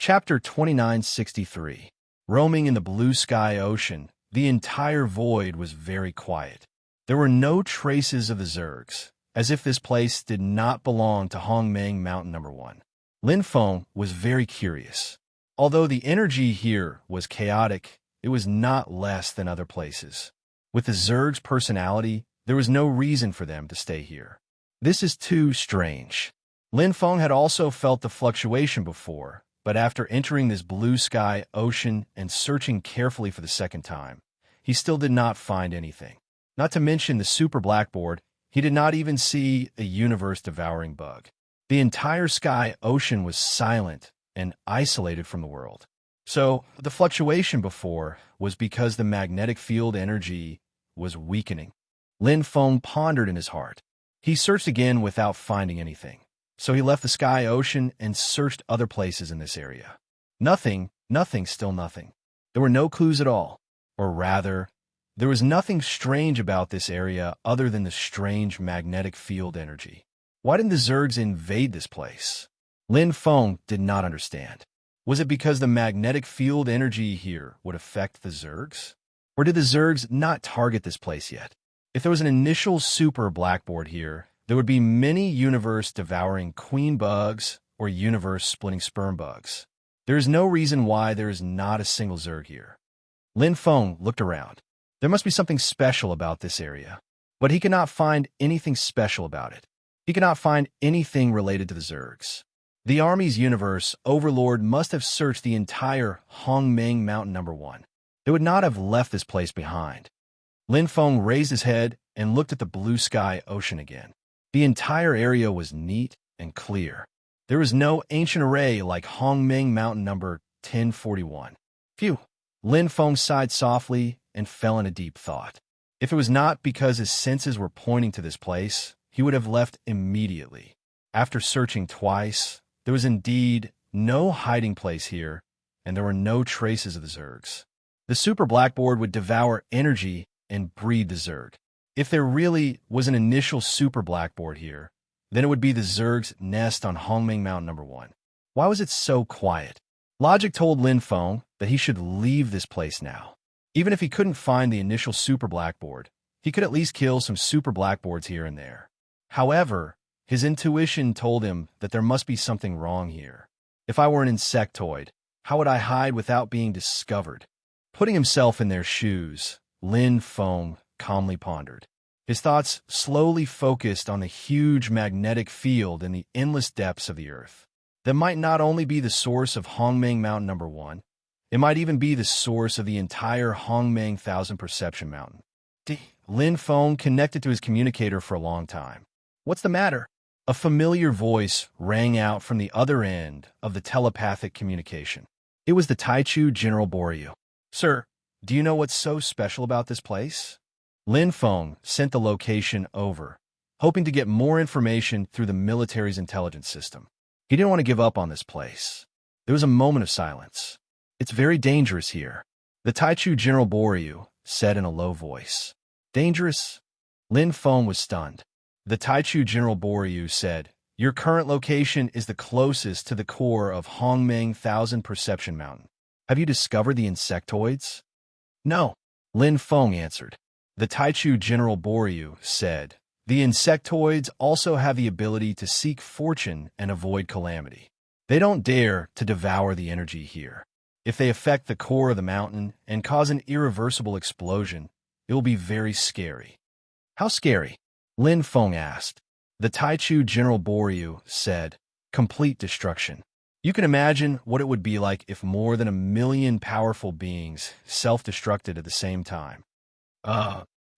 Chapter 2963. Roaming in the blue sky ocean, the entire void was very quiet. There were no traces of the Zergs, as if this place did not belong to Hongmeng Mountain No. 1. Lin Feng was very curious. Although the energy here was chaotic, it was not less than other places. With the Zerg's personality, there was no reason for them to stay here. This is too strange. Lin Feng had also felt the fluctuation before, but after entering this blue sky ocean and searching carefully for the second time, he still did not find anything. Not to mention the super blackboard, he did not even see a universe-devouring bug. The entire sky ocean was silent and isolated from the world. So, the fluctuation before was because the magnetic field energy was weakening. Lin Feng pondered in his heart. He searched again without finding anything. So he left the sky ocean and searched other places in this area. Nothing, still nothing. There were no clues at all. Or rather, there was nothing strange about this area other than the strange magnetic field energy. Why didn't the Zergs invade this place? Lin Feng did not understand. Was it because the magnetic field energy here would affect the Zergs? Or did the Zergs not target this place yet? If there was an initial super blackboard here, there would be many universe-devouring queen bugs or universe-splitting sperm bugs. There is no reason why there is not a single Zerg here. Lin Feng looked around. There must be something special about this area. But he could not find anything special about it. He could not find anything related to the Zergs. The army's universe overlord must have searched the entire Hongmeng Mountain No. 1. They would not have left this place behind. Lin Feng raised his head and looked at the blue sky ocean again. The entire area was neat and clear. There was no ancient array like Hongmeng Mountain No. 1041. Phew! Lin Feng sighed softly and fell in a deep thought. If it was not because his senses were pointing to this place, he would have left immediately. After searching twice, there was indeed no hiding place here, and there were no traces of the Zergs. The super blackboard would devour energy and breed the Zerg. If there really was an initial super blackboard here, then it would be the Zerg's nest on Hongmeng Mountain No. 1. Why was it so quiet? Logic told Lin Feng that he should leave this place now. Even if he couldn't find the initial super blackboard, he could at least kill some super blackboards here and there. However, his intuition told him that there must be something wrong here. If I were an insectoid, how would I hide without being discovered? Putting himself in their shoes, Lin Feng calmly pondered. His thoughts slowly focused on the huge magnetic field in the endless depths of the earth. That might not only be the source of Hongmeng Mountain No. 1, it might even be the source of the entire Hongmeng 1000 Perception Mountain. Lin Feng connected to his communicator for a long time. What's the matter? A familiar voice rang out from the other end of the telepathic communication. It was the Taichu General Boryu. Sir, do you know what's so special about this place? Lin Feng sent the location over, hoping to get more information through the military's intelligence system. He didn't want to give up on this place. There was a moment of silence. It's very dangerous here, the Taichu General Boryu said in a low voice. Dangerous? Lin Feng was stunned. The Taichu General Boryu said, your current location is the closest to the core of Hongmeng 1000 Perception Mountain. Have you discovered the insectoids? No, Lin Feng answered. The Taichu General Boryu said, the insectoids also have the ability to seek fortune and avoid calamity. They don't dare to devour the energy here. If they affect the core of the mountain and cause an irreversible explosion, it will be very scary. How scary? Lin Feng asked. The Taichu General Boryu said, complete destruction. You can imagine what it would be like if more than 1,000,000 powerful beings self-destructed at the same time.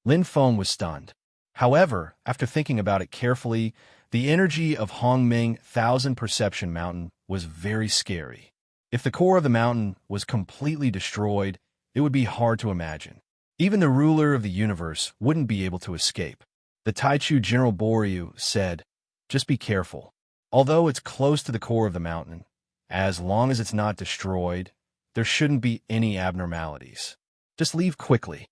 Lin Feng was stunned. However, after thinking about it carefully, the energy of Hongming Thousand Perception Mountain was very scary. If the core of the mountain was completely destroyed, it would be hard to imagine. Even the ruler of the universe wouldn't be able to escape. The Taichu General Boryu said, just be careful. Although it's close to the core of the mountain, as long as it's not destroyed, there shouldn't be any abnormalities. Just leave quickly.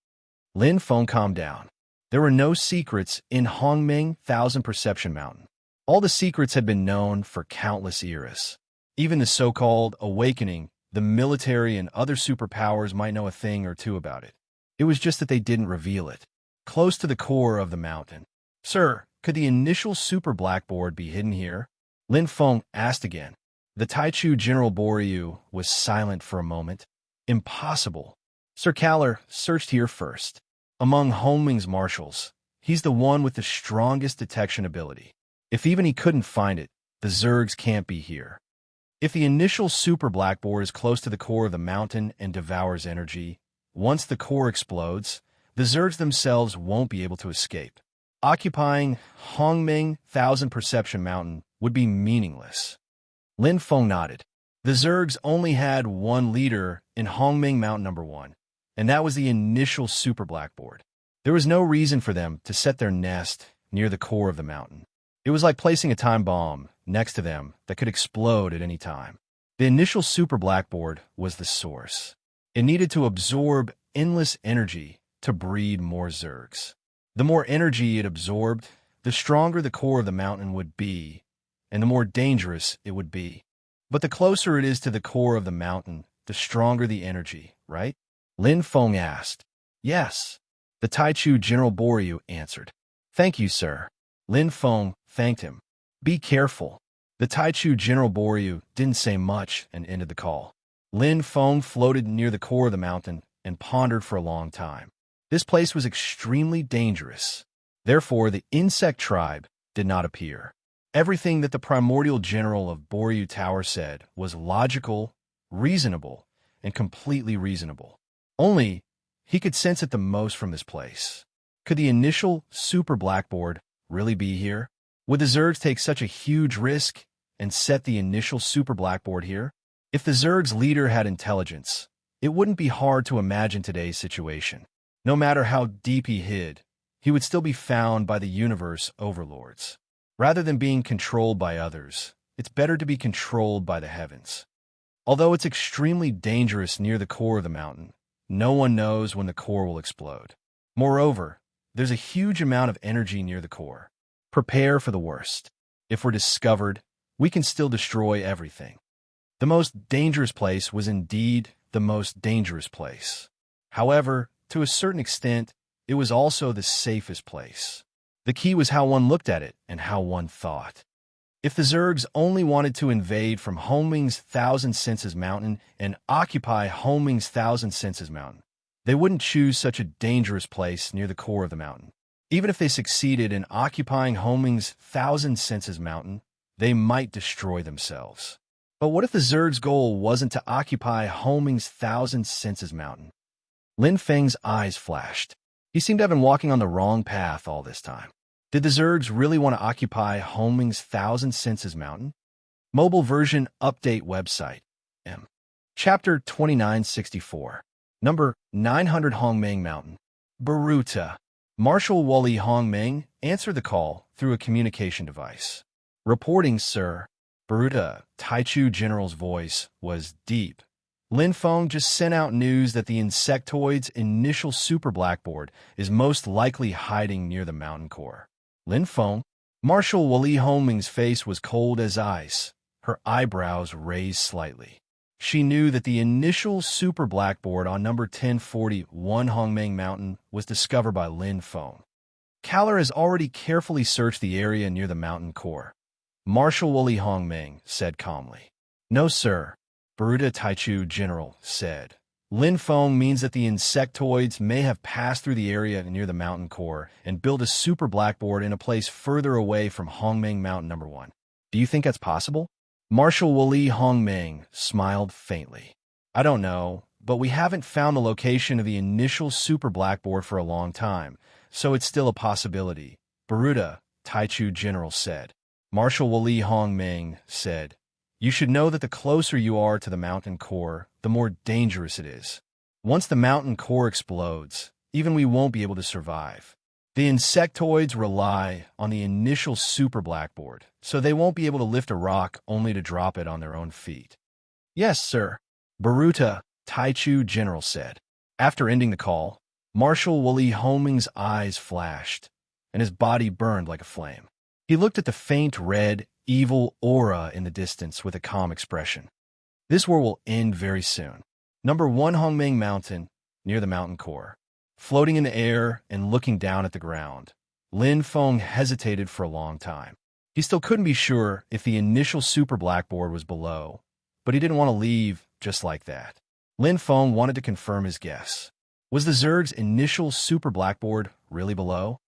Lin Feng calmed down. There were no secrets in Hongming Thousand Perception Mountain. All the secrets had been known for countless eras. Even the so-called awakening, the military and other superpowers might know a thing or two about it. It was just that they didn't reveal it. Close to the core of the mountain. Sir, could the initial super blackboard be hidden here? Lin Feng asked again. The Taichu General Boryu was silent for a moment. Impossible. Sir Kalar searched here first. Among Hongming's marshals, he's the one with the strongest detection ability. If even he couldn't find it, the Zergs can't be here. If the initial super blackboard is close to the core of the mountain and devours energy, once the core explodes, the Zergs themselves won't be able to escape. Occupying Hongming Thousand Perception Mountain would be meaningless. Lin Feng nodded. The Zergs only had one leader in Hongming Mountain No. 1, and that was the initial super blackboard. There was no reason for them to set their nest near the core of the mountain. It was like placing a time bomb next to them that could explode at any time. The initial super blackboard was the source. It needed to absorb endless energy to breed more Zergs. The more energy it absorbed, the stronger the core of the mountain would be, and the more dangerous it would be. But the closer it is to the core of the mountain, the stronger the energy, right? Lin Feng asked. Yes. The Taichu General Boryu answered. Thank you, sir. Lin Feng thanked him. Be careful. The Taichu General Boryu didn't say much and ended the call. Lin Feng floated near the core of the mountain and pondered for a long time. This place was extremely dangerous. Therefore, the insect tribe did not appear. Everything that the primordial general of Boryu Tower said was logical, reasonable, and completely reasonable. Only, he could sense it the most from this place. Could the initial super blackboard really be here? Would the Zergs take such a huge risk and set the initial super blackboard here? If the Zergs' leader had intelligence, it wouldn't be hard to imagine today's situation. No matter how deep he hid, he would still be found by the universe overlords. Rather than being controlled by others, it's better to be controlled by the heavens. Although it's extremely dangerous near the core of the mountain, no one knows when the core will explode. Moreover, there's a huge amount of energy near the core. Prepare for the worst. If we're discovered, we can still destroy everything. The most dangerous place was indeed the most dangerous place. However, to a certain extent, it was also the safest place. The key was how one looked at it and how one thought. If the Zergs only wanted to invade from Hongming's Thousand Senses Mountain and occupy Hongming's Thousand Senses Mountain, they wouldn't choose such a dangerous place near the core of the mountain. Even if they succeeded in occupying Hongming's Thousand Senses Mountain, they might destroy themselves. But what if the Zergs' goal wasn't to occupy Hongming's Thousand Senses Mountain? Lin Feng's eyes flashed. He seemed to have been walking on the wrong path all this time. Did the Zergs really want to occupy Hongming's Thousand Senses Mountain? Mobile version update website. Chapter 2964. Number 900 Hongming Mountain. Baruta. Marshal Wally Hongming answered the call through a communication device. Reporting, sir. Baruta, Taichu General's voice was deep. Lin Feng just sent out news that the insectoid's initial super blackboard is most likely hiding near the mountain core. Lin Feng? Marshal Wali Hongming's face was cold as ice, her eyebrows raised slightly. She knew that the initial super blackboard on number 1041 Hongming Mountain was discovered by Lin Feng. Kalar has already carefully searched the area near the mountain core. Marshal Wali Hongming said calmly. No, sir. Baruta Taichu General said. Lin Feng means that the insectoids may have passed through the area near the mountain core and built a super blackboard in a place further away from Hongmeng Mountain number 1. Do you think that's possible? Marshal Wuli Hongmeng smiled faintly. I don't know, but we haven't found the location of the initial super blackboard for a long time, so it's still a possibility, Baruta Taichu General said. Marshal Wuli Hongmeng said, you should know that the closer you are to the mountain core, the more dangerous it is. Once the mountain core explodes, even we won't be able to survive. The insectoids rely on the initial super blackboard, so they won't be able to lift a rock only to drop it on their own feet. Yes, sir, Baruta Taichu General said. After ending the call, Marshal Wuli Hongmeng's eyes flashed, and his body burned like a flame. He looked at the faint red, evil aura in the distance with a calm expression. This war will end very soon. Number 1 Hongmeng Mountain, near the mountain core. Floating in the air and looking down at the ground, Lin Feng hesitated for a long time. He still couldn't be sure if the initial super blackboard was below, but he didn't want to leave just like that. Lin Feng wanted to confirm his guess. Was the Zerg's initial super blackboard really below?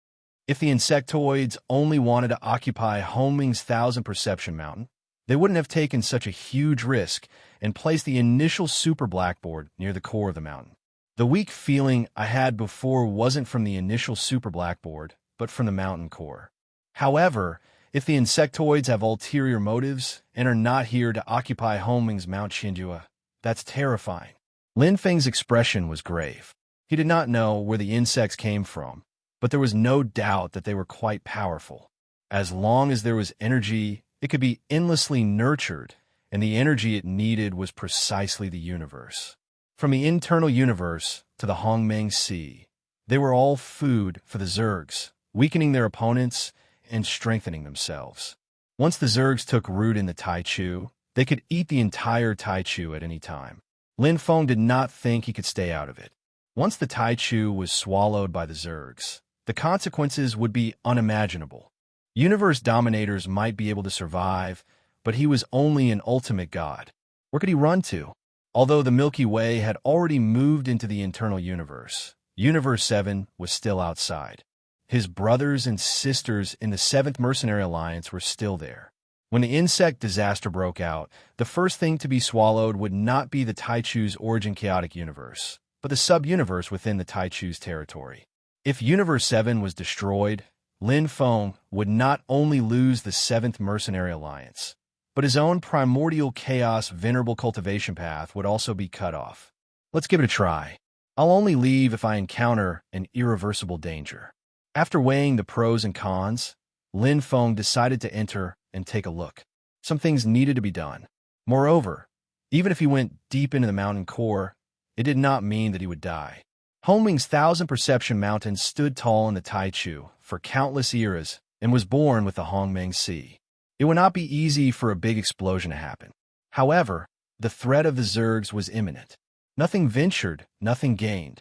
If the insectoids only wanted to occupy Hongmeng's 1,000 Perception Mountain, they wouldn't have taken such a huge risk and placed the initial super blackboard near the core of the mountain. The weak feeling I had before wasn't from the initial super blackboard, but from the mountain core. However, if the insectoids have ulterior motives and are not here to occupy Hongmeng's Mount Xinjua, that's terrifying. Lin Feng's expression was grave. He did not know where the insects came from, but there was no doubt that they were quite powerful. As long as there was energy, it could be endlessly nurtured, and the energy it needed was precisely the universe. From the internal universe to the Hongmeng Sea, they were all food for the Zergs, weakening their opponents and strengthening themselves. Once the Zergs took root in the Taichu, they could eat the entire Taichu at any time. Lin Feng did not think he could stay out of it. Once the Taichu was swallowed by the Zergs, the consequences would be unimaginable. Universe dominators might be able to survive, but he was only an ultimate god. Where could he run to? Although the Milky Way had already moved into the internal universe, Universe 7 was still outside. His brothers and sisters in the 7th Mercenary Alliance were still there. When the insect disaster broke out, the first thing to be swallowed would not be the Taichu's origin chaotic universe, but the sub-universe within the Taichu's territory. If Universe 7 was destroyed, Lin Feng would not only lose the 7th Mercenary Alliance, but his own primordial chaos venerable cultivation path would also be cut off. Let's give it a try. I'll only leave if I encounter an irreversible danger. After weighing the pros and cons, Lin Feng decided to enter and take a look. Some things needed to be done. Moreover, even if he went deep into the mountain core, it did not mean that he would die. Hongmeng's 1,000 Perception Mountain stood tall in the Taichu for countless eras and was born with the Hongmeng Sea. It would not be easy for a big explosion to happen. However, the threat of the Zergs was imminent. Nothing ventured, nothing gained.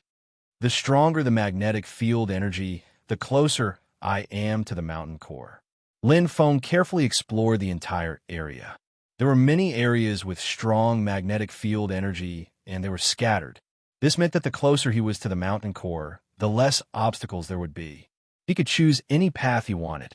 The stronger the magnetic field energy, the closer I am to the mountain core. Lin Feng carefully explored the entire area. There were many areas with strong magnetic field energy, and they were scattered. This meant that the closer he was to the mountain core, the less obstacles there would be. He could choose any path he wanted.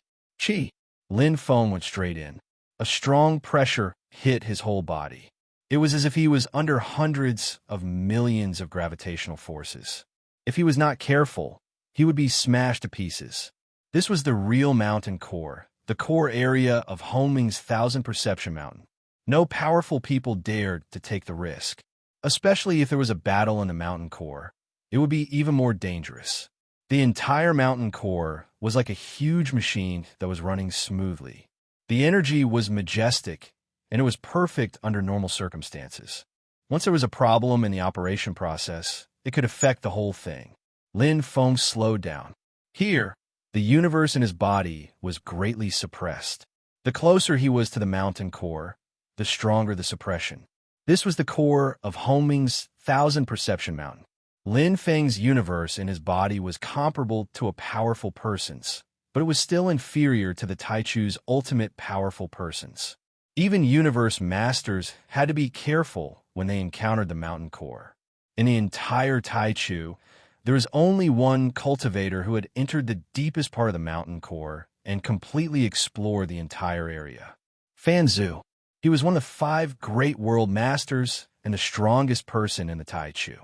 Lin Feng went straight in. A strong pressure hit his whole body. It was as if he was under hundreds of millions of gravitational forces. If he was not careful, he would be smashed to pieces. This was the real mountain core, the core area of Hongmeng's 1,000 Perception Mountain. No powerful people dared to take the risk. Especially if there was a battle in the mountain core, it would be even more dangerous. The entire mountain core was like a huge machine that was running smoothly. The energy was majestic, and it was perfect under normal circumstances. Once there was a problem in the operation process, it could affect the whole thing. Lin Feng slowed down. Here, the universe in his body was greatly suppressed. The closer he was to the mountain core, the stronger the suppression. This was the core of Hongmeng's 1,000 Perception Mountain. Lin Feng's universe in his body was comparable to a powerful person's, but it was still inferior to the Taichu's ultimate powerful persons. Even universe masters had to be careful when they encountered the mountain core. In the entire Taichu, there was only one cultivator who had entered the deepest part of the mountain core and completely explored the entire area. Fanzu. He was one of the 5 great world masters and the strongest person in the Taichu.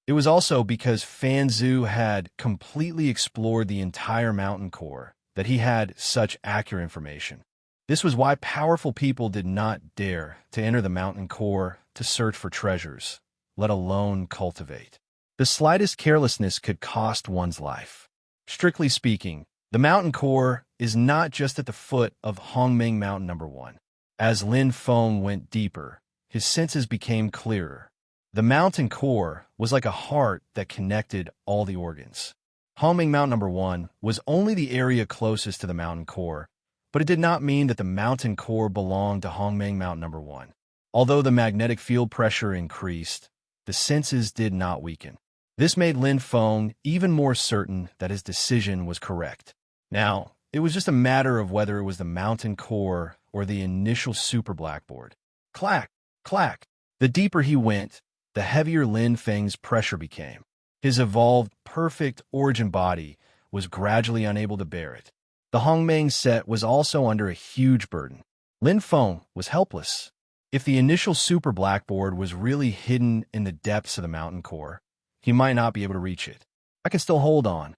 It was also because Fanzu had completely explored the entire mountain core that he had such accurate information. This was why powerful people did not dare to enter the mountain core to search for treasures, let alone cultivate. The slightest carelessness could cost one's life. Strictly speaking, the mountain core is not just at the foot of Hongmeng Mountain No. 1. As Lin Feng went deeper, his senses became clearer. The mountain core was like a heart that connected all the organs. Hongmeng Mountain No. 1 was only the area closest to the mountain core, but it did not mean that the mountain core belonged to Hongmeng Mountain No. 1. Although the magnetic field pressure increased, the senses did not weaken. This made Lin Feng even more certain that his decision was correct. Now, it was just a matter of whether it was the mountain core or the initial super blackboard. Clack, clack. The deeper he went, the heavier Lin Feng's pressure became. His evolved, perfect origin body was gradually unable to bear it. The Hongmeng set was also under a huge burden. Lin Feng was helpless. If the initial super blackboard was really hidden in the depths of the mountain core, he might not be able to reach it. I can still hold on.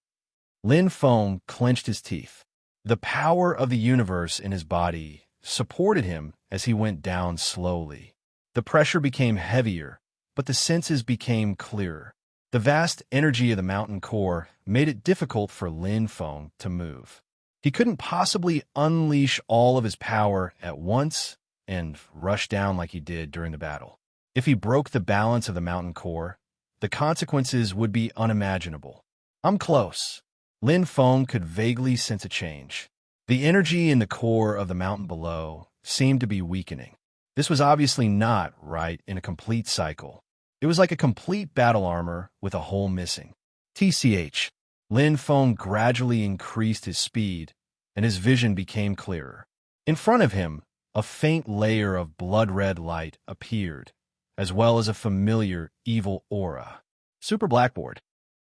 Lin Feng clenched his teeth. The power of the universe in his body supported him as he went down slowly. The pressure became heavier, but the senses became clearer. The vast energy of the mountain core made it difficult for Lin Feng to move. He couldn't possibly unleash all of his power at once and rush down like he did during the battle. If he broke the balance of the mountain core, the consequences would be unimaginable. I'm close. Lin Feng could vaguely sense a change. The energy in the core of the mountain below seemed to be weakening. This was obviously not right in a complete cycle. It was like a complete battle armor with a hole missing. TCH. Lin Feng gradually increased his speed, and his vision became clearer. In front of him, a faint layer of blood-red light appeared, as well as a familiar evil aura. Super Blackboard.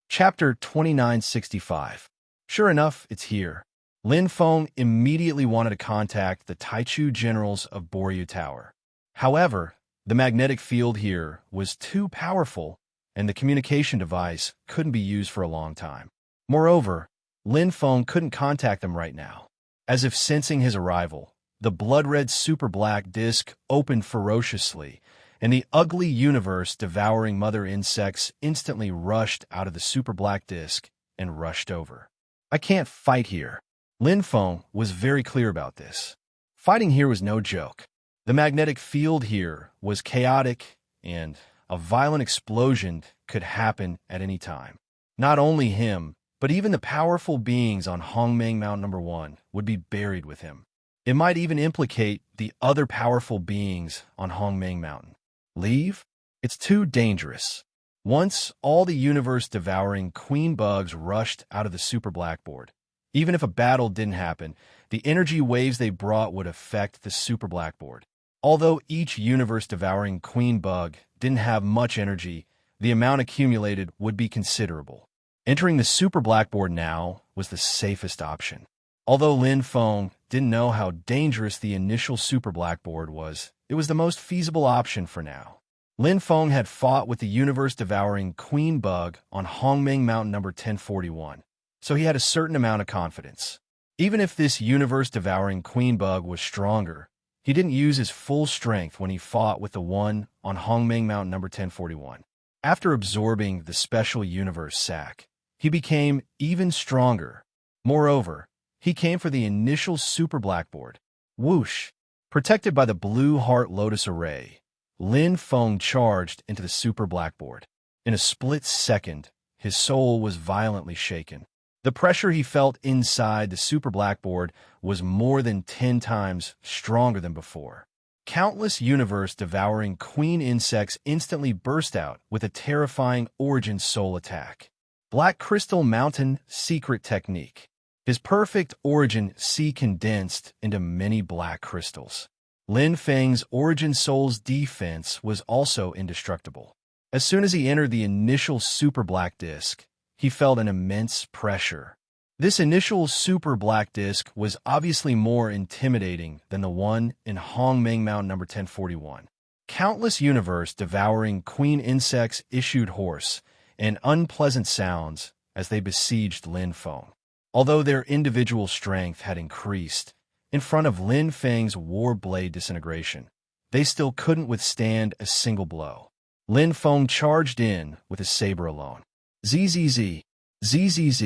Chapter 2965. Sure enough, it's here. Lin Feng immediately wanted to contact the Taichu generals of Boryu Tower. However, the magnetic field here was too powerful, and the communication device couldn't be used for a long time. Moreover, Lin Feng couldn't contact them right now. As if sensing his arrival, the blood-red super black disk opened ferociously, and the ugly universe-devouring mother insects instantly rushed out of the super black disk and rushed over. I can't fight here. Lin Feng was very clear about this. Fighting here was no joke. The magnetic field here was chaotic, and a violent explosion could happen at any time. Not only him, but even the powerful beings on Hongmeng Mountain No. 1 would be buried with him. It might even implicate the other powerful beings on Hongmeng Mountain. Leave? It's too dangerous. Once all the universe-devouring queen bugs rushed out of the super blackboard. Even if a battle didn't happen, the energy waves they brought would affect the super blackboard. Although each universe-devouring queen bug didn't have much energy, the amount accumulated would be considerable. Entering the super blackboard now was the safest option. Although Lin Feng didn't know how dangerous the initial super blackboard was, it was the most feasible option for now. Lin Feng had fought with the universe-devouring queen bug on Hongmeng Mountain No. 1041, so he had a certain amount of confidence. Even if this universe-devouring queen bug was stronger, he didn't use his full strength when he fought with the one on Hongmeng Mountain No. 1041. After absorbing the special universe sac, he became even stronger. Moreover, he came for the initial super blackboard. Whoosh! Protected by the blue heart lotus array, Lin Feng charged into the super blackboard. In a split second, his soul was violently shaken. The pressure he felt inside the super blackboard was more than 10 times stronger than before. Countless universe-devouring queen insects instantly burst out with a terrifying origin soul attack. Black Crystal Mountain Secret Technique. His perfect origin sea condensed into many black crystals. Lin Feng's Origin Soul's defense was also indestructible. As soon as he entered the initial super black disk, he felt an immense pressure. This initial super black disk was obviously more intimidating than the one in Hongmeng Mountain number 1041. Countless universe-devouring queen insects issued hoarse and unpleasant sounds as they besieged Lin Feng. Although their individual strength had increased, in front of Lin Feng's war blade disintegration, they still couldn't withstand a single blow. Lin Feng charged in with his saber alone. ZZZ, ZZZ.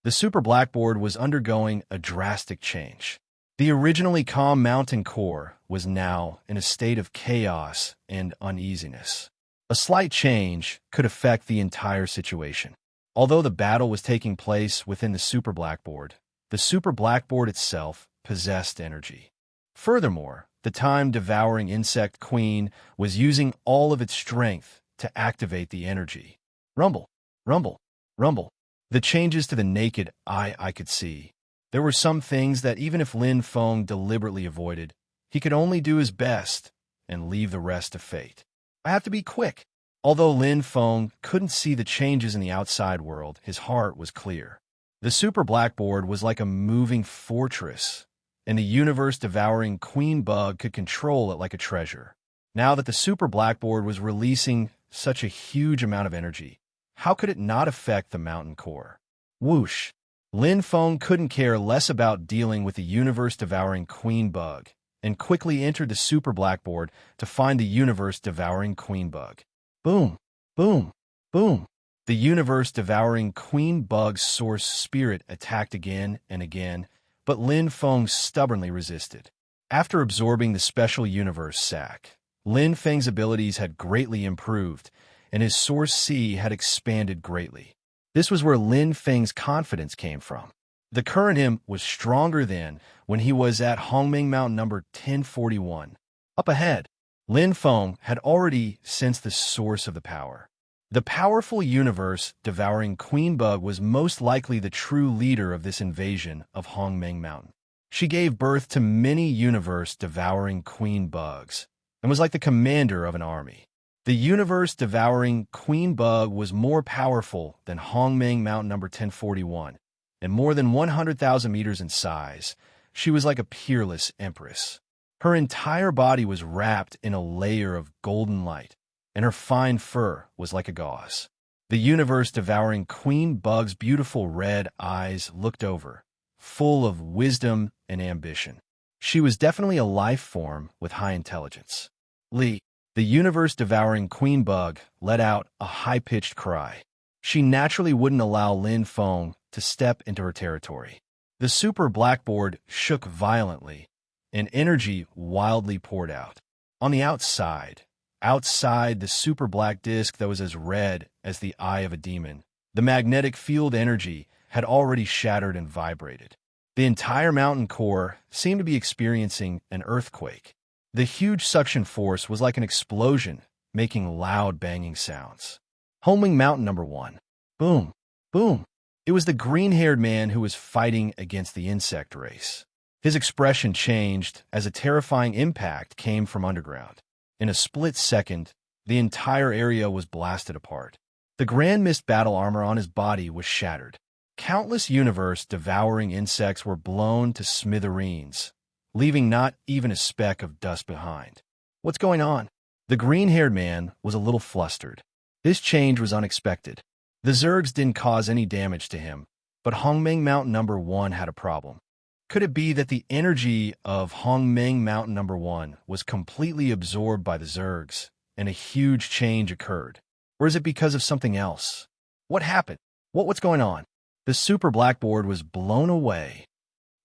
The super blackboard was undergoing a drastic change. The originally calm mountain core was now in a state of chaos and uneasiness. A slight change could affect the entire situation. Although the battle was taking place within the super blackboard itself possessed energy. Furthermore, the time-devouring insect queen was using all of its strength to activate the energy. Rumble, rumble, rumble. The changes to the naked eye I could see. There were some things that even if Lin Feng deliberately avoided, he could only do his best and leave the rest to fate. I have to be quick. Although Lin Feng couldn't see the changes in the outside world, his heart was clear. The super blackboard was like a moving fortress, and the universe-devouring queen bug could control it like a treasure. Now that the super blackboard was releasing such a huge amount of energy, how could it not affect the mountain core? Whoosh! Lin Feng couldn't care less about dealing with the universe-devouring queen bug, and quickly entered the super blackboard to find the universe-devouring queen bug. Boom! Boom! Boom! The universe-devouring queen bug's source spirit attacked again and again, but Lin Feng stubbornly resisted. After absorbing the special universe sac, Lin Feng's abilities had greatly improved, and his source C had expanded greatly. This was where Lin Feng's confidence came from. The current him was stronger than when he was at Hongmeng Mountain number 1041. Up ahead, Lin Feng had already sensed the source of the power. The powerful universe-devouring queen bug was most likely the true leader of this invasion of Hongmeng Mountain. She gave birth to many universe-devouring queen bugs, and was like the commander of an army. The universe-devouring queen bug was more powerful than Hongmeng Mountain number 1041, and more than 100,000 meters in size. She was like a peerless empress. Her entire body was wrapped in a layer of golden light, and her fine fur was like a gauze. The universe-devouring queen bug's beautiful red eyes looked over, full of wisdom and ambition. She was definitely a life form with high intelligence. Li, the universe-devouring queen bug, let out a high-pitched cry. She naturally wouldn't allow Lin Feng to step into her territory. The super blackboard shook violently, and energy wildly poured out. On the outside the super black disk that was as red as the eye of a demon, the magnetic field energy had already shattered and vibrated. The entire mountain core seemed to be experiencing an earthquake. The huge suction force was like an explosion, making loud banging sounds. Homing Mountain number 1. Boom! Boom! It was the green-haired man who was fighting against the insect race. His expression changed as a terrifying impact came from underground. In a split second, the entire area was blasted apart. The Grand Mist battle armor on his body was shattered. Countless universe-devouring insects were blown to smithereens, leaving not even a speck of dust behind. What's going on? The green-haired man was a little flustered. This change was unexpected. The Zergs didn't cause any damage to him, but Hongmeng Mountain number 1 had a problem. Could it be that the energy of Hongmeng Mountain number 1 was completely absorbed by the Zergs, and a huge change occurred? Or is it because of something else? What happened? What's going on? The super blackboard was blown away.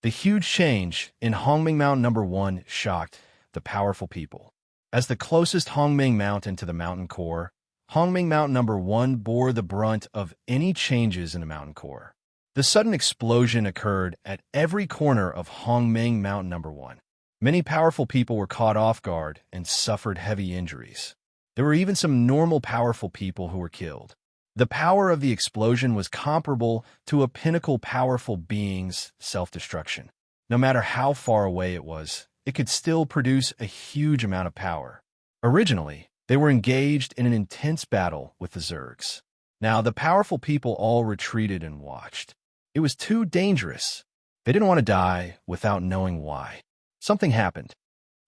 The huge change in Hongmeng Mountain number 1 shocked the powerful people. As the closest Hongmeng Mountain to the mountain core, Hongmeng Mountain number 1 bore the brunt of any changes in the mountain core. The sudden explosion occurred at every corner of Hongmeng Mountain number 1. Many powerful people were caught off guard and suffered heavy injuries. There were even some normal powerful people who were killed. The power of the explosion was comparable to a pinnacle powerful being's self-destruction. No matter how far away it was, it could still produce a huge amount of power. Originally, they were engaged in an intense battle with the Zergs. Now, the powerful people all retreated and watched. It was too dangerous. They didn't want to die without knowing why. Something happened.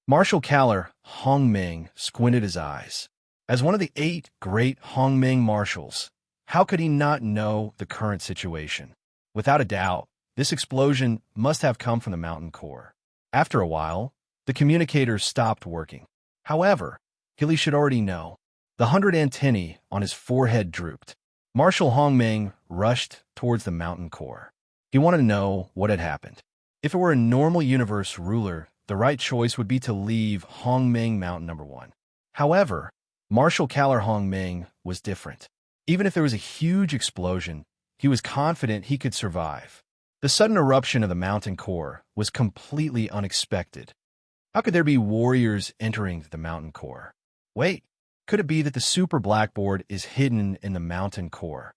Marshal Kalar Hongming squinted his eyes. As one of the 8 great Hongming marshals, how could he not know the current situation? Without a doubt, this explosion must have come from the mountain core. After a while, the communicators stopped working. However, Gilly should already know. The 100 antennae on his forehead drooped. Marshal Hongming rushed towards the mountain core. He wanted to know what had happened. If it were a normal universe ruler, the right choice would be to leave Hongming Mountain number 1. However, Marshal Kalar Hongming was different. Even if there was a huge explosion, he was confident he could survive. The sudden eruption of the mountain core was completely unexpected. How could there be warriors entering the mountain core? Wait, could it be that the super blackboard is hidden in the mountain core?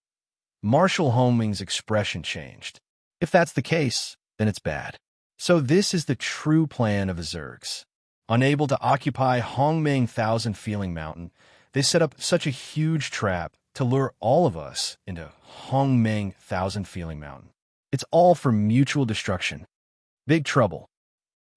Marshal Hongming's expression changed. If that's the case, then it's bad. So this is the true plan of the Zergs. Unable to occupy Hongming Thousand Feeling Mountain, they set up such a huge trap to lure all of us into Hongming Thousand Feeling Mountain. It's all for mutual destruction. Big trouble.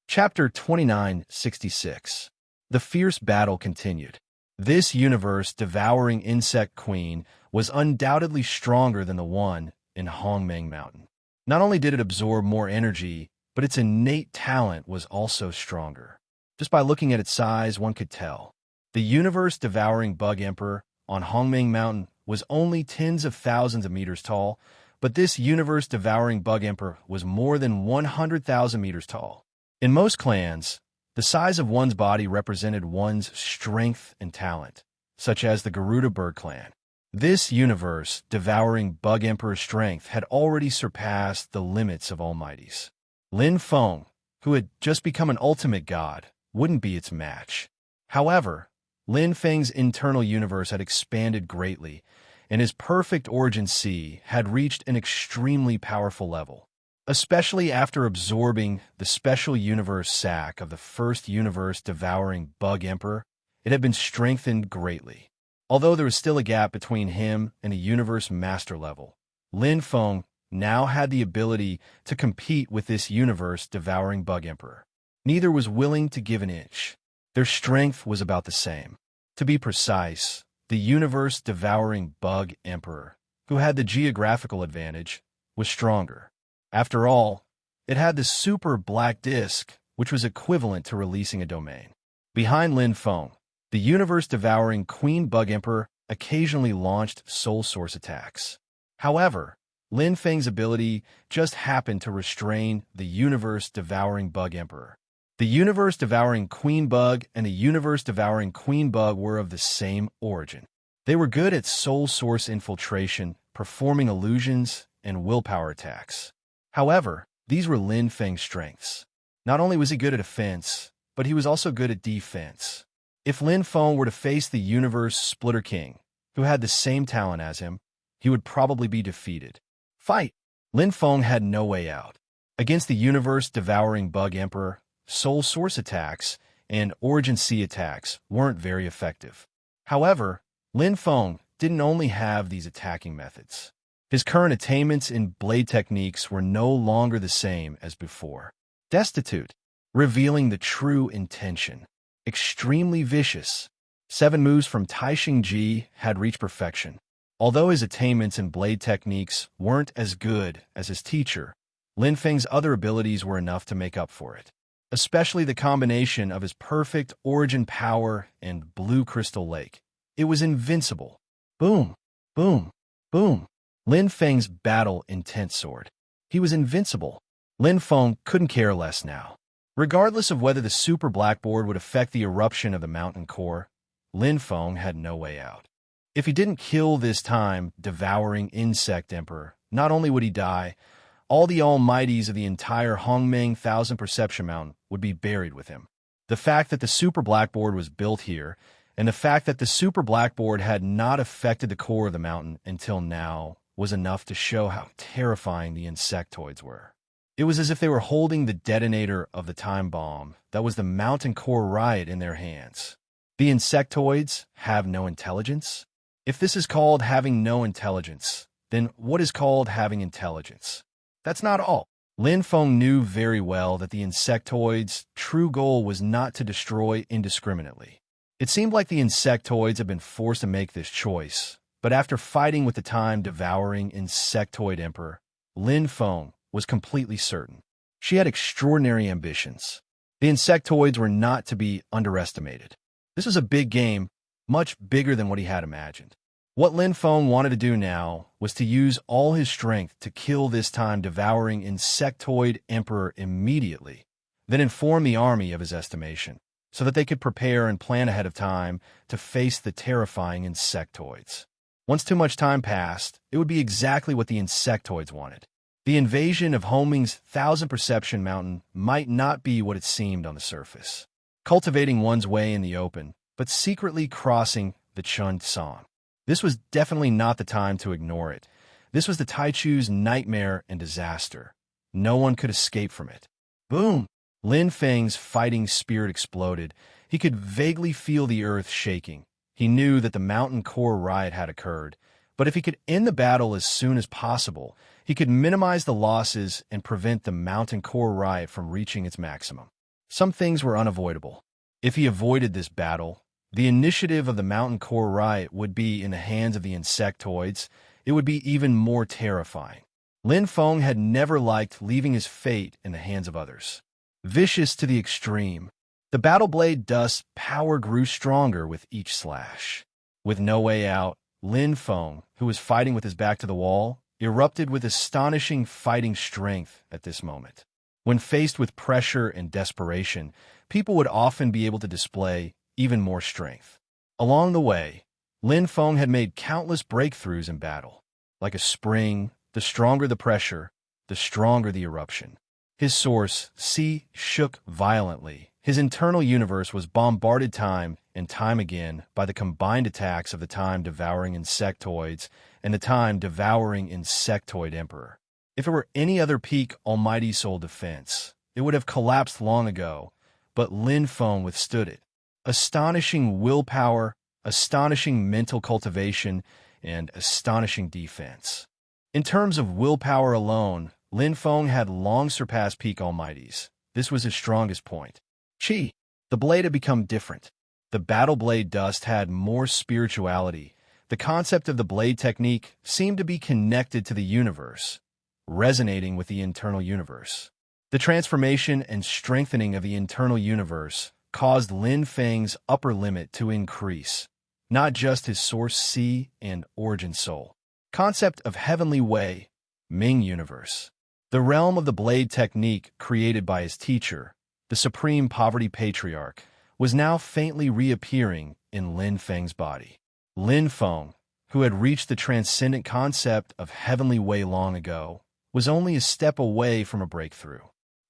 Chapter 2966. The fierce battle continued. This universe-devouring insect queen was undoubtedly stronger than the one in Hongming Mountain. Not only did it absorb more energy, but its innate talent was also stronger. Just by looking at its size, one could tell. The universe-devouring bug emperor on Hongming Mountain was only tens of thousands of meters tall, but this universe-devouring bug emperor was more than 100,000 meters tall. In most clans, the size of one's body represented one's strength and talent, such as the Garuda Bird clan. This universe-devouring bug emperor's strength had already surpassed the limits of Almighty's. Lin Feng, who had just become an ultimate god, wouldn't be its match. However, Lin Feng's internal universe had expanded greatly, and his perfect origin sea had reached an extremely powerful level. Especially after absorbing the special universe sac of the first universe-devouring bug emperor, it had been strengthened greatly. Although there was still a gap between him and a universe master level, Lin Feng now had the ability to compete with this universe-devouring bug emperor. Neither was willing to give an inch. Their strength was about the same. To be precise, the universe-devouring bug emperor, who had the geographical advantage, was stronger. After all, it had the super black disk, which was equivalent to releasing a domain. Behind Lin Feng, the universe-devouring Queen Bug Emperor occasionally launched soul source attacks. However, Lin Feng's ability just happened to restrain the universe-devouring Bug Emperor. The universe-devouring Queen Bug and the universe-devouring Queen Bug were of the same origin. They were good at soul source infiltration, performing illusions, and willpower attacks. However, these were Lin Feng's strengths. Not only was he good at offense, but he was also good at defense. If Lin Feng were to face the Universe Splitter King, who had the same talent as him, he would probably be defeated. Fight! Lin Feng had no way out. Against the universe-devouring Bug Emperor, soul source attacks and origin sea attacks weren't very effective. However, Lin Feng didn't only have these attacking methods. His current attainments in blade techniques were no longer the same as before. Destitute, revealing the true intention. Extremely vicious. 7 moves from Taixing Ji had reached perfection. Although his attainments in blade techniques weren't as good as his teacher, Lin Feng's other abilities were enough to make up for it. Especially the combination of his perfect origin power and blue crystal lake. It was invincible. Boom, boom, boom. Lin Feng's battle intent sword. He was invincible. Lin Feng couldn't care less now. Regardless of whether the super blackboard would affect the eruption of the mountain core, Lin Feng had no way out. If he didn't kill this time devouring insect emperor, not only would he die, all the almighties of the entire Hongming Thousand Perception Mountain would be buried with him. The fact that the super blackboard was built here, and the fact that the super blackboard had not affected the core of the mountain until now, was enough to show how terrifying the insectoids were. It was as if they were holding the detonator of the time bomb that was the mountain core riot in their hands. The insectoids have no intelligence? If this is called having no intelligence, then what is called having intelligence? That's not all. Lin Feng knew very well that the insectoids' true goal was not to destroy indiscriminately. It seemed like the insectoids had been forced to make this choice, but after fighting with the time-devouring insectoid emperor, Lin Feng was completely certain. She had extraordinary ambitions. The insectoids were not to be underestimated. This was a big game, much bigger than what he had imagined. What Lin Feng wanted to do now was to use all his strength to kill this time-devouring insectoid emperor immediately, then inform the army of his estimation, so that they could prepare and plan ahead of time to face the terrifying insectoids. Once too much time passed, it would be exactly what the insectoids wanted. The invasion of Homing's 1,000 Perception Mountain might not be what it seemed on the surface. Cultivating one's way in the open, but secretly crossing the Chun Song. This was definitely not the time to ignore it. This was the Taichu's nightmare and disaster. No one could escape from it. Boom! Lin Feng's fighting spirit exploded. He could vaguely feel the earth shaking. He knew that the mountain core riot had occurred, but if he could end the battle as soon as possible, he could minimize the losses and prevent the mountain core riot from reaching its maximum. Some things were unavoidable. If he avoided this battle, the initiative of the mountain core riot would be in the hands of the insectoids. It would be even more terrifying. Lin Feng had never liked leaving his fate in the hands of others. Vicious to the extreme, the battle blade dust's power grew stronger with each slash. With no way out, Lin Feng, who was fighting with his back to the wall, erupted with astonishing fighting strength at this moment. When faced with pressure and desperation, people would often be able to display even more strength. Along the way, Lin Feng had made countless breakthroughs in battle. Like a spring, the stronger the pressure, the stronger the eruption. His source, C, shook violently. His internal universe was bombarded time and time again by the combined attacks of the time-devouring insectoids and the time-devouring insectoid emperor. If it were any other peak Almighty Soul defense, it would have collapsed long ago, but Lin Feng withstood it. Astonishing willpower, astonishing mental cultivation, and astonishing defense. In terms of willpower alone, Lin Feng had long surpassed peak Almighties. This was his strongest point. Qi. The blade had become different. The battle blade dust had more spirituality. The concept of the blade technique seemed to be connected to the universe, resonating with the internal universe. The transformation and strengthening of the internal universe caused Lin Feng's upper limit to increase, not just his source C and origin soul. Concept of heavenly way, Ming universe. The realm of the blade technique created by his teacher, the supreme poverty patriarch, was now faintly reappearing in Lin Feng's body. Lin Feng, who had reached the transcendent concept of heavenly way long ago, was only a step away from a breakthrough.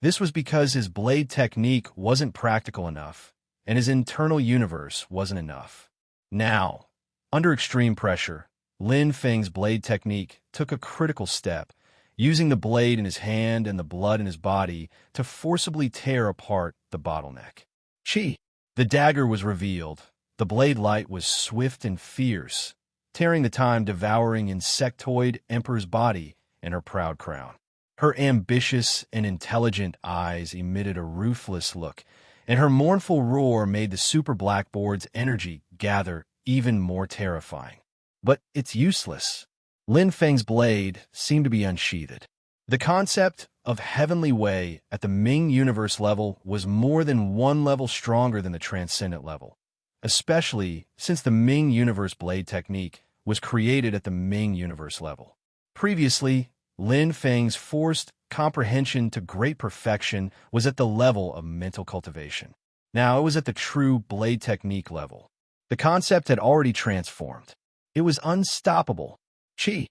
This was because his blade technique wasn't practical enough, and his internal universe wasn't enough. Now, under extreme pressure, Lin Feng's blade technique took a critical step, using the blade in his hand and the blood in his body to forcibly tear apart the bottleneck. Qi. The dagger was revealed. The blade light was swift and fierce, tearing the time-devouring insectoid emperor's body and her proud crown. Her ambitious and intelligent eyes emitted a ruthless look, and her mournful roar made the super blackboard's energy gather even more terrifying. But it's useless. Lin Feng's blade seemed to be unsheathed. The concept of heavenly way at the Ming universe level was more than one level stronger than the transcendent level, especially since the Ming universe blade technique was created at the Ming universe level. Previously, Lin Feng's forced comprehension to great perfection was at the level of mental cultivation. Now it was at the true blade technique level. The concept had already transformed. It was unstoppable. Qi.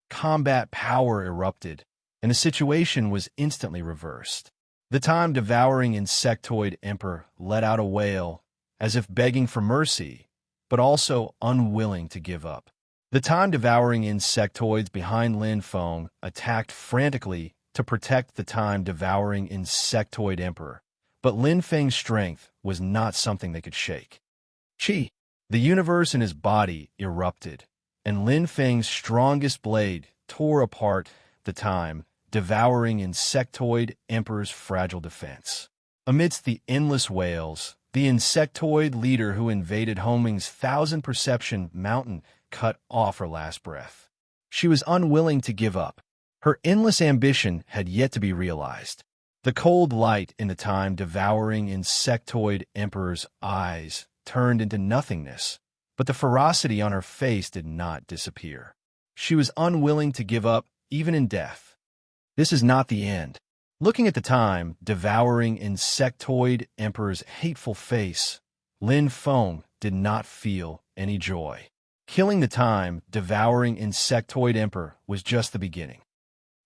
Combat power erupted, and the situation was instantly reversed. The time-devouring insectoid emperor let out a wail, as if begging for mercy, but also unwilling to give up. The time-devouring insectoids behind Lin Feng attacked frantically, to protect the time-devouring insectoid emperor, but Lin Feng's strength was not something they could shake. Qi, the universe in his body, erupted, and Lin Feng's strongest blade tore apart the time-devouring insectoid emperor's fragile defense. Amidst the endless wails, the insectoid leader who invaded Hongming's 1,000-perception mountain cut off her last breath. She was unwilling to give up. Her endless ambition had yet to be realized. The cold light in the time-devouring insectoid emperor's eyes turned into nothingness, but the ferocity on her face did not disappear. She was unwilling to give up, even in death. This is not the end. Looking at the time-devouring insectoid emperor's hateful face, Lin Feng did not feel any joy. Killing the time-devouring insectoid emperor was just the beginning.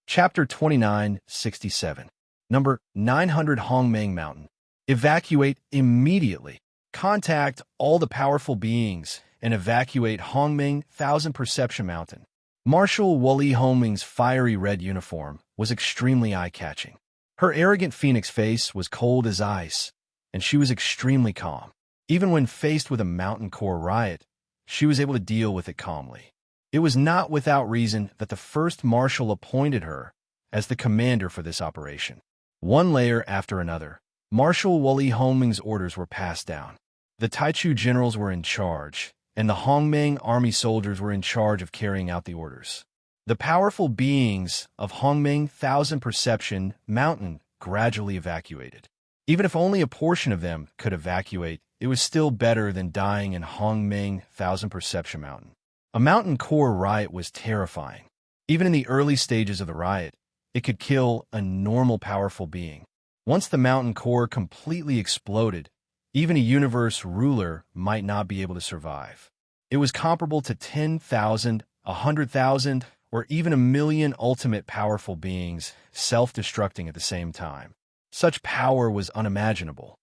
Chapter 2967. Number 900 Hongmeng Mountain. Evacuate immediately. Contact all the powerful beings and evacuate Hongmeng 1,000 Perception Mountain. Marshal Wuli Hongming's fiery red uniform was extremely eye-catching. Her arrogant phoenix face was cold as ice, and she was extremely calm. Even when faced with a mountain core riot, she was able to deal with it calmly. It was not without reason that the first marshal appointed her as the commander for this operation. One layer after another, Marshal Wuli Hongming's orders were passed down. The Taichu generals were in charge, and the Hongmeng army soldiers were in charge of carrying out the orders. The powerful beings of Hongmeng 1,000 Perception Mountain gradually evacuated. Even if only a portion of them could evacuate, it was still better than dying in Hongmeng 1,000 Perception Mountain. A mountain core riot was terrifying. Even in the early stages of the riot, it could kill a normal powerful being. Once the mountain core completely exploded, even a universe ruler might not be able to survive. It was comparable to 10,000, 100,000, or even 1,000,000 ultimate powerful beings self-destructing at the same time. Such power was unimaginable.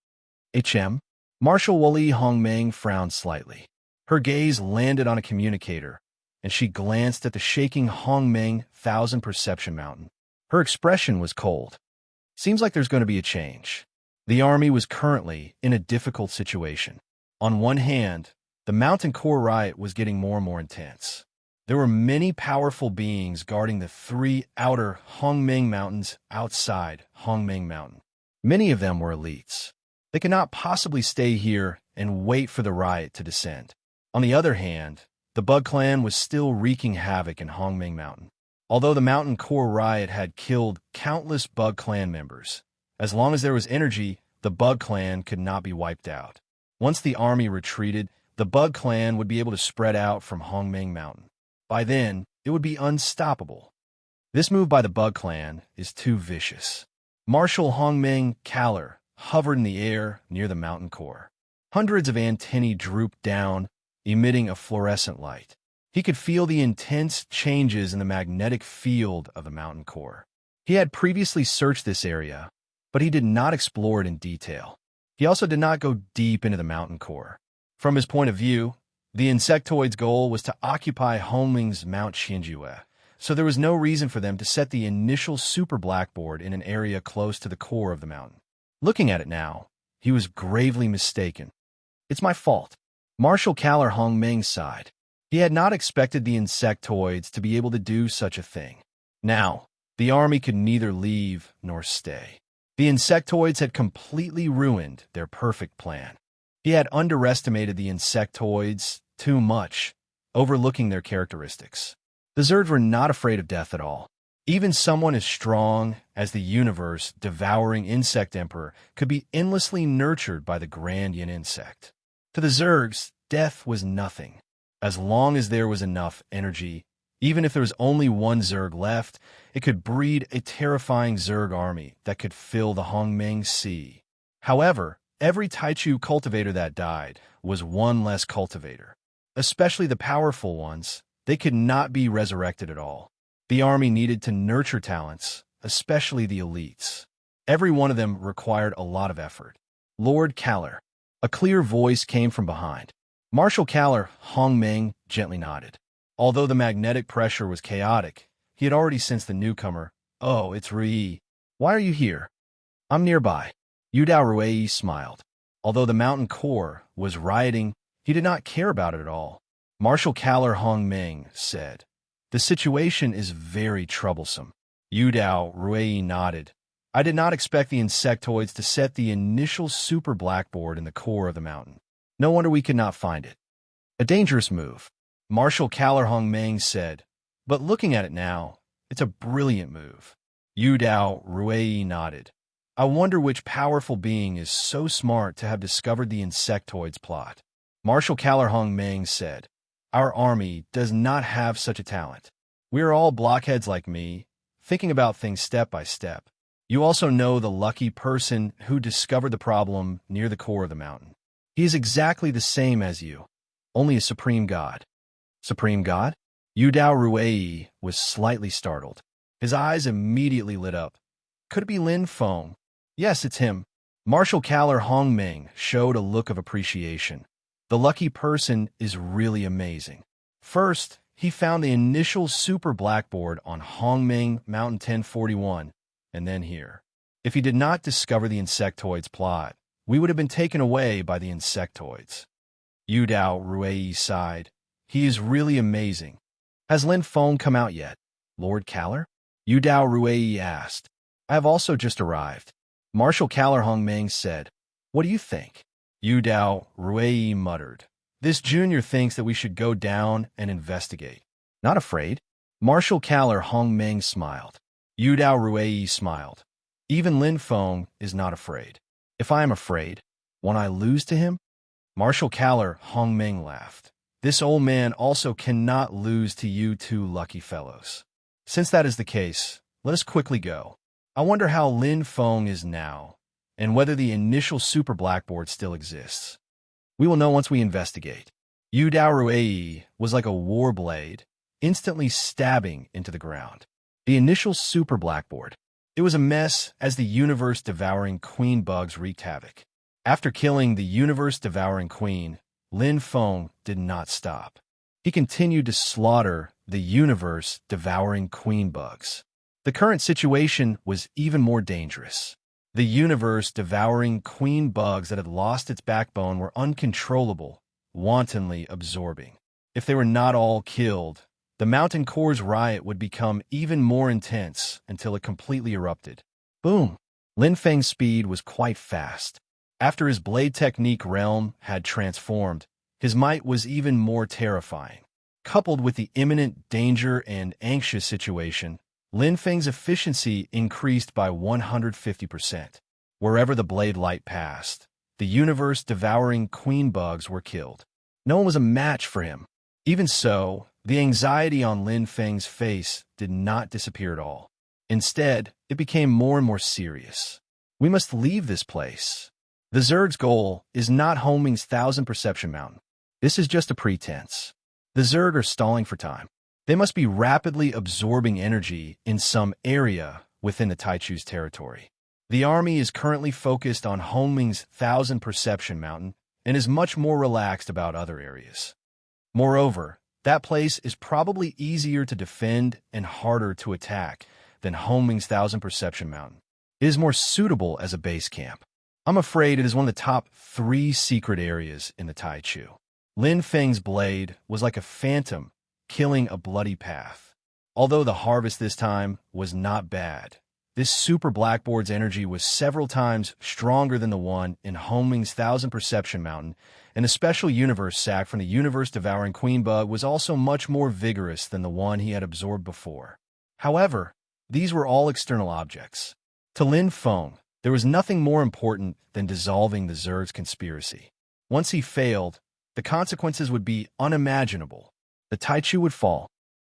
Marshal Wuli Hongmeng frowned slightly. Her gaze landed on a communicator, and she glanced at the shaking Hongmeng 1,000 Perception Mountain. Her expression was cold. Seems like there's going to be a change. The army was currently in a difficult situation. On one hand, the mountain core riot was getting more and more intense. There were many powerful beings guarding the 3 outer Hongmeng mountains outside Hongmeng Mountain. Many of them were elites. They could not possibly stay here and wait for the riot to descend. On the other hand, the Bug Clan was still wreaking havoc in Hongmeng Mountain. Although the mountain core riot had killed countless Bug Clan members, as long as there was energy, the Bug Clan could not be wiped out. Once the army retreated, the Bug Clan would be able to spread out from Hongmeng Mountain. By then, it would be unstoppable. This move by the Bug Clan is too vicious. Marshal Hongmeng Kaler hovered in the air near the mountain core. Hundreds of antennae drooped down, emitting a fluorescent light. He could feel the intense changes in the magnetic field of the mountain core. He had previously searched this area, but he did not explore it in detail. He also did not go deep into the mountain core. From his point of view, the insectoid's goal was to occupy Hongming's Mount Qianjue, so there was no reason for them to set the initial super blackboard in an area close to the core of the mountain. Looking at it now, he was gravely mistaken. It's my fault. Marshal Kaler Hongmeng sighed. He had not expected the insectoids to be able to do such a thing. Now, the army could neither leave nor stay. The insectoids had completely ruined their perfect plan. He had underestimated the insectoids too much, overlooking their characteristics. The Zergs were not afraid of death at all. Even someone as strong as the universe-devouring insect emperor could be endlessly nurtured by the grand yin insect. To the Zergs, death was nothing. As long as there was enough energy, even if there was only one Zerg left, it could breed a terrifying Zerg army that could fill the Hongmeng Sea. However, every Taichu cultivator that died was one less cultivator. Especially the powerful ones, they could not be resurrected at all. The army needed to nurture talents, especially the elites. Every one of them required a lot of effort. Lord Kaler. A clear voice came from behind. Marshal Kaler Hongmeng gently nodded. Although the magnetic pressure was chaotic, he had already sensed the newcomer Oh, it's Rui. Why are you here? I'm nearby. Yudao Ruei smiled. Although the mountain core was rioting, he did not care about it at all. Marshal Kaler Hongming said, "The situation is very troublesome." Yudao Ruei nodded. "I did not expect the insectoids to set the initial super blackboard in the core of the mountain. No wonder we could not find it. A dangerous move." Marshal Kaler Hongming said, "But looking at it now, it's a brilliant move." Yudao Ruei nodded. "I wonder which powerful being is so smart to have discovered the insectoids plot." Marshal Kaler Hongming said, "Our army does not have such a talent. We are all blockheads like me, thinking about things step by step. You also know the lucky person who discovered the problem near the core of the mountain. He is exactly the same as you, only a supreme god." Supreme god? Yudao Ruei was slightly startled. His eyes immediately lit up. Could it be Lin Feng? Yes, it's him. Marshal Kaler Hongming showed a look of appreciation. The lucky person is really amazing. First, he found the initial super blackboard on Hongming Mountain 1041, and then here. If he did not discover the insectoids plot, we would have been taken away by the insectoids. Yudao Ruei sighed. He is really amazing. Has Lin Feng come out yet? Lord Kaler? Yudao Ruei asked. I have also just arrived. Marshal Kaler Hongming said. What do you think? Yudao Ruei muttered. This junior thinks that we should go down and investigate. Not afraid? Marshal Kaler Hongming smiled. Yudao Ruei smiled. Even Lin Feng is not afraid. If I am afraid, won't I lose to him? Marshal Kaler Hongming laughed. This old man also cannot lose to you two lucky fellows. Since that is the case, let us quickly go. I wonder how Lin Feng is now, and whether the initial super blackboard still exists. We will know once we investigate. Yudao Ruei was like a war blade, instantly stabbing into the ground. The initial super blackboard. It was a mess as the universe-devouring queen bugs wreaked havoc. After killing the universe-devouring queen, Lin Feng did not stop. He continued to slaughter the universe-devouring queen bugs. The current situation was even more dangerous. The universe-devouring queen bugs that had lost its backbone were uncontrollable, wantonly absorbing. If they were not all killed, the mountain core's riot would become even more intense until it completely erupted. Boom! Lin Feng's speed was quite fast. After his blade technique realm had transformed, his might was even more terrifying. Coupled with the imminent danger and anxious situation, Lin Feng's efficiency increased by 150%. Wherever the blade light passed, the universe-devouring queen bugs were killed. No one was a match for him. Even so, the anxiety on Lin Feng's face did not disappear at all. Instead, it became more and more serious. We must leave this place. The Zerg's goal is not Homing's 1,000 Perception Mountain. This is just a pretense. The Zerg are stalling for time. They must be rapidly absorbing energy in some area within the Taichu's territory. The army is currently focused on Homing's 1,000 Perception Mountain and is much more relaxed about other areas. Moreover, that place is probably easier to defend and harder to attack than Homing's 1,000 Perception Mountain. It is more suitable as a base camp. I'm afraid it is one of the top 3 secret areas in the Taichu. Lin Feng's blade was like a phantom, killing a bloody path. Although the harvest this time was not bad, this super blackboard's energy was several times stronger than the one in Homing's 1,000 Perception Mountain, and a special universe sac from the universe-devouring queen bug was also much more vigorous than the one he had absorbed before. However, these were all external objects. To Lin Feng, there was nothing more important than dissolving the Zerg's conspiracy. Once he failed, the consequences would be unimaginable. The Taichu would fall.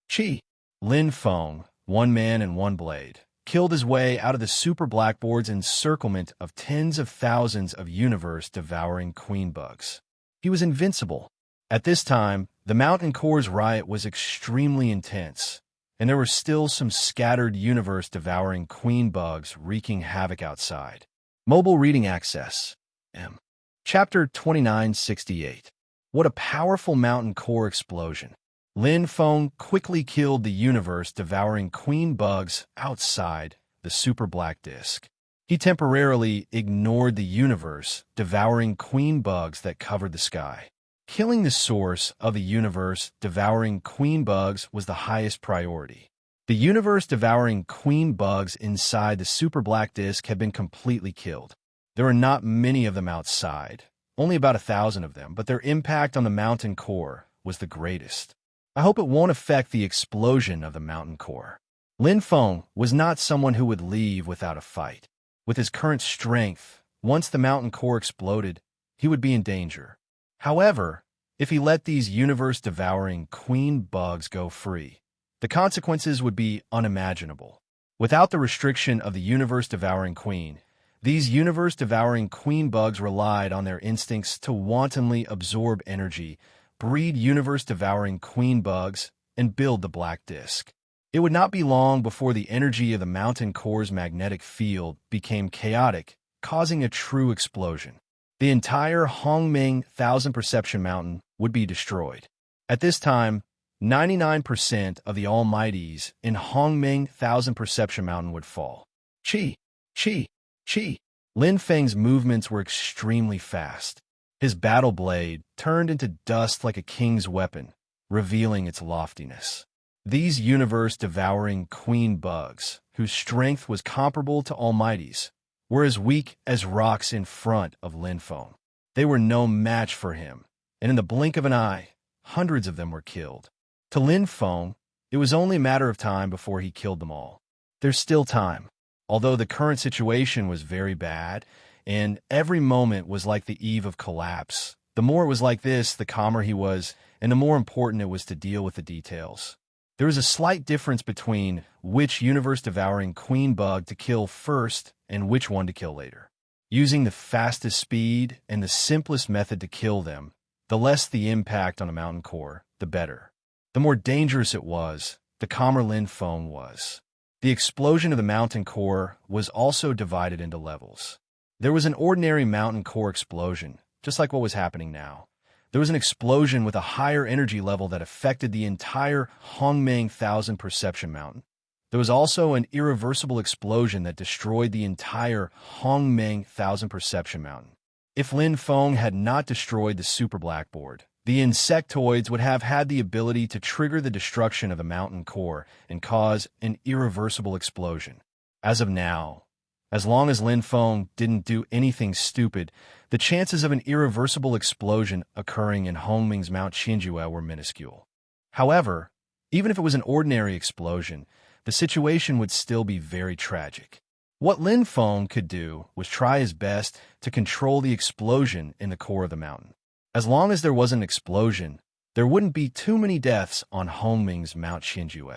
Chi. Lin Feng, one man and one blade, killed his way out of the super blackboard's encirclement of tens of thousands of universe-devouring queen bugs. He was invincible. At this time, the mountain core's riot was extremely intense, and there were still some scattered universe-devouring queen bugs wreaking havoc outside. Mobile reading access. M. Chapter 2968. What a powerful mountain core explosion. Lin Feng quickly killed the universe-devouring queen bugs outside the super black disk. He temporarily ignored the universe-devouring queen bugs that covered the sky. Killing the source of the universe-devouring queen bugs was the highest priority. The universe-devouring queen bugs inside the super black disk had been completely killed. There were not many of them outside, only about 1,000 of them, but their impact on the mountain core was the greatest. I hope it won't affect the explosion of the mountain core. Lin Feng was not someone who would leave without a fight. With his current strength, once the mountain core exploded, he would be in danger. However, if he let these universe-devouring queen bugs go free, the consequences would be unimaginable. Without the restriction of the universe-devouring queen, these universe-devouring queen bugs relied on their instincts to wantonly absorb energy, breed universe-devouring queen bugs, and build the black disk. It would not be long before the energy of the mountain core's magnetic field became chaotic, causing a true explosion. The entire Hongming 1000 Perception Mountain would be destroyed. At this time, 99% of the Almighties in Hongming 1000 Perception Mountain would fall. Chi, Chi, Chi. Lin Feng's movements were extremely fast. His battle blade turned into dust like a king's weapon, revealing its loftiness. These universe-devouring queen bugs, whose strength was comparable to Almighty's, were as weak as rocks in front of Lin Feng. They were no match for him, and in the blink of an eye, hundreds of them were killed. To Lin Feng, it was only a matter of time before he killed them all. There's still time. Although the current situation was very bad, and every moment was like the eve of collapse, the more it was like this, the calmer he was, and the more important it was to deal with the details. There was a slight difference between which universe-devouring queen bug to kill first and which one to kill later. Using the fastest speed and the simplest method to kill them, the less the impact on a mountain core, the better. The more dangerous it was, the calmer Lin Feng was. The explosion of the mountain core was also divided into levels. There was an ordinary mountain core explosion, just like what was happening now. There was an explosion with a higher energy level that affected the entire Hongming 1000 Perception Mountain. There was also an irreversible explosion that destroyed the entire Hongming 1000 Perception Mountain. If Lin Feng had not destroyed the super blackboard, the insectoids would have had the ability to trigger the destruction of the mountain core and cause an irreversible explosion. As of now, as long as Lin Feng didn't do anything stupid, the chances of an irreversible explosion occurring in Hongming's Mount Qinjue were minuscule. However, even if it was an ordinary explosion, the situation would still be very tragic. What Lin Feng could do was try his best to control the explosion in the core of the mountain. As long as there was an explosion, there wouldn't be too many deaths on Hongming's Mount Qinjue.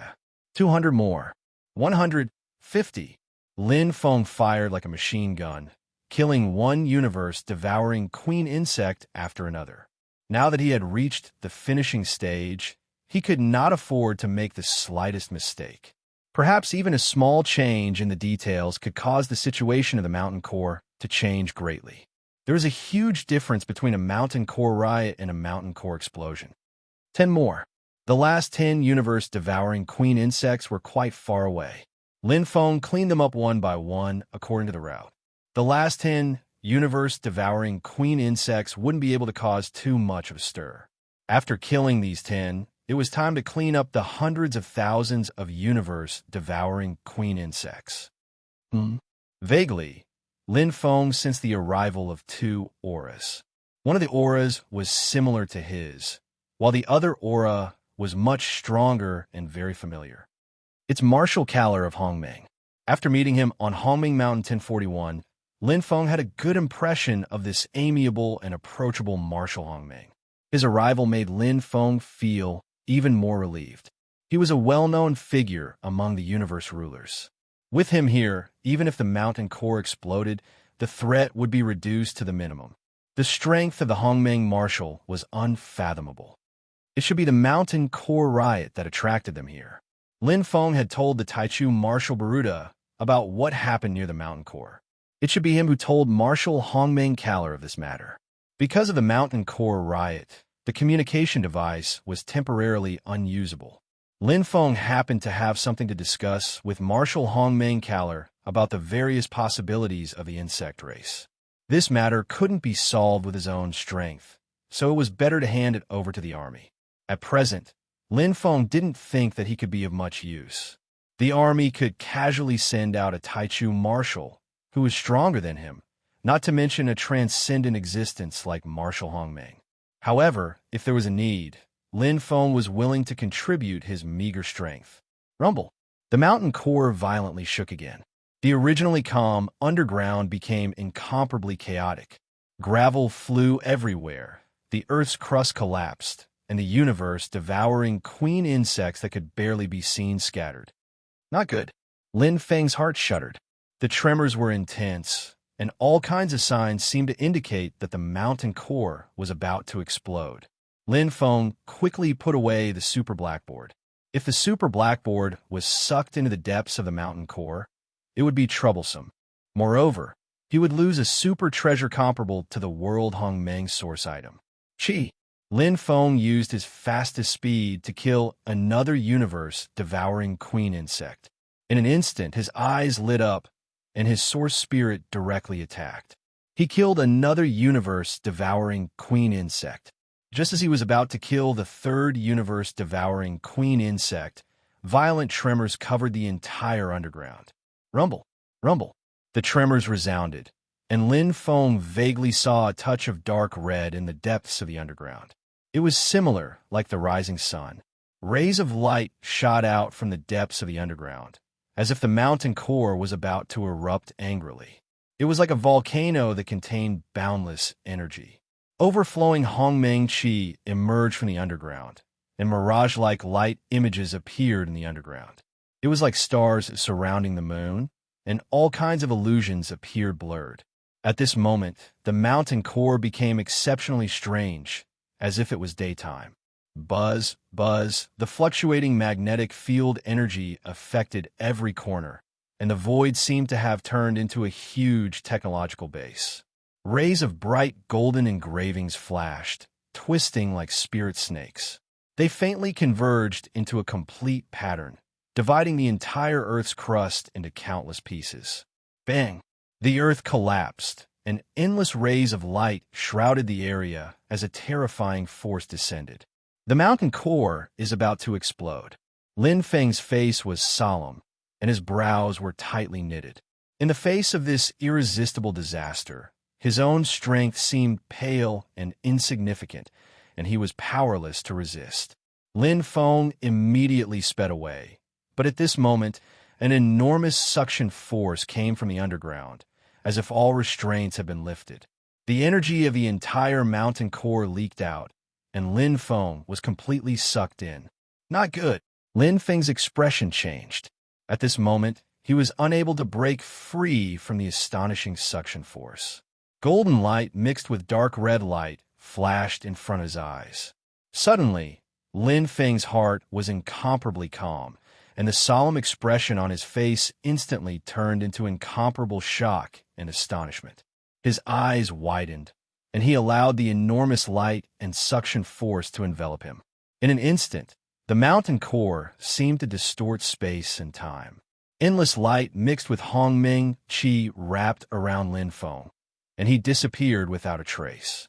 200 more. 150. Lin Feng fired like a machine gun, killing one universe-devouring queen insect after another. Now that he had reached the finishing stage, he could not afford to make the slightest mistake. Perhaps even a small change in the details could cause the situation of the mountain core to change greatly. There is a huge difference between a mountain core riot and a mountain core explosion. 10 more. The last 10 universe-devouring queen insects were quite far away. Lin Feng cleaned them up one by one according to the route. The last 10 universe-devouring queen insects wouldn't be able to cause too much of a stir. After killing these 10, it was time to clean up the hundreds of thousands of universe-devouring queen insects. Vaguely, Lin Feng sensed the arrival of two auras. One of the auras was similar to his, while the other aura was much stronger and very familiar. It's Martial Kaler of Hongming. After meeting him on Hongming Mountain 1041, Lin Feng had a good impression of this amiable and approachable Martial Hongming. His arrival made Lin Feng feel even more relieved. He was a well-known figure among the universe rulers. With him here, even if the mountain core exploded, the threat would be reduced to the minimum. The strength of the Hongming Martial was unfathomable. It should be the mountain core riot that attracted them here. Lin Feng had told the Taichu Martial Baruda about what happened near the mountain core. It should be him who told Martial Hongming Kaler of this matter. Because of the mountain core riot, The communication device was temporarily unusable. Lin Feng happened to have something to discuss with Marshal Hongmeng Kaller about the various possibilities of the insect race. This matter couldn't be solved with his own strength, so it was better to hand it over to the army. At present, Lin Feng didn't think that he could be of much use. The army could casually send out a Taichu marshal who was stronger than him, not to mention a transcendent existence like Marshal Hongmeng. However, if there was a need, Lin Feng was willing to contribute his meager strength. Rumble. The mountain core violently shook again. The originally calm underground became incomparably chaotic. Gravel flew everywhere, the Earth's crust collapsed, and the universe devouring queen insects that could barely be seen scattered. Not good. Lin Feng's heart shuddered. The tremors were intense, and all kinds of signs seemed to indicate that the mountain core was about to explode. Lin Feng quickly put away the super blackboard. If the super blackboard was sucked into the depths of the mountain core, it would be troublesome. Moreover, he would lose a super treasure comparable to the World Hongmeng source item. Chi. Lin Feng used his fastest speed to kill another universe-devouring queen insect. In an instant, his eyes lit up, and his source spirit directly attacked. He killed another universe-devouring queen insect. Just as he was about to kill the third universe-devouring queen insect, violent tremors covered the entire underground. Rumble, rumble. The tremors resounded, and Lin Feng vaguely saw a touch of dark red in the depths of the underground. It was similar, like the rising sun. Rays of light shot out from the depths of the underground, as if the mountain core was about to erupt angrily. It was like a volcano that contained boundless energy. Overflowing Hongmeng Qi emerged from the underground, and mirage-like light images appeared in the underground. It was like stars surrounding the moon, and all kinds of illusions appeared blurred. At this moment, the mountain core became exceptionally strange, as if it was daytime. Buzz, buzz, the fluctuating magnetic field energy affected every corner, and the void seemed to have turned into a huge technological base. Rays of bright golden engravings flashed, twisting like spirit snakes. They faintly converged into a complete pattern, dividing the entire Earth's crust into countless pieces. Bang! The Earth collapsed, and endless rays of light shrouded the area as a terrifying force descended. The mountain core is about to explode. Lin Feng's face was solemn, and his brows were tightly knitted. In the face of this irresistible disaster, his own strength seemed pale and insignificant, and he was powerless to resist. Lin Feng immediately sped away, but at this moment, an enormous suction force came from the underground, as if all restraints had been lifted. The energy of the entire mountain core leaked out, and Lin Feng was completely sucked in. Not good. Lin Feng's expression changed. At this moment, he was unable to break free from the astonishing suction force. Golden light mixed with dark red light flashed in front of his eyes. Suddenly, Lin Feng's heart was incomparably calm, and the solemn expression on his face instantly turned into incomparable shock and astonishment. His eyes widened, and he allowed the enormous light and suction force to envelop him. In an instant, the mountain core seemed to distort space and time. Endless light mixed with Hongmeng Qi wrapped around Lin Feng, and he disappeared without a trace.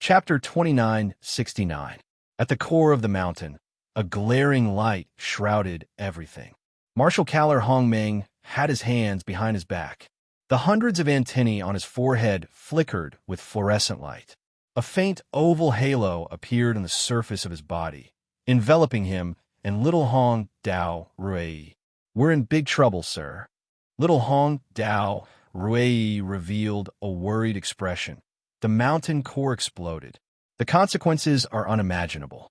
Chapter 2969. At the core of the mountain, a glaring light shrouded everything. Marshal Kaller Hongmeng had his hands behind his back. The hundreds of antennae on his forehead flickered with fluorescent light. A faint oval halo appeared on the surface of his body, enveloping him and Little Hong Dao Rui. "We're in big trouble, sir." Little Hong Dao Rui revealed a worried expression. The mountain core exploded. The consequences are unimaginable.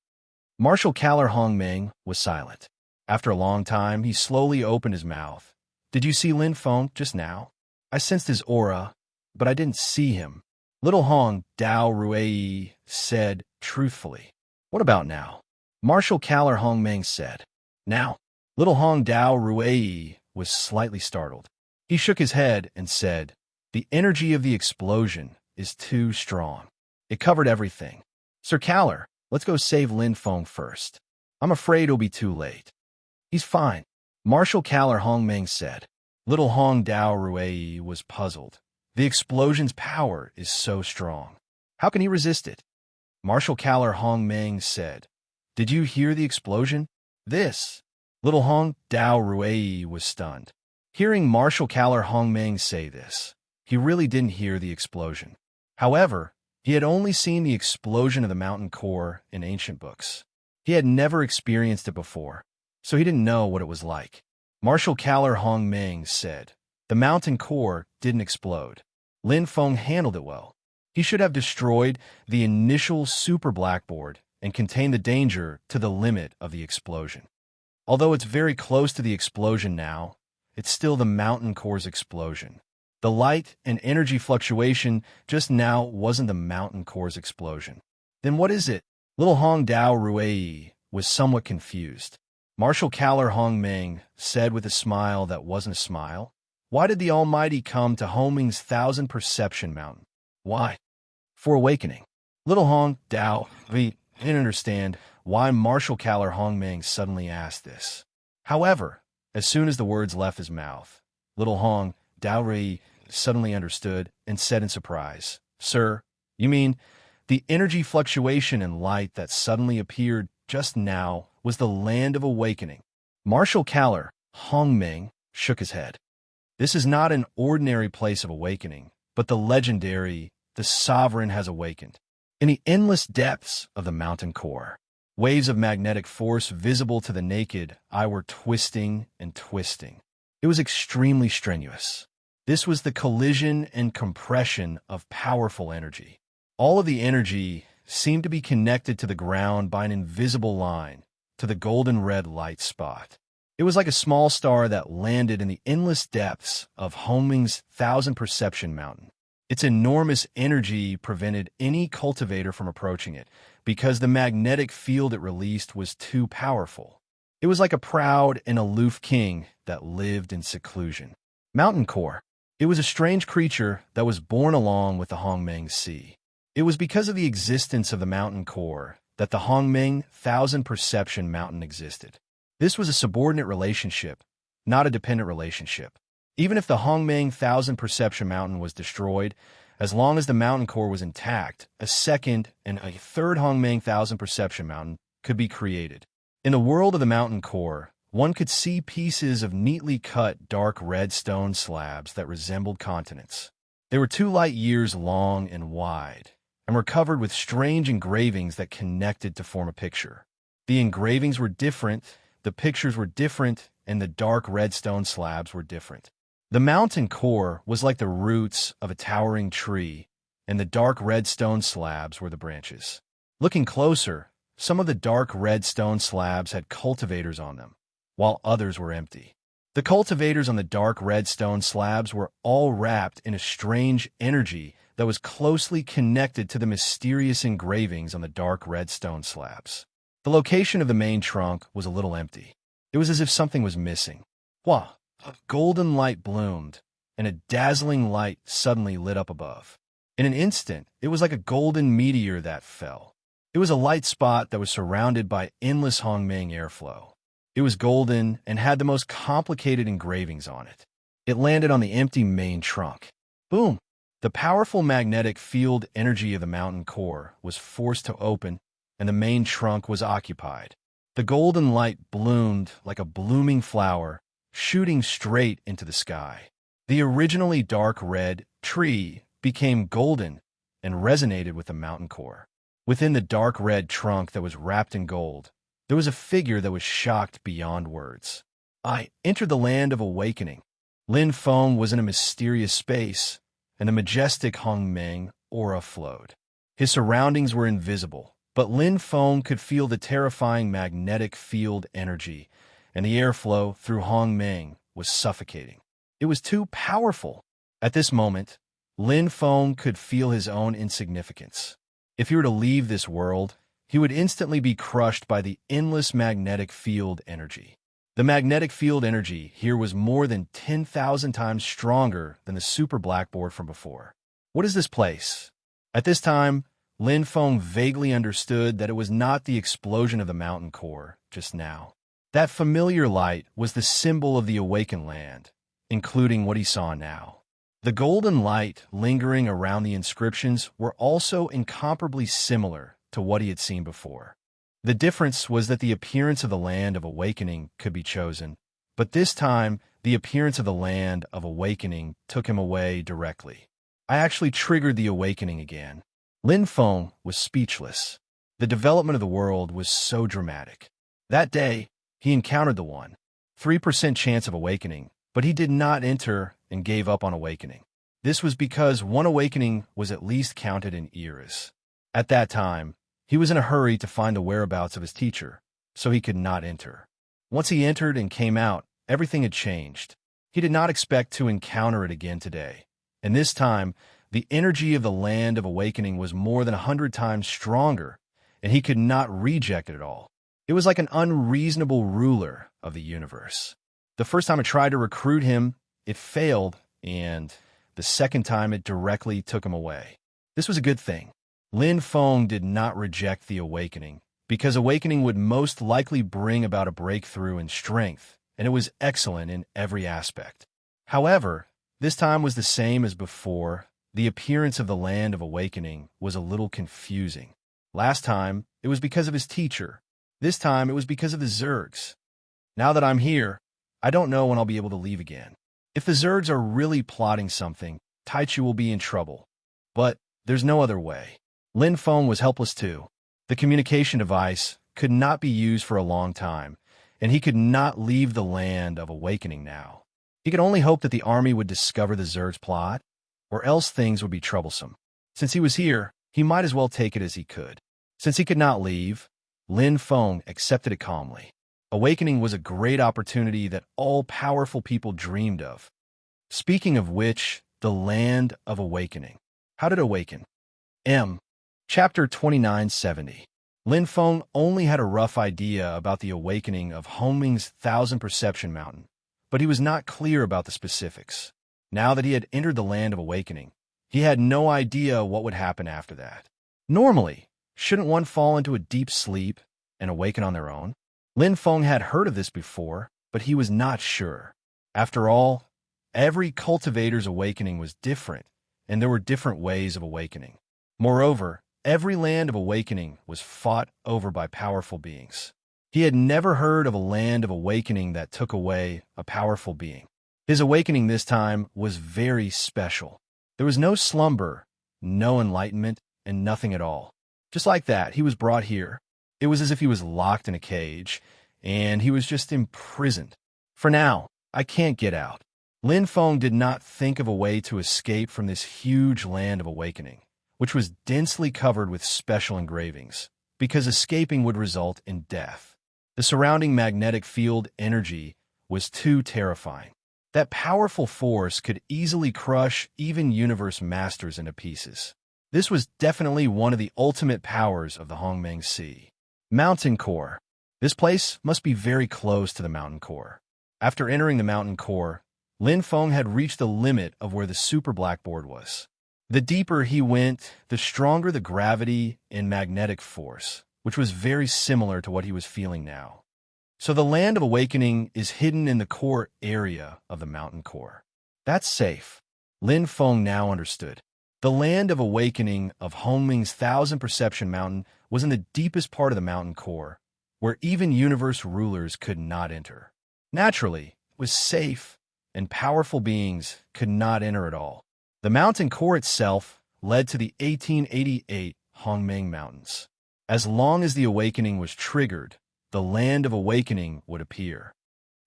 Marshal Kaller Hongmeng was silent. After a long time, he slowly opened his mouth. "Did you see Lin Feng just now? I sensed his aura, but I didn't see him." Little Hong Dao Rui said truthfully. "What about now?" Marshal Kaller Hongmeng said. "Now." Little Hong Dao Rui was slightly startled. He shook his head and said, "The energy of the explosion is too strong. It covered everything. Sir Caller, let's go save Lin Feng first. I'm afraid it'll be too late. He's fine, Marshal Caller Hongmeng said. Little Hong Dao Ruei was puzzled. The explosion's power is so strong. How can he resist it? Marshal Caller Hongmeng said. Did you hear the explosion? This. Little Hong Dao Ruei was stunned. Hearing Marshal Caller Hongmeng say this, he really didn't hear the explosion. However, he had only seen the explosion of the mountain core in ancient books. He had never experienced it before, so he didn't know what it was like. Marshal Caller Hongmeng said, the mountain core didn't explode. Lin Feng handled it well. He should have destroyed the initial super blackboard and contained the danger to the limit of the explosion. Although it's very close to the explosion now, it's still the mountain core's explosion. The light and energy fluctuation just now wasn't the mountain core's explosion. Then what is it? Little Hong Dao Ruei was somewhat confused. Marshal Caller Hongmeng said with a smile that wasn't a smile, why did the Almighty come to Homing's 1,000 Perception Mountain? Why? For awakening. Little Hong Dao Ruei didn't understand why Marshal Caller Hongmeng suddenly asked this. However, as soon as the words left his mouth, Little Hong Dao Ruei suddenly understood and said in surprise, Sir, you mean the energy fluctuation and light that suddenly appeared just now was the land of awakening? Marshal Caller Hongmeng shook his head. This is not an ordinary place of awakening, but the legendary, the sovereign has awakened. In the endless depths of the mountain core, waves of magnetic force visible to the naked eye were twisting and twisting. It was extremely strenuous. This was the collision and compression of powerful energy. All of the energy seemed to be connected to the ground by an invisible line, to the golden red light spot. It was like a small star that landed in the endless depths of Homing's 1,000 Perception Mountain. Its enormous energy prevented any cultivator from approaching it, because the magnetic field it released was too powerful. It was like a proud and aloof king that lived in seclusion. Mountain core. It was a strange creature that was born along with the Hongmeng Sea. It was because of the existence of the mountain core that the Hongmeng 1,000 Perception Mountain existed. This was a subordinate relationship, not a dependent relationship. Even if the Hongmeng 1,000 Perception Mountain was destroyed, as long as the mountain core was intact, a second and a third Hongmeng 1,000 Perception Mountain could be created. In the world of the mountain core, one could see pieces of neatly cut dark red stone slabs that resembled continents. They were 2 light years long and wide, and were covered with strange engravings that connected to form a picture. The engravings were different, the pictures were different, and the dark red stone slabs were different. The mountain core was like the roots of a towering tree, and the dark red stone slabs were the branches. Looking closer, some of the dark red stone slabs had cultivators on them, while others were empty. The cultivators on the dark red stone slabs were all wrapped in a strange energy that was closely connected to the mysterious engravings on the dark red stone slabs. The location of the main trunk was a little empty. It was as if something was missing. Wow! A golden light bloomed, and a dazzling light suddenly lit up above. In an instant, it was like a golden meteor that fell. It was a light spot that was surrounded by endless Hongmeng airflow. It was golden and had the most complicated engravings on it. It landed on the empty main trunk. Boom! The powerful magnetic field energy of the mountain core was forced to open, and the main trunk was occupied. The golden light bloomed like a blooming flower, shooting straight into the sky. The originally dark red tree became golden and resonated with the mountain core. Within the dark red trunk that was wrapped in gold, there was a figure that was shocked beyond words. I entered the land of awakening. Lin Feng was in a mysterious space, and the majestic Hongmeng aura flowed. His surroundings were invisible, but Lin Feng could feel the terrifying magnetic field energy, and the airflow through Hongmeng was suffocating. It was too powerful. At this moment, Lin Feng could feel his own insignificance. If he were to leave this world, he would instantly be crushed by the endless magnetic field energy. The magnetic field energy here was more than 10,000 times stronger than the super blackboard from before. What is this place? At this time, Lin Feng vaguely understood that it was not the explosion of the mountain core just now. That familiar light was the symbol of the awakened land, including what he saw now. The golden light lingering around the inscriptions were also incomparably similar to what he had seen before. The difference was that the appearance of the land of awakening could be chosen, but this time the appearance of the land of awakening took him away directly. I actually triggered the awakening again. Lin Feng was speechless. The development of the world was so dramatic. That day, he encountered the 3% chance of awakening, but he did not enter and gave up on awakening. This was because one awakening was at least counted in eras. At that time, he was in a hurry to find the whereabouts of his teacher, so he could not enter. Once he entered and came out, everything had changed. He did not expect to encounter it again today. And this time, the energy of the land of awakening was more than 100 times stronger, and he could not reject it at all. It was like an unreasonable ruler of the universe. The first time I tried to recruit him, it failed, and the second time it directly took him away. This was a good thing. Lin Feng did not reject the awakening, because awakening would most likely bring about a breakthrough in strength, and it was excellent in every aspect. However, this time was the same as before. The appearance of the land of awakening was a little confusing. Last time, it was because of his teacher. This time, it was because of the Zergs. Now that I'm here, I don't know when I'll be able to leave again. If the Zergs are really plotting something, Taichu will be in trouble. But there's no other way. Lin Feng was helpless too. The communication device could not be used for a long time, and he could not leave the land of awakening now. He could only hope that the army would discover the Zerg's plot, or else things would be troublesome. Since he was here, he might as well take it as he could. Since he could not leave, Lin Feng accepted it calmly. Awakening was a great opportunity that all powerful people dreamed of. Speaking of which, the land of awakening. How did it awaken? Chapter 2970. Lin Feng only had a rough idea about the awakening of Hongming's Thousand Perception Mountain, but he was not clear about the specifics. Now that he had entered the land of awakening, he had no idea what would happen after that. Normally, shouldn't one fall into a deep sleep and awaken on their own? Lin Feng had heard of this before, but he was not sure. After all, every cultivator's awakening was different, and there were different ways of awakening. Moreover, every land of awakening was fought over by powerful beings. He had never heard of a land of awakening that took away a powerful being. His awakening this time was very special. There was no slumber, no enlightenment, and nothing at all. Just like that, he was brought here. It was as if he was locked in a cage, and he was just imprisoned. For now, I can't get out. Lin Feng did not think of a way to escape from this huge land of awakening, which was densely covered with special engravings, because escaping would result in death. The surrounding magnetic field energy was too terrifying. That powerful force could easily crush even universe masters into pieces. This was definitely one of the ultimate powers of the Hongmeng Sea. Mountain core. This place must be very close to the mountain core. After entering the mountain core, Lin Feng had reached the limit of where the super blackboard was. The deeper he went, the stronger the gravity and magnetic force, which was very similar to what he was feeling now. So the land of awakening is hidden in the core area of the mountain core. That's safe. Lin Feng now understood. The land of awakening of Hongming's Thousand Perception Mountain was in the deepest part of the mountain core, where even universe rulers could not enter. Naturally, it was safe, and powerful beings could not enter at all. The mountain core itself led to the 1888 Hongmeng Mountains. As long as the awakening was triggered, the land of awakening would appear.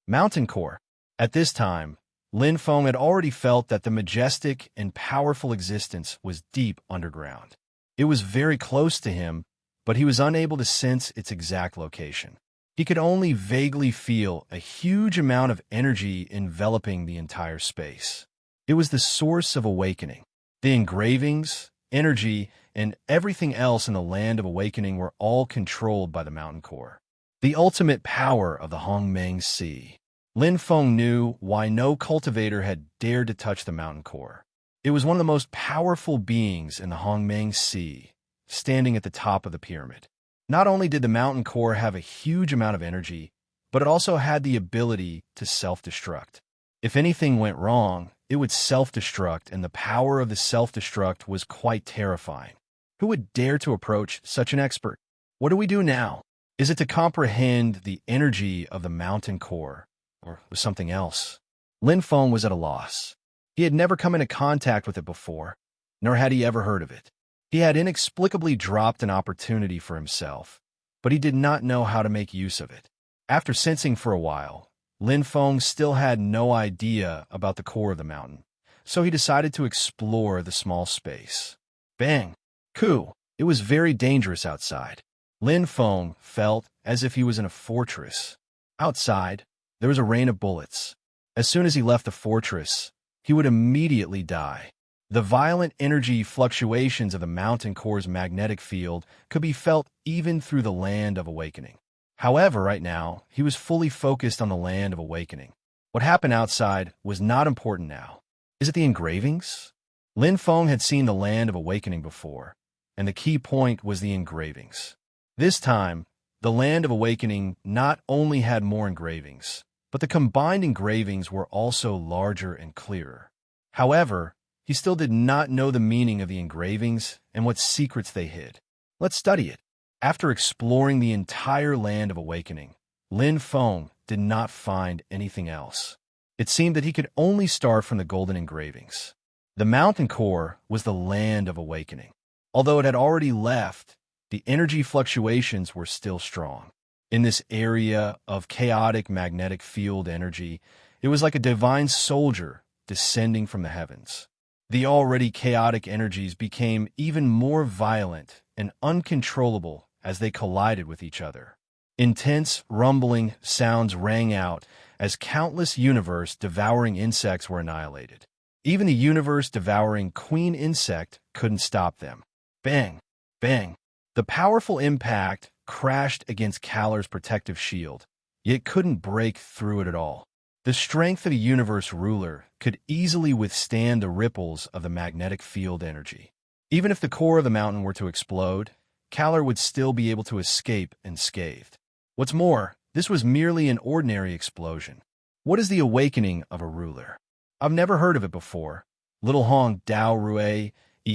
Mountain core. At this time, Lin Feng had already felt that the majestic and powerful existence was deep underground. It was very close to him, but he was unable to sense its exact location. He could only vaguely feel a huge amount of energy enveloping the entire space. It was the source of awakening. The engravings, energy, and everything else in the land of awakening were all controlled by the mountain core. The ultimate power of the Hongmeng Sea. Lin Feng knew why no cultivator had dared to touch the mountain core. It was one of the most powerful beings in the Hongmeng Sea, standing at the top of the pyramid. Not only did the mountain core have a huge amount of energy, but it also had the ability to self-destruct. If anything went wrong, it would self-destruct, and the power of the self-destruct was quite terrifying. Who would dare to approach such an expert? What do we do now? Is it to comprehend the energy of the mountain core, or was something else? Lin Feng was at a loss. He had never come into contact with it before, nor had he ever heard of it. He had inexplicably dropped an opportunity for himself, but he did not know how to make use of it. After sensing for a while, Lin Feng still had no idea about the core of the mountain, so he decided to explore the small space. Bang! Coo! It was very dangerous outside. Lin Feng felt as if he was in a fortress. Outside, there was a rain of bullets. As soon as he left the fortress, he would immediately die. The violent energy fluctuations of the mountain core's magnetic field could be felt even through the land of awakening. However, right now, he was fully focused on the land of awakening. What happened outside was not important now. Is it the engravings? Lin Feng had seen the land of awakening before, and the key point was the engravings. This time, the land of awakening not only had more engravings, but the combined engravings were also larger and clearer. However, he still did not know the meaning of the engravings and what secrets they hid. Let's study it. After exploring the entire land of awakening, Lin Feng did not find anything else. It seemed that he could only start from the golden engravings. The mountain core was the land of awakening. Although it had already left, the energy fluctuations were still strong. In this area of chaotic magnetic field energy, it was like a divine soldier descending from the heavens. The already chaotic energies became even more violent and uncontrollable as they collided with each other. Intense, rumbling sounds rang out as countless universe-devouring insects were annihilated. Even the universe-devouring queen insect couldn't stop them. Bang! Bang! The powerful impact crashed against Kalar's protective shield, yet couldn't break through it at all. The strength of a universe ruler could easily withstand the ripples of the magnetic field energy. Even if the core of the mountain were to explode, Kalar would still be able to escape unscathed. What's more, this was merely an ordinary explosion. What is the awakening of a ruler? I've never heard of it before. Little Hong Dao Rue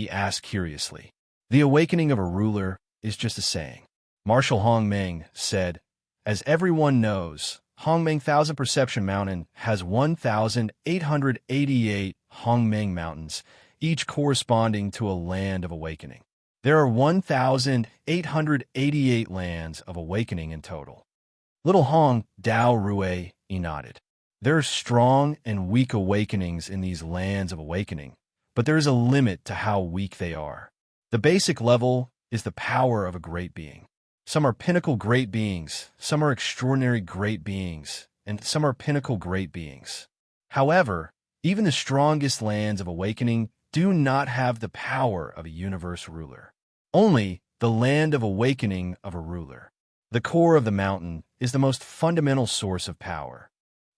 asked curiously. The awakening of a ruler is just a saying. Marshal Hong Meng said, as everyone knows, Hongmeng Thousand Perception Mountain has 1,888 Hongmeng Mountains, each corresponding to a land of awakening. There are 1,888 lands of awakening in total. Little Hong Dao Rue nodded. There are strong and weak awakenings in these lands of awakening, but there is a limit to how weak they are. The basic level is the power of a great being. Some are pinnacle great beings, some are extraordinary great beings, and some are pinnacle great beings. However, even the strongest lands of awakening do not have the power of a universe ruler. Only the land of awakening of a ruler. The core of the mountain is the most fundamental source of power.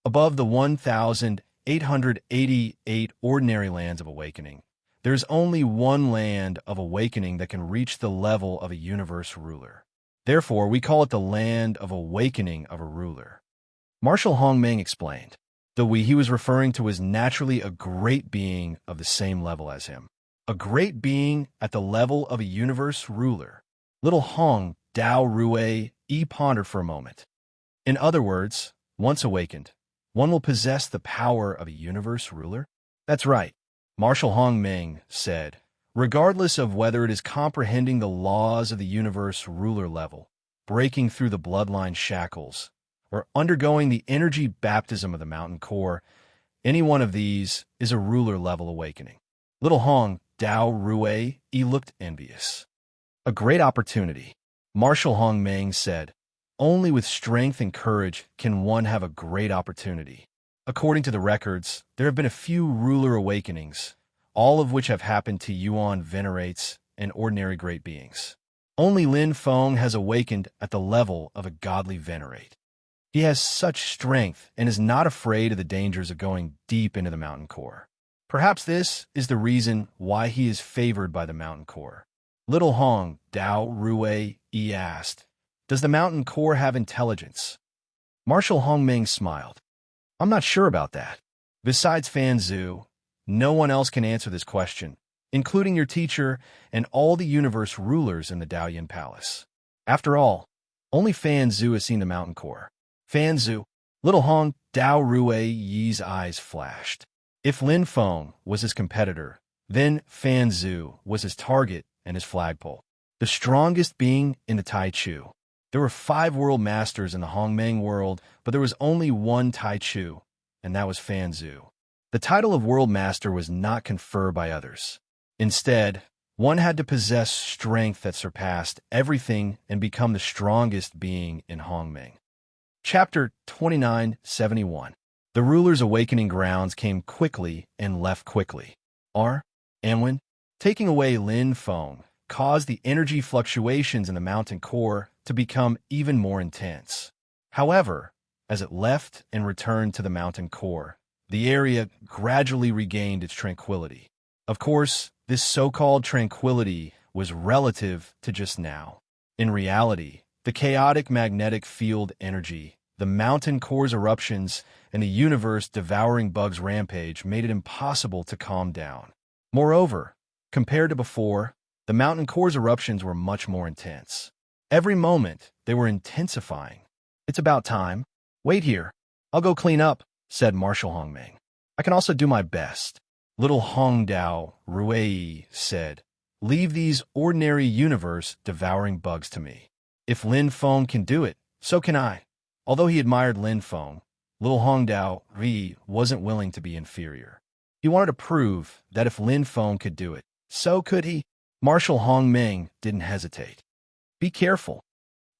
Above the 1,888 ordinary lands of awakening, there is only one land of awakening that can reach the level of a universe ruler. Therefore, we call it the land of awakening of a ruler. Marshal Hongmeng explained. The we he was referring to was naturally a great being of the same level as him. A great being at the level of a universe ruler. Little Hong Dao Rue pondered for a moment. In other words, once awakened, one will possess the power of a universe ruler? That's right, Marshal Hongmeng said. Regardless of whether it is comprehending the laws of the universe ruler level, breaking through the bloodline shackles, or undergoing the energy baptism of the mountain core, any one of these is a ruler level awakening. Little Hong Dao Rue looked envious. A great opportunity, Marshal Hongmeng said. Only with strength and courage can one have a great opportunity. According to the records, there have been a few ruler awakenings, all of which have happened to Yuan venerates and ordinary great beings. Only Lin Feng has awakened at the level of a godly venerate. He has such strength and is not afraid of the dangers of going deep into the mountain core. Perhaps this is the reason why he is favored by the mountain core. Little Hong Dao Rue asked, "Does the mountain core have intelligence?" Marshal Hongming smiled. "I'm not sure about that. Besides Fan Zhu, no one else can answer this question, including your teacher and all the universe rulers in the Daoyan Palace. After all, only Fan Zhu has seen the mountain core." Fan Zhu, Little Hong Dao Rue Yi's eyes flashed. If Lin Feng was his competitor, then Fan Zhu was his target and his flagpole. The strongest being in the Tai Chu. There were 5 world masters in the Hongmeng world, but there was only one Tai Chu, and that was Fan Zhu. The title of world master was not conferred by others. Instead, one had to possess strength that surpassed everything and become the strongest being in Hongmeng. Chapter 2971. The ruler's awakening grounds came quickly and left quickly. Anwen, taking away Lin Feng, caused the energy fluctuations in the mountain core to become even more intense. However, as it left and returned to the mountain core, the area gradually regained its tranquility. Of course, this so-called tranquility was relative to just now. In reality, the chaotic magnetic field energy, the mountain core's eruptions, and the universe-devouring bugs' rampage made it impossible to calm down. Moreover, compared to before, the mountain core's eruptions were much more intense. Every moment, they were intensifying. "It's about time. Wait here. I'll go clean up," said Marshal Hongming. "I can also do my best." Little Hongdao Rui said, "Leave these ordinary universe-devouring bugs to me. If Lin Feng can do it, so can I." Although he admired Lin Feng, Little Hongdao Rui wasn't willing to be inferior. He wanted to prove that if Lin Feng could do it, so could he. Marshal Hongming didn't hesitate. "Be careful."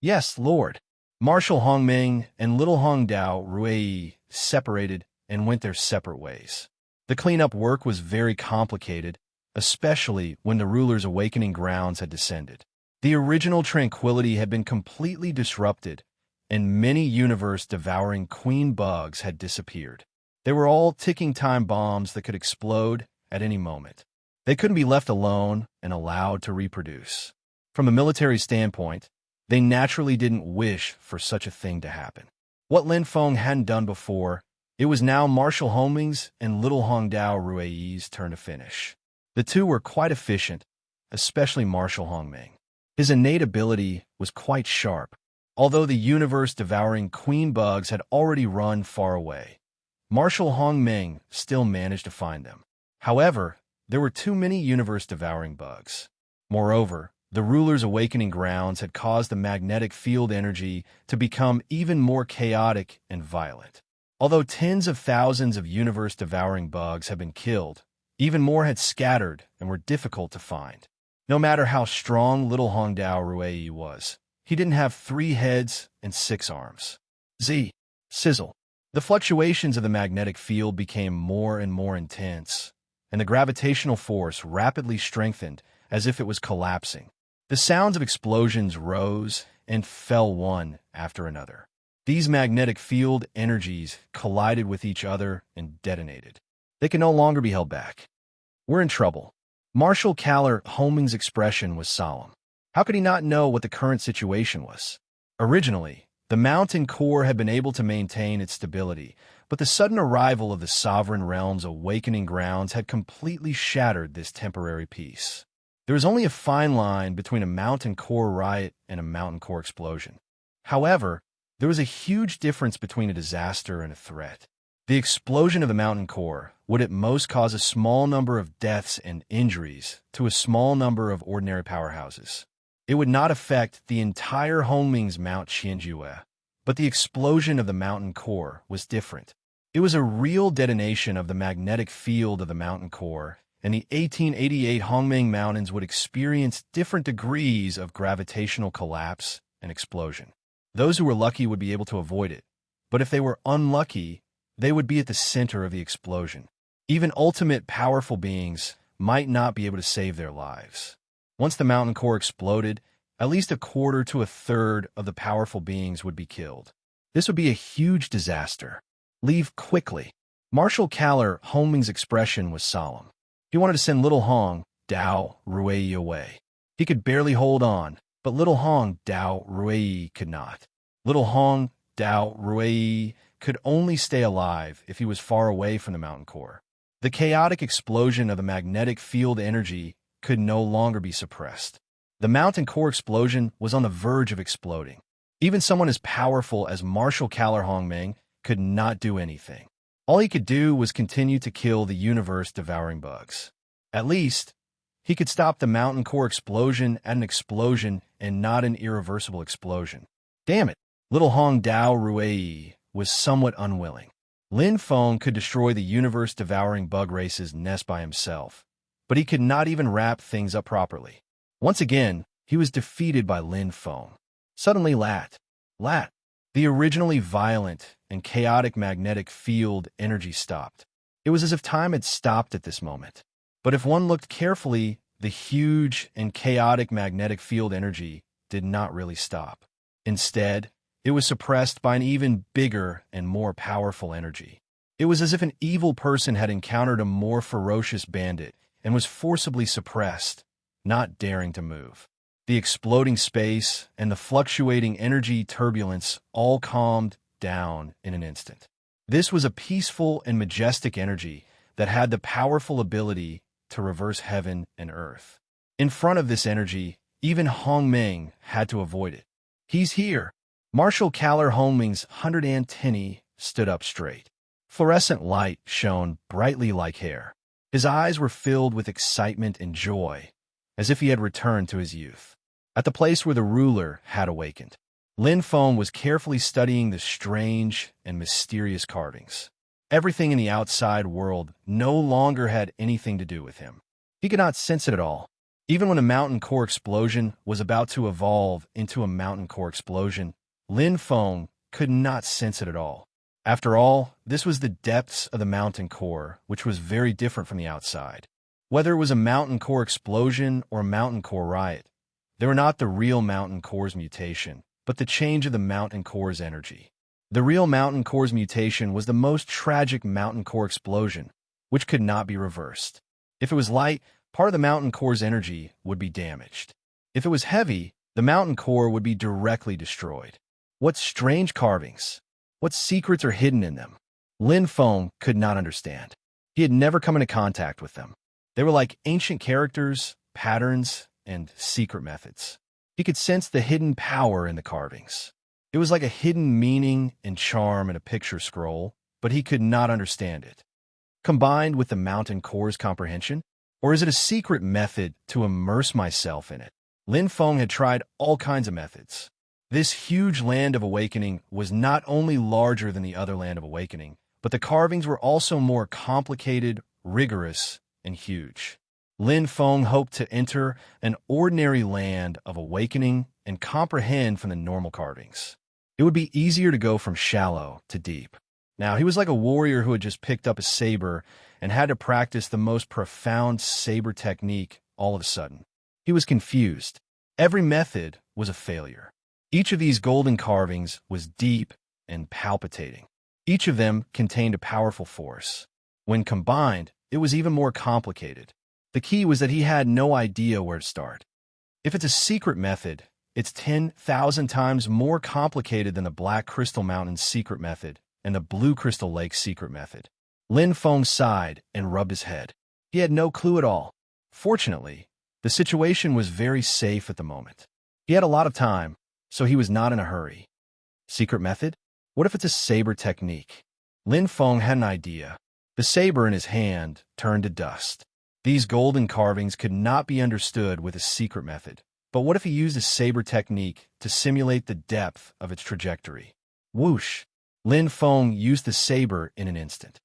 "Yes, Lord." Marshal Hongming and Little Hongdao Rui separated and went their separate ways. The cleanup work was very complicated, especially when the ruler's awakening grounds had descended. The original tranquility had been completely disrupted, and many universe-devouring queen bugs had disappeared. They were all ticking time bombs that could explode at any moment. They couldn't be left alone and allowed to reproduce. From a military standpoint, they naturally didn't wish for such a thing to happen. What Lin Feng hadn't done before, it was now Marshal Hongming's and Little Hongdao Rui's turn to finish. The two were quite efficient, especially Marshal Hongming. His innate ability was quite sharp. Although the universe-devouring queen bugs had already run far away, Marshal Hongming still managed to find them. However, there were too many universe-devouring bugs. Moreover, the ruler's awakening grounds had caused the magnetic field energy to become even more chaotic and violent. Although tens of thousands of universe-devouring bugs had been killed, even more had scattered and were difficult to find. No matter how strong Little Hongdao Rui was, he didn't have 3 heads and 6 arms. Sizzle. The fluctuations of the magnetic field became more and more intense, and the gravitational force rapidly strengthened as if it was collapsing. The sounds of explosions rose and fell one after another. These magnetic field energies collided with each other and detonated. They could no longer be held back. "We're in trouble." Marshal Kaller Hongming's expression was solemn. How could he not know what the current situation was? Originally, the mountain core had been able to maintain its stability, but the sudden arrival of the sovereign realm's awakening grounds had completely shattered this temporary peace. There was only a fine line between a mountain core riot and a mountain core explosion. However, there was a huge difference between a disaster and a threat. The explosion of the mountain core would at most cause a small number of deaths and injuries to a small number of ordinary powerhouses. It would not affect the entire Hongming's Mount Qianjue, but the explosion of the mountain core was different. It was a real detonation of the magnetic field of the mountain core, and the 1888 Hongmeng Mountains would experience different degrees of gravitational collapse and explosion. Those who were lucky would be able to avoid it, but if they were unlucky, they would be at the center of the explosion. Even ultimate powerful beings might not be able to save their lives. Once the mountain core exploded, at least a quarter to a third of the powerful beings would be killed. This would be a huge disaster. "Leave quickly." Marshal Kaller Hongming's expression was solemn. He wanted to send Little Hong Dao Rui away. He could barely hold on, but little Hong Dao Rui could not. Little Hong Dao Rui could only stay alive if he was far away from the mountain core. The chaotic explosion of the magnetic field energy could no longer be suppressed. The mountain core explosion was on the verge of exploding. Even someone as powerful as Marshal Kalar Hongmeng could not do anything. All he could do was continue to kill the universe-devouring bugs. At least, he could stop the mountain core explosion at an explosion and not an irreversible explosion. Damn it, little Hong Dao Rui was somewhat unwilling. Lin Feng could destroy the universe-devouring bug race's nest by himself, but he could not even wrap things up properly. Once again, he was defeated by Lin Feng. Suddenly, Lat, the originally violent and chaotic magnetic field energy stopped. It was as if time had stopped at this moment. But if one looked carefully, the huge and chaotic magnetic field energy did not really stop. Instead, it was suppressed by an even bigger and more powerful energy. It was as if an evil person had encountered a more ferocious bandit and was forcibly suppressed, not daring to move. The exploding space and the fluctuating energy turbulence all calmed down in an instant. This was a peaceful and majestic energy that had the powerful ability to reverse heaven and earth. In front of this energy, even Hongmeng had to avoid it. He's here. Marshal Kalar Hongmeng's 100 antennae stood up straight. Fluorescent light shone brightly like hair. His eyes were filled with excitement and joy, as if he had returned to his youth. At the place where the ruler had awakened, Lin Feng was carefully studying the strange and mysterious carvings. Everything in the outside world no longer had anything to do with him. He could not sense it at all. Even when a mountain core explosion was about to evolve into a mountain core explosion, Lin Feng could not sense it at all. After all, this was the depths of the mountain core, which was very different from the outside. Whether it was a mountain core explosion or a mountain core riot, they were not the real mountain core's mutation, but the change of the mountain core's energy. The real mountain core's mutation was the most tragic mountain core explosion, which could not be reversed. If it was light, part of the mountain core's energy would be damaged. If it was heavy, the mountain core would be directly destroyed. What strange carvings! What secrets are hidden in them? Lin Feng could not understand. He had never come into contact with them. They were like ancient characters, patterns, and secret methods. He could sense the hidden power in the carvings. It was like a hidden meaning and charm in a picture scroll, but he could not understand it. Combined with the mountain core's comprehension? Or is it a secret method to immerse myself in it? Lin Feng had tried all kinds of methods. This huge land of awakening was not only larger than the other land of awakening, but the carvings were also more complicated, rigorous, and huge. Lin Feng hoped to enter an ordinary land of awakening and comprehend from the normal carvings. It would be easier to go from shallow to deep. Now, he was like a warrior who had just picked up a saber and had to practice the most profound saber technique all of a sudden. He was confused. Every method was a failure. Each of these golden carvings was deep and palpitating. Each of them contained a powerful force. When combined, it was even more complicated. The key was that he had no idea where to start. If it's a secret method, it's 10,000 times more complicated than the Black Crystal Mountain's secret method and the Blue Crystal Lake's secret method. Lin Feng sighed and rubbed his head. He had no clue at all. Fortunately, the situation was very safe at the moment. He had a lot of time, so he was not in a hurry. Secret method? What if it's a saber technique? Lin Feng had an idea. The saber in his hand turned to dust. These golden carvings could not be understood with a secret method. But what if he used a saber technique to simulate the depth of its trajectory? Whoosh! Lin Feng used the saber in an instant.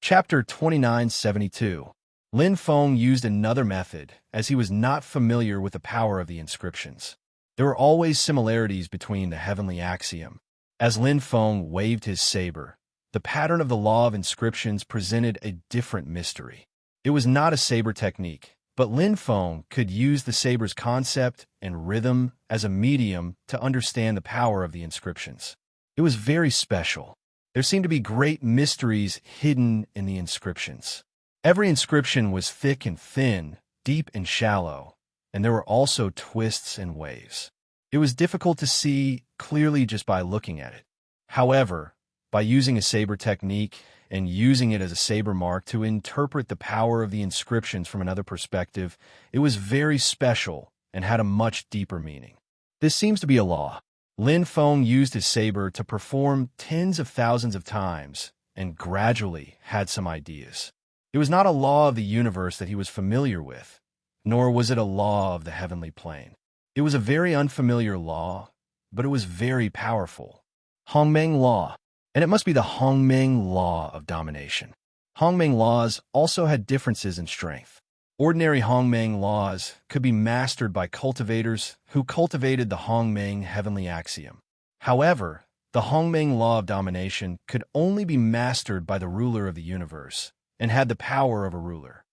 Chapter 2972. Lin Feng used another method, as he was not familiar with the power of the inscriptions. There were always similarities between the heavenly axiom. As Lin Feng waved his saber, the pattern of the law of inscriptions presented a different mystery. It was not a saber technique, but Lin Feng could use the saber's concept and rhythm as a medium to understand the power of the inscriptions. It was very special. There seemed to be great mysteries hidden in the inscriptions. Every inscription was thick and thin, deep and shallow, and there were also twists and waves. It was difficult to see clearly just by looking at it. However, by using a saber technique and using it as a saber mark to interpret the power of the inscriptions from another perspective, it was very special and had a much deeper meaning. This seems to be a law. Lin Feng used his saber to perform tens of thousands of times and gradually had some ideas. It was not a law of the universe that he was familiar with, nor was it a law of the heavenly plane. It was a very unfamiliar law, but it was very powerful. Hongmeng Law, and it must be the Hongmeng Law of domination. Hongmeng laws also had differences in strength. Ordinary Hongmeng laws could be mastered by cultivators who cultivated the Hongmeng heavenly axiom. However, the Hongmeng Law of domination could only be mastered by the ruler of the universe and had the power of a ruler.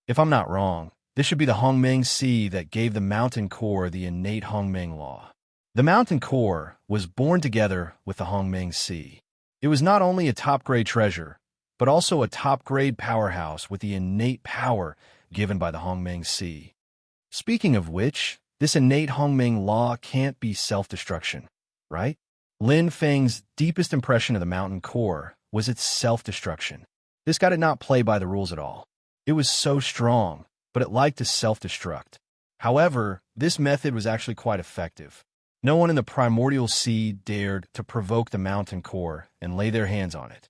If I'm not wrong, this should be the Hongmeng Sea that gave the mountain core the innate Hongmeng Law. The mountain core was born together with the Hongmeng Sea. It was not only a top-grade treasure, but also a top-grade powerhouse with the innate power given by the Hongmeng Sea. Speaking of which, this innate Hongmeng Law can't be self-destruction, right? Lin Feng's deepest impression of the mountain core was its self-destruction. This guy did not play by the rules at all. It was so strong, but it liked to self-destruct. However, this method was actually quite effective. No one in the primordial sea dared to provoke the mountain core and lay their hands on it.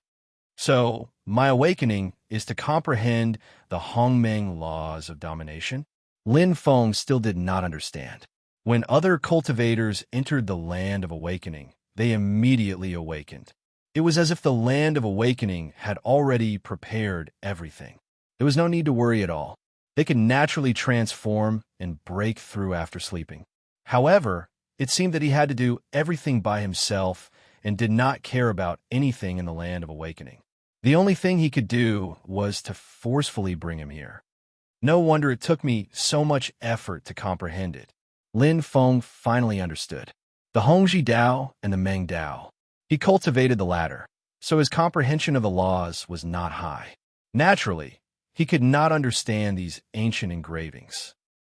So, my awakening is to comprehend the Hongmeng laws of domination. Lin Feng still did not understand. When other cultivators entered the land of awakening, they immediately awakened. It was as if the land of awakening had already prepared everything. There was no need to worry at all. They could naturally transform and break through after sleeping. However, it seemed that he had to do everything by himself and did not care about anything in the land of awakening. The only thing he could do was to forcefully bring him here. No wonder it took me so much effort to comprehend it. Lin Feng finally understood. The Hongji Dao and the Meng Dao. He cultivated the latter, so his comprehension of the laws was not high. Naturally, he could not understand these ancient engravings.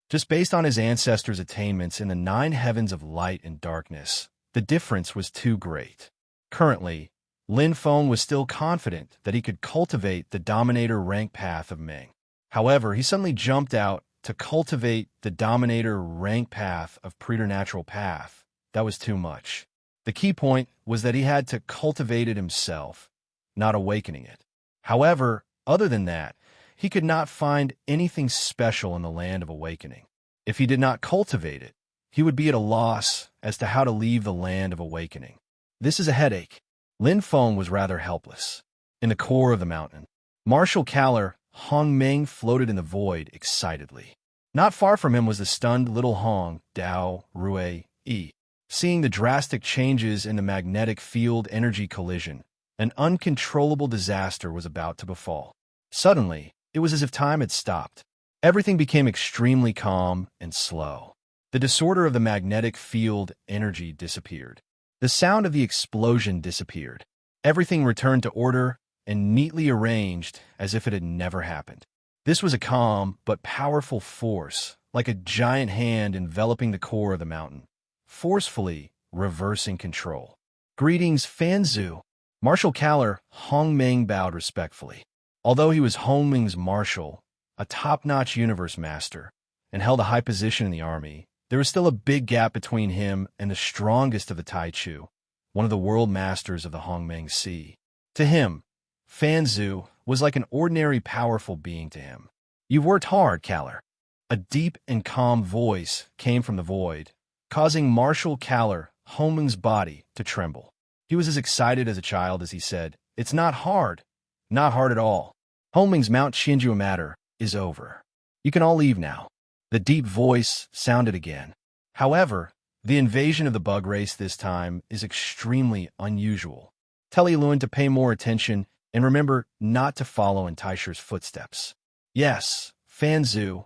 Just based on his ancestors' attainments in the 9 heavens of light and darkness, the difference was too great. Currently, Lin Feng was still confident that he could cultivate the Dominator rank path of Meng. However, he suddenly jumped out to cultivate the Dominator rank path of Preternatural Path. That was too much. The key point was that he had to cultivate it himself, not awakening it. However, other than that, he could not find anything special in the land of awakening. If he did not cultivate it, he would be at a loss as to how to leave the land of awakening. This is a headache. Lin Feng was rather helpless. In the core of the mountain, Martial Caller Hong Meng floated in the void excitedly. Not far from him was the stunned little Hong Dao Rui Yi. Seeing the drastic changes in the magnetic field energy collision, an uncontrollable disaster was about to befall. Suddenly, it was as if time had stopped. Everything became extremely calm and slow. The disorder of the magnetic field energy disappeared. The sound of the explosion disappeared. Everything returned to order and neatly arranged as if it had never happened. This was a calm but powerful force, like a giant hand enveloping the core of the mountain, forcefully reversing control. Greetings, Fanzu. Martial Caller Hong Meng bowed respectfully. Although he was Hong Meng's marshal, a top-notch universe master, and held a high position in the army, there was still a big gap between him and the strongest of the Taichu, one of the world masters of the Hongmeng Sea. To him, Fanzu was like an ordinary powerful being to him. You've worked hard, Caller. A deep and calm voice came from the void, causing Martial Caller Hongmeng's body to tremble. He was as excited as a child as he said, "It's not hard. Not hard at all. Hongmeng's Mount Shinju matter is over. You can all leave now." The deep voice sounded again. However, the invasion of the bug race this time is extremely unusual. Tell Eluan to pay more attention and remember not to follow in Taisher's footsteps. Yes, Fanzu,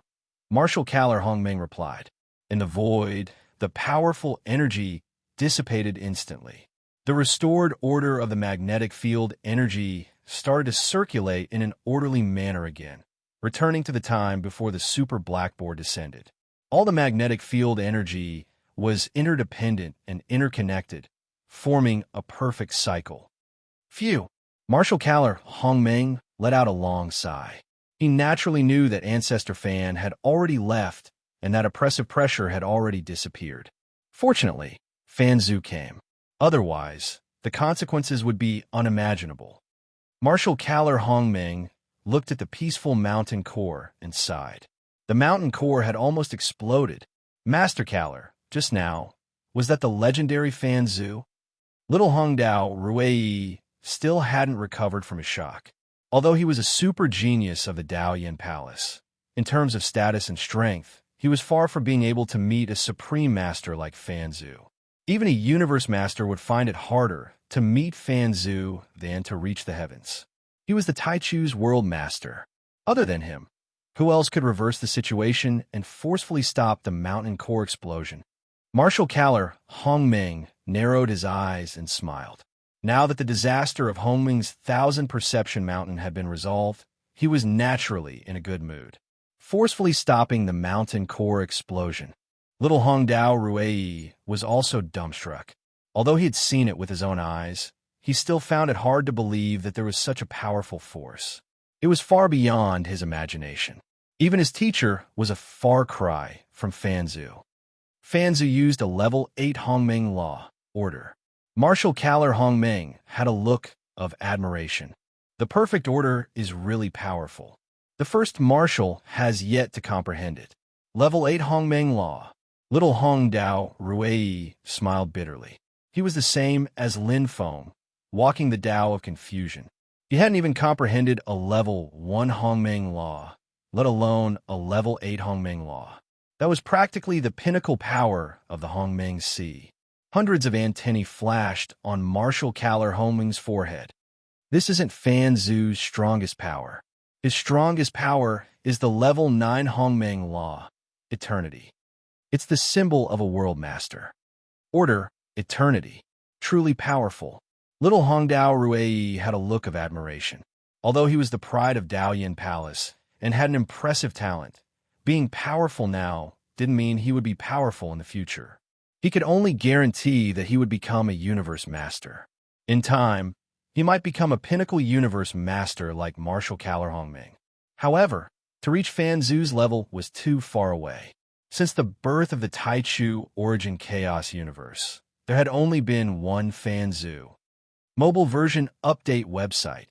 Martial Caller Hongmeng replied. In the void, the powerful energy dissipated instantly. The restored order of the magnetic field energy started to circulate in an orderly manner again, returning to the time before the super blackboard descended. All the magnetic field energy was interdependent and interconnected, forming a perfect cycle. Phew! Marshal Caller Hongmeng let out a long sigh. He naturally knew that Ancestor Fan had already left and that oppressive pressure had already disappeared. Fortunately, Fan Zhu came. Otherwise, the consequences would be unimaginable. Marshal Caller Hongmeng looked at the peaceful mountain core and sighed. The mountain core had almost exploded. Master Caller, just now, was that the legendary Fan Zhu? Little Hongdao Ruei still hadn't recovered from his shock. Although he was a super genius of the Daoyan Palace, in terms of status and strength, he was far from being able to meet a supreme master like Fan Zhu. Even a universe master would find it harder to meet Fan Zhu than to reach the heavens. He was the Taichu's world master. Other than him, who else could reverse the situation and forcefully stop the mountain core explosion? Marshal Caller Hongmeng narrowed his eyes and smiled. Now that the disaster of Hongmeng's 1,000 Perception Mountain had been resolved, he was naturally in a good mood. Forcefully stopping the mountain core explosion. Little Hongdao Ruei was also dumbstruck. Although he had seen it with his own eyes, he still found it hard to believe that there was such a powerful force. It was far beyond his imagination. Even his teacher was a far cry from Fan Zhu. Fan Zhu used a level 8 Hongmeng Law order. Marshal Caller Hongmeng had a look of admiration. The perfect order is really powerful. The first marshal has yet to comprehend it. Level 8 Hongmeng Law. Little Hongdao Ruei smiled bitterly. He was the same as Lin Feng, walking the Tao of confusion. He hadn't even comprehended a level 1 Hongmeng Law, let alone a level 8 Hongmeng Law. That was practically the pinnacle power of the Hongmeng Sea. Hundreds of antennae flashed on Marshal Caller Hongmeng's forehead. This isn't Fan Zhu's strongest power. His strongest power is the level 9 Hongmeng Law, Eternity. It's the symbol of a world master. Order, Eternity. Truly powerful. Little Hongdao Ruei had a look of admiration. Although he was the pride of Daoyan Palace and had an impressive talent, being powerful now didn't mean he would be powerful in the future. He could only guarantee that he would become a universe master. In time, he might become a pinnacle universe master like Marshal Caller Hongmeng. However, to reach Fan Zhu's level was too far away. Since the birth of the Taichu Origin Chaos universe, there had only been one Fan Zhu. Mobile version update website.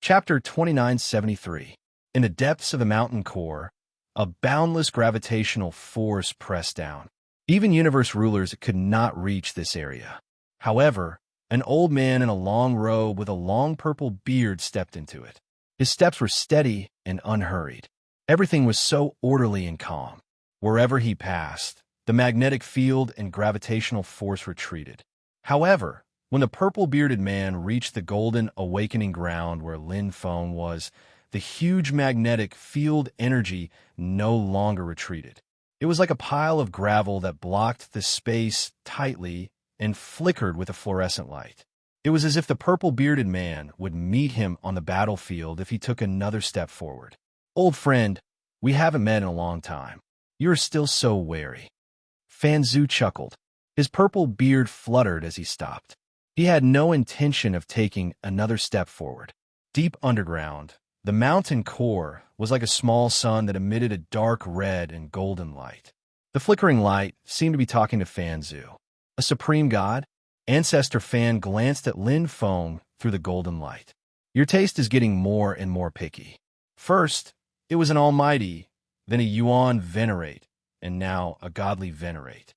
Chapter 2973. In the depths of the mountain core, a boundless gravitational force pressed down. Even universe rulers could not reach this area. However, an old man in a long robe with a long purple beard stepped into it. His steps were steady and unhurried. Everything was so orderly and calm. Wherever he passed, the magnetic field and gravitational force retreated. However, when the purple-bearded man reached the golden awakening ground where Lin Feng was, the huge magnetic field energy no longer retreated. It was like a pile of gravel that blocked the space tightly and flickered with a fluorescent light. It was as if the purple-bearded man would meet him on the battlefield if he took another step forward. Old friend, we haven't met in a long time. You're still so wary. Fan Zhu chuckled. His purple beard fluttered as he stopped. He had no intention of taking another step forward. Deep underground, the mountain core was like a small sun that emitted a dark red and golden light. The flickering light seemed to be talking to Fan Zhu. A supreme god? Ancestor Fan glanced at Lin Feng through the golden light. Your taste is getting more and more picky. First, it was an almighty, then a yuan venerate, and now a godly venerate.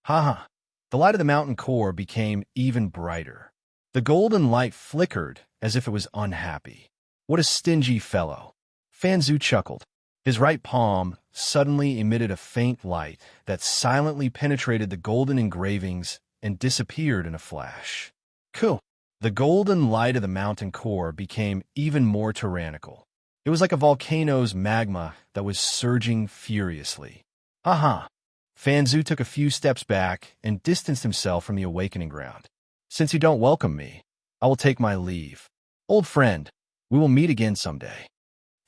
Haha. The light of the mountain core became even brighter. The golden light flickered as if it was unhappy. What a stingy fellow. Fan Zhu chuckled. His right palm suddenly emitted a faint light that silently penetrated the golden engravings and disappeared in a flash. Cool. The golden light of the mountain core became even more tyrannical. It was like a volcano's magma that was surging furiously. Aha! Fan Zhu took a few steps back and distanced himself from the awakening ground. Since you don't welcome me, I will take my leave. Old friend, we will meet again someday.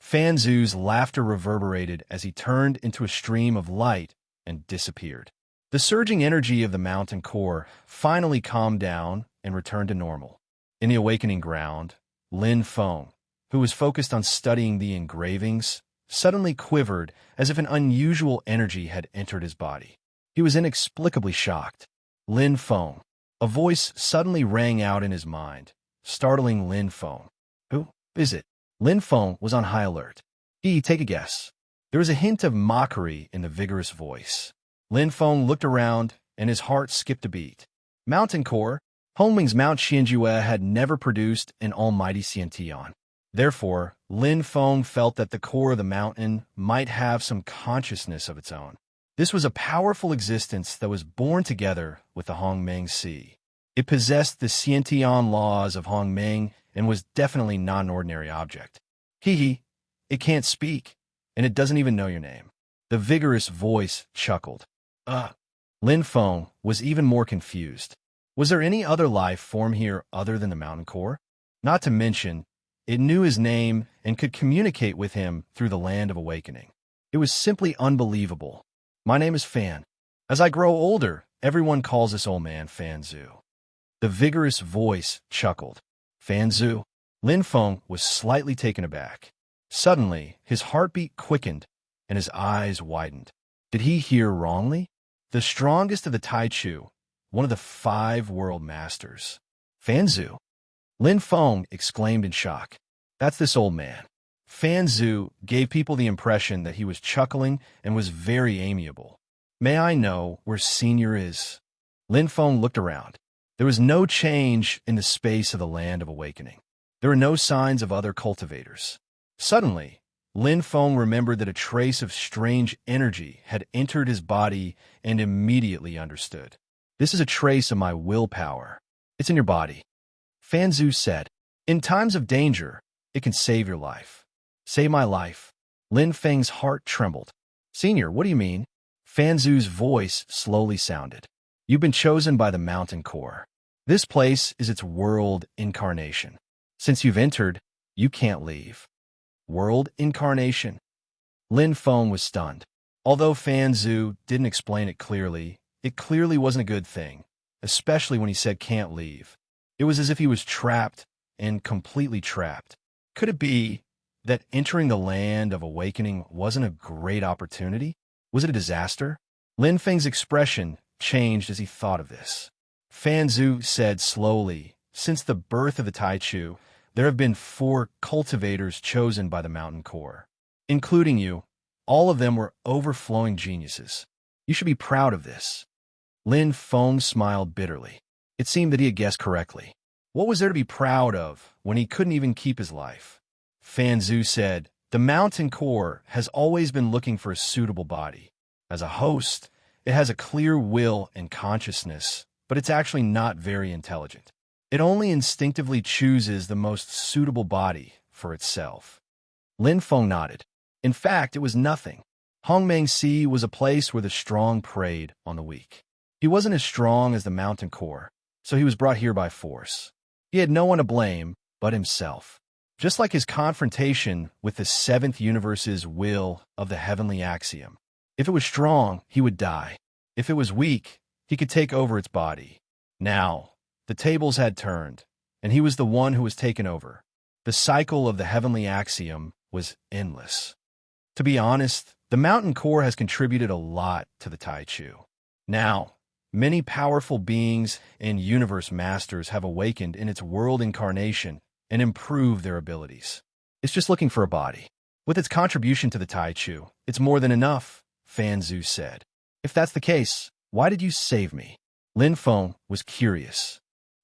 Fan Zu's laughter reverberated as he turned into a stream of light and disappeared. The surging energy of the mountain core finally calmed down and returned to normal. In the awakening ground, Lin Feng, who was focused on studying the engravings, suddenly quivered as if an unusual energy had entered his body. He was inexplicably shocked. Lin Feng. A voice suddenly rang out in his mind, startling Lin Feng. Who is it? Lin Feng was on high alert. Take a guess. There was a hint of mockery in the vigorous voice. Lin Feng looked around, and his heart skipped a beat. Mountain core. Hongming's Mount Xianjue had never produced an almighty Xiantian. Therefore, Lin Feng felt that the core of the mountain might have some consciousness of its own. This was a powerful existence that was born together with the Hongmeng Sea. It possessed the Xiantian laws of Hongmeng and was definitely not an ordinary object. It can't speak, and it doesn't even know your name. The vigorous voice chuckled. Lin Feng was even more confused. Was there any other life form here other than the mountain core? Not to mention, it knew his name and could communicate with him through the land of awakening. It was simply unbelievable. My name is Fan. As I grow older, everyone calls this old man Fan Zu. The vigorous voice chuckled. Fan Zu? Lin Feng was slightly taken aback. Suddenly, his heartbeat quickened and his eyes widened. Did he hear wrongly? The strongest of the Tai Chu, one of the 5 world masters. Fan Zu? Lin Feng exclaimed in shock. That's this old man. Fan Zu gave people the impression that he was chuckling and was very amiable. May I know where Senior is? Lin Feng looked around. There was no change in the space of the land of awakening. There were no signs of other cultivators. Suddenly, Lin Feng remembered that a trace of strange energy had entered his body and immediately understood. This is a trace of my willpower. It's in your body. Fan Zu said, in times of danger, it can save your life. Save my life. Lin Feng's heart trembled. Senior, what do you mean? Fan Zu's voice slowly sounded. You've been chosen by the mountain core. This place is its world incarnation. Since you've entered, you can't leave. World incarnation? Lin Feng was stunned. Although Fan Zu didn't explain it clearly wasn't a good thing, especially when he said can't leave. It was as if he was trapped and completely trapped. Could it be that entering the land of awakening wasn't a great opportunity? Was it a disaster? Lin Feng's expression changed as he thought of this. Fan Zu said slowly, since the birth of the Tai Chu, there have been 4 cultivators chosen by the mountain core. Including you, all of them were overflowing geniuses. You should be proud of this. Lin Feng smiled bitterly. It seemed that he had guessed correctly. What was there to be proud of when he couldn't even keep his life? Fan Zu said, the mountain core has always been looking for a suitable body. As a host, it has a clear will and consciousness, but it's actually not very intelligent. It only instinctively chooses the most suitable body for itself. Lin Feng nodded. In fact, it was nothing. Hongmeng Sea was a place where the strong preyed on the weak. He wasn't as strong as the mountain core, so he was brought here by force. He had no one to blame but himself. Just like his confrontation with the 7th universe's will of the heavenly axiom. If it was strong, he would die. If it was weak, he could take over its body. Now, the tables had turned, and he was the one who was taken over. The cycle of the heavenly axiom was endless. To be honest, the mountain core has contributed a lot to the Tai Chu. Now, many powerful beings and universe masters have awakened in its world incarnation and improved their abilities. It's just looking for a body. With its contribution to the Tai Chu, it's more than enough, Fan Zu said. If that's the case, why did you save me? Lin Feng was curious.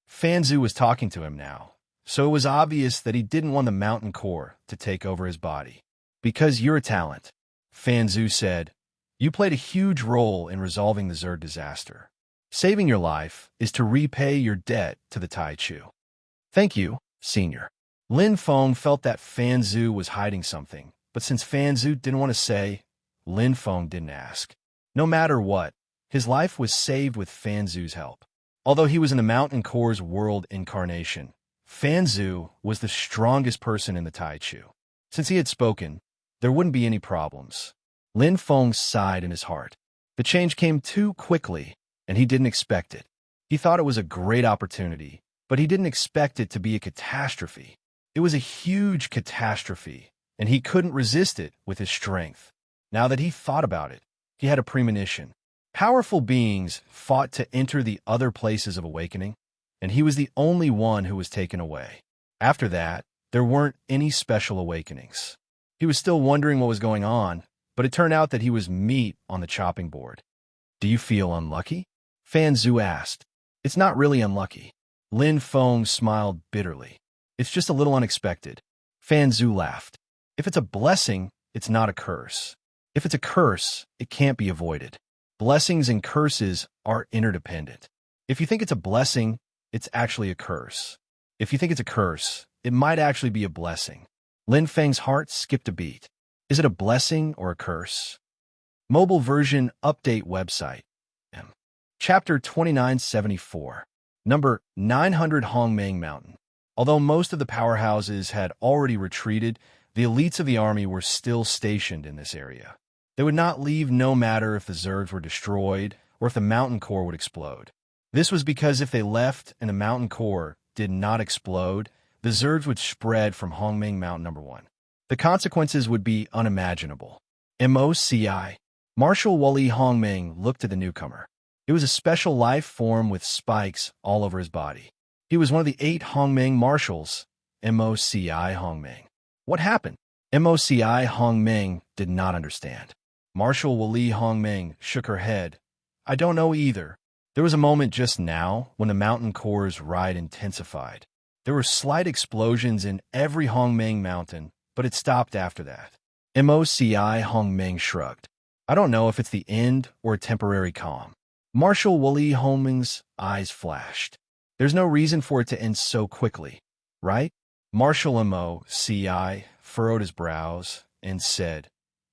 Fan Zu was talking to him now, so it was obvious that he didn't want the mountain core to take over his body. Because you're a talent, Fan Zu said. You played a huge role in resolving the Zerd disaster. Saving your life is to repay your debt to the Tai Chu. Thank you, Senior. Lin Feng felt that Fan Zu was hiding something, but since Fan Zu didn't want to say, Lin Feng didn't ask. No matter what, his life was saved with Fan Zu's help. Although he was in the mountain core's world incarnation, Fan Zu was the strongest person in the Tai Chu. Since he had spoken, there wouldn't be any problems. Lin Feng sighed in his heart. The change came too quickly, and he didn't expect it. He thought it was a great opportunity, but he didn't expect it to be a catastrophe. It was a huge catastrophe, and he couldn't resist it with his strength. Now that he thought about it, he had a premonition. Powerful beings fought to enter the other places of awakening, and he was the only one who was taken away. After that, there weren't any special awakenings. He was still wondering what was going on, but it turned out that he was meat on the chopping board. Do you feel unlucky? Fan Zhu asked. It's not really unlucky. Lin Feng smiled bitterly. It's just a little unexpected. Fan Zhu laughed. If it's a blessing, it's not a curse. If it's a curse, it can't be avoided. Blessings and curses are interdependent. If you think it's a blessing, it's actually a curse. If you think it's a curse, it might actually be a blessing. Lin Feng's heart skipped a beat. Is it a blessing or a curse? Mobile version update website. Chapter 2974. Number 900 Hongmeng Mountain. Although most of the powerhouses had already retreated, the elites of the army were still stationed in this area. They would not leave no matter if the Zergs were destroyed or if the mountain core would explode. This was because if they left and the mountain core did not explode, the Zergs would spread from Hongmeng Mountain number 1. The consequences would be unimaginable. MOCI. Marshal Wali Hongmeng looked at the newcomer. It was a special life form with spikes all over his body. He was one of the 8 Hongmeng marshals. MOCI Hongmeng. What happened? MOCI Hongmeng did not understand. Marshal Wali Hongmeng shook her head. I don't know either. There was a moment just now when the mountain core's ride intensified. There were slight explosions in every Hongmeng mountain, but it stopped after that. MOCI Hongmeng shrugged. I don't know if it's the end or a temporary calm. Marshal Wali Hongmeng's eyes flashed. There's no reason for it to end so quickly, right? Marshal MOCI furrowed his brows and said,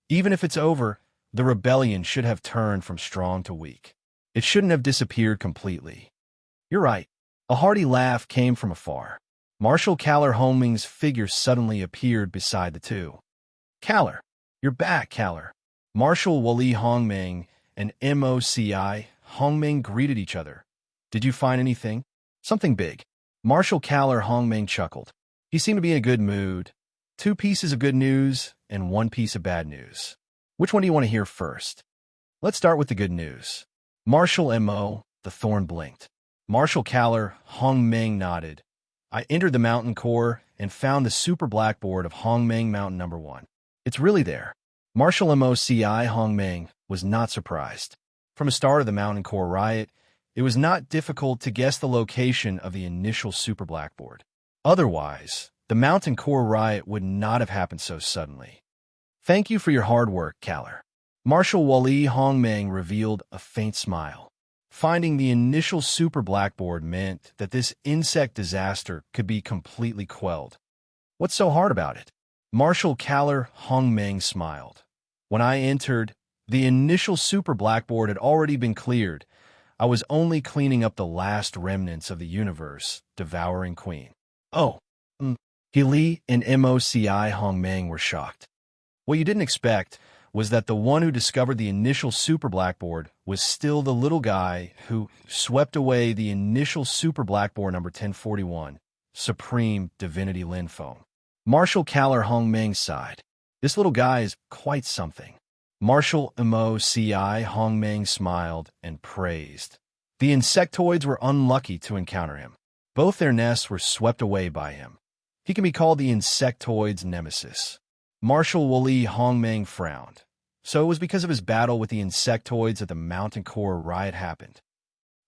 even if it's over, the rebellion should have turned from strong to weak. It shouldn't have disappeared completely. You're right. A hearty laugh came from afar. Marshal Kalar Hongmeng's figure suddenly appeared beside the two. Kalar, you're back, Kalar. Marshal Wali Hongmeng and MOCI Hongmeng greeted each other. Did you find anything? Something big. Marshal Kalar Hongmeng chuckled. He seemed to be in a good mood. 2 pieces of good news and 1 piece of bad news. Which one do you want to hear first? Let's start with the good news. Marshal MO, the thorn blinked. Marshal Kalar Hongmeng nodded. I entered the mountain core and found the super blackboard of Hongmeng Mountain number 1. It's really there. Marshal MOCI Hongmeng was not surprised. From the start of the mountain core riot, it was not difficult to guess the location of the initial super blackboard. Otherwise, the mountain core riot would not have happened so suddenly. Thank you for your hard work, Kalar. Marshal Wali Hongmeng revealed a faint smile. Finding the initial super blackboard meant that this insect disaster could be completely quelled. What's so hard about it? Marshal Kalar Hongmeng smiled. When I entered, the initial super blackboard had already been cleared. I was only cleaning up the last remnants of the universe, devouring Queen. Oh, Li and MOCI Hongmeng were shocked. What you didn't expect was that the one who discovered the initial super blackboard was still the little guy who swept away the initial super blackboard number 1041, Supreme Divinity Lin Feng. Marshal Kalar Hongmeng sighed. This little guy is quite something. Marshal MOCI Hongmeng smiled and praised. The insectoids were unlucky to encounter him. Both their nests were swept away by him. He can be called the insectoid's nemesis. Marshal Wali Hongmeng frowned. So it was because of his battle with the insectoids that the mountain core riot happened.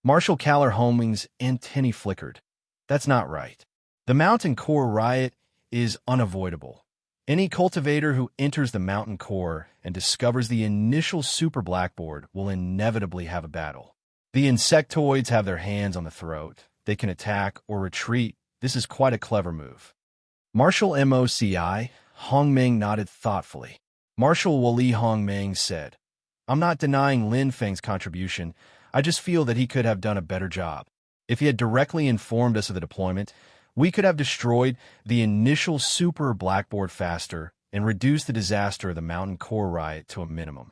Marshal Kalar Hongmeng's antennae flickered. That's not right. The mountain core riot is unavoidable. Any cultivator who enters the mountain core and discovers the initial super blackboard will inevitably have a battle. The insectoids have their hands on the throat. They can attack or retreat. This is quite a clever move. Marshal MOCI Hongmeng nodded thoughtfully. Marshal Wali Hongmeng said, I'm not denying Lin Feng's contribution. I just feel that he could have done a better job. If he had directly informed us of the deployment, we could have destroyed the initial super blackboard faster and reduce the disaster of the Mountain Core riot to a minimum.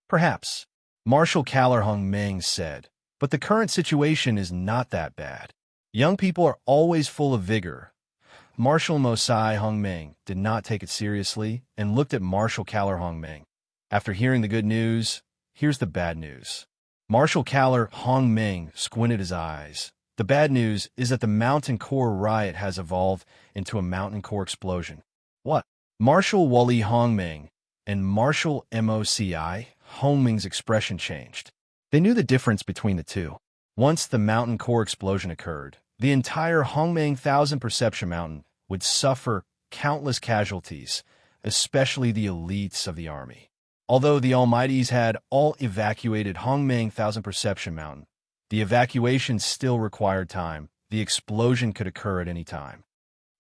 Perhaps, Marshal Kalar Hongmeng said, but the current situation is not that bad. Young people are always full of vigor. Marshal Mosai Hongmeng did not take it seriously and looked at Marshal Kalar Hongmeng. After hearing the good news, here's the bad news. Marshal Kalar Hongmeng squinted his eyes. The bad news is that the Mountain Core riot has evolved into a Mountain Core explosion. What? Marshal Wali Hongmeng and Marshal Moci Hongmeng's expression changed. They knew the difference between the two. Once the Mountain Core explosion occurred, the entire Hongmeng Thousand Perception Mountain would suffer countless casualties, especially the elites of the army. Although the Almighties had all evacuated Hongmeng Thousand Perception Mountain, the evacuation still required time. The explosion could occur at any time.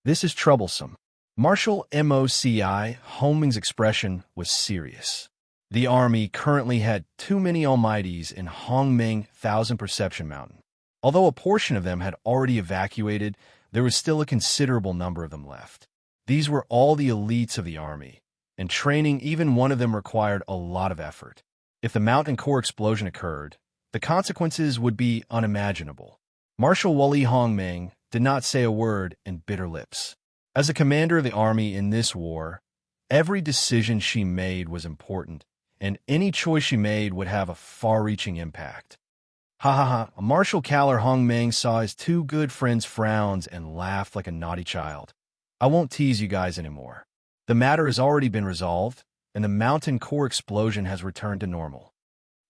This is troublesome. Marshal Moci Hongmeng's expression was serious. The army currently had too many Almighties in Hongmeng Thousand Perception Mountain. Although a portion of them had already evacuated, there was still a considerable number of them left. These were all the elites of the army, and training even one of them required a lot of effort. If the Mountain Core explosion occurred, the consequences would be unimaginable. Marshal Wali Hongmeng did not say a word and bit her lips. As a commander of the army in this war, every decision she made was important, and any choice she made would have a far-reaching impact. Ha ha ha, Marshal Kalar Hongmeng saw his two good friends' frowns and laughed like a naughty child. I won't tease you guys anymore. The matter has already been resolved, and the Mountain Core explosion has returned to normal.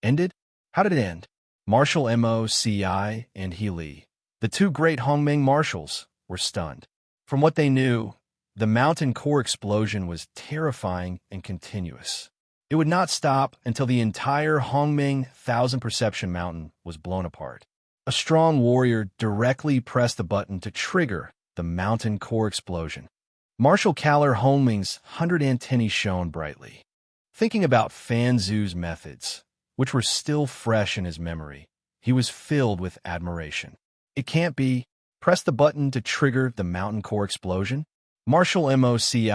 Ended? How did it end? Marshal Moci and He Li, the two great Hongmeng marshals, were stunned. From what they knew, the Mountain Core explosion was terrifying and continuous. It would not stop until the entire Hongmeng Thousand Perception Mountain was blown apart. A strong warrior directly pressed the button to trigger the Mountain Core explosion. Marshal Kalar Hongmeng's 100 antennae shone brightly. Thinking about Fan Zhu's methods, which were still fresh in his memory, he was filled with admiration. It can't be. Press the button to trigger the Mountain Core explosion? Marshal Moci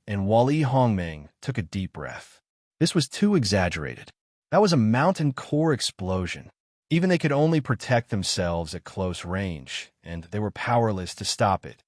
and Wali Hongmeng took a deep breath. This was too exaggerated. That was a Mountain Core explosion. Even they could only protect themselves at close range, and they were powerless to stop it.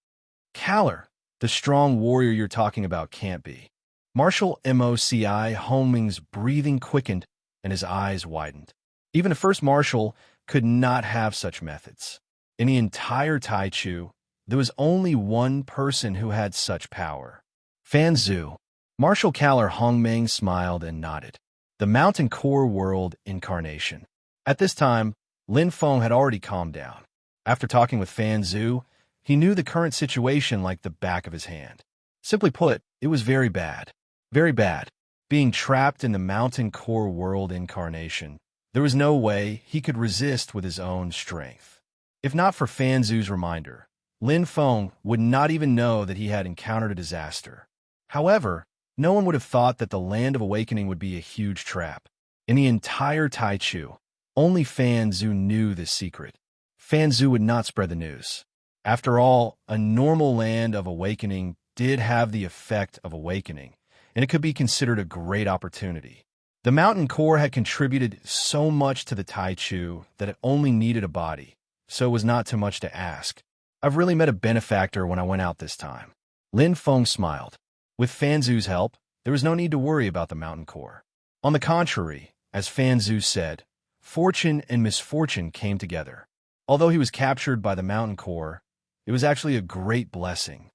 Kalar, the strong warrior you're talking about, can't be. Marshal Moci Hongmeng's breathing quickened and his eyes widened. Even a first marshal could not have such methods. In the entire Taichu, there was only one person who had such power. Fan Zhu. Marshal Kalar Hongmeng smiled and nodded. The Mountain Core World Incarnation. At this time, Lin Feng had already calmed down. After talking with Fan Zhu, he knew the current situation like the back of his hand. Simply put, it was very bad. Very bad. Being trapped in the Mountain Core World Incarnation, there was no way he could resist with his own strength. If not for Fan Zhu's reminder, Lin Feng would not even know that he had encountered a disaster. However, no one would have thought that the Land of Awakening would be a huge trap. In the entire Taichu, only Fan Zhu knew this secret. Fan Zhu would not spread the news. After all, a normal Land of Awakening did have the effect of awakening, and it could be considered a great opportunity. The Mountain Core had contributed so much to the Taichu that it only needed a body, so it was not too much to ask. I've really met a benefactor when I went out this time. Lin Feng smiled. With Fan Zhu's help, there was no need to worry about the Mountain Core. On the contrary, as Fan Zhu said, fortune and misfortune came together. Although he was captured by the Mountain Core, it was actually a great blessing.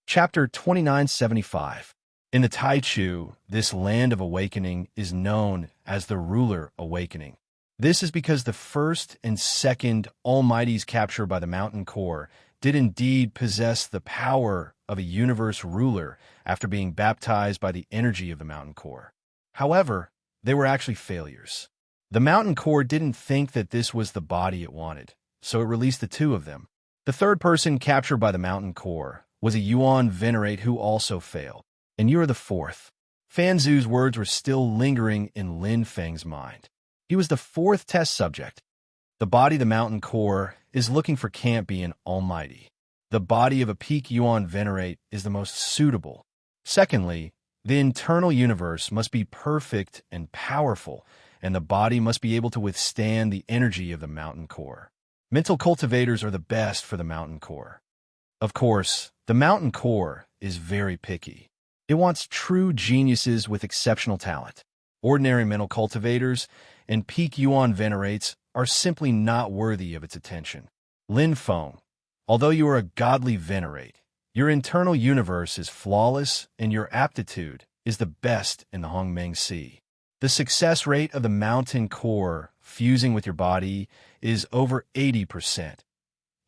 Chapter 2975. In the Taichu, this Land of Awakening is known as the Ruler Awakening. This is because the first and second Almighty's capture by the Mountain Core did indeed possess the power of a universe ruler after being baptized by the energy of the Mountain Core. However, they were actually failures. The Mountain Core didn't think that this was the body it wanted, so it released the two of them. The third person captured by the Mountain Core was a Yuan Venerate who also failed, and you are the fourth. Fan Zhu's words were still lingering in Lin Feng's mind. He was the fourth test subject. The body of the Mountain Core is looking for can't be an almighty. The body of a peak Yuan Venerate is the most suitable. Secondly, The internal universe must be perfect and powerful, and the body must be able to withstand the energy of the mountain core. Mental cultivators are the best for the mountain core. Of course, the mountain core is very picky. It wants true geniuses with exceptional talent. Ordinary mental cultivators and peak yuan venerates are simply not worthy of its attention. Lin Feng, although you are a godly venerate, your internal universe is flawless and your aptitude is the best in the Hongmeng Sea. The success rate of the mountain core fusing with your body is over 80%.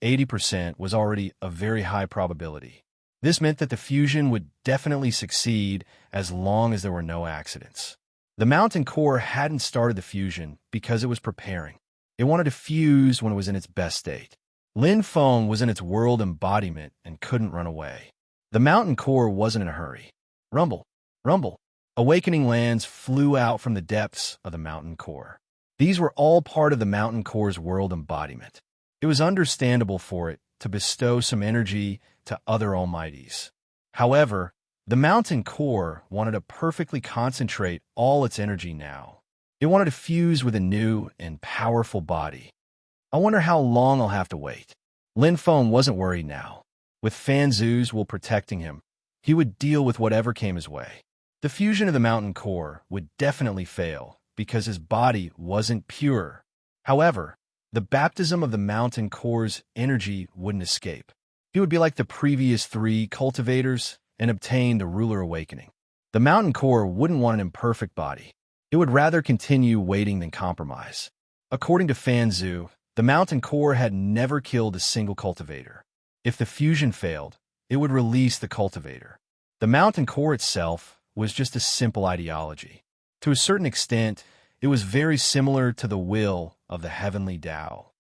80% was already a very high probability. This meant that the fusion would definitely succeed as long as there were no accidents. The mountain core hadn't started the fusion because it was preparing. It wanted to fuse when it was in its best state. Lin Feng was in its world embodiment and couldn't run away. The mountain core wasn't in a hurry. Rumble, rumble. Awakening lands flew out from the depths of the mountain core. These were all part of the mountain core's world embodiment. It was understandable for it to bestow some energy to other almighties. However, the mountain core wanted to perfectly concentrate all its energy now. It wanted to fuse with a new and powerful body. I wonder how long I'll have to wait. Lin Feng wasn't worried now. With Fan Zu's will protecting him, he would deal with whatever came his way. The fusion of the mountain core would definitely fail because his body wasn't pure. However, the baptism of the mountain core's energy wouldn't escape. He would be like the previous 3 cultivators and obtain the ruler awakening. The mountain core wouldn't want an imperfect body. It would rather continue waiting than compromise. According to Fan Zu, the mountain core had never killed a single cultivator. If the fusion failed, it would release the cultivator. The mountain core itself was just a simple ideology. To a certain extent, it was very similar to the will of the heavenly Tao.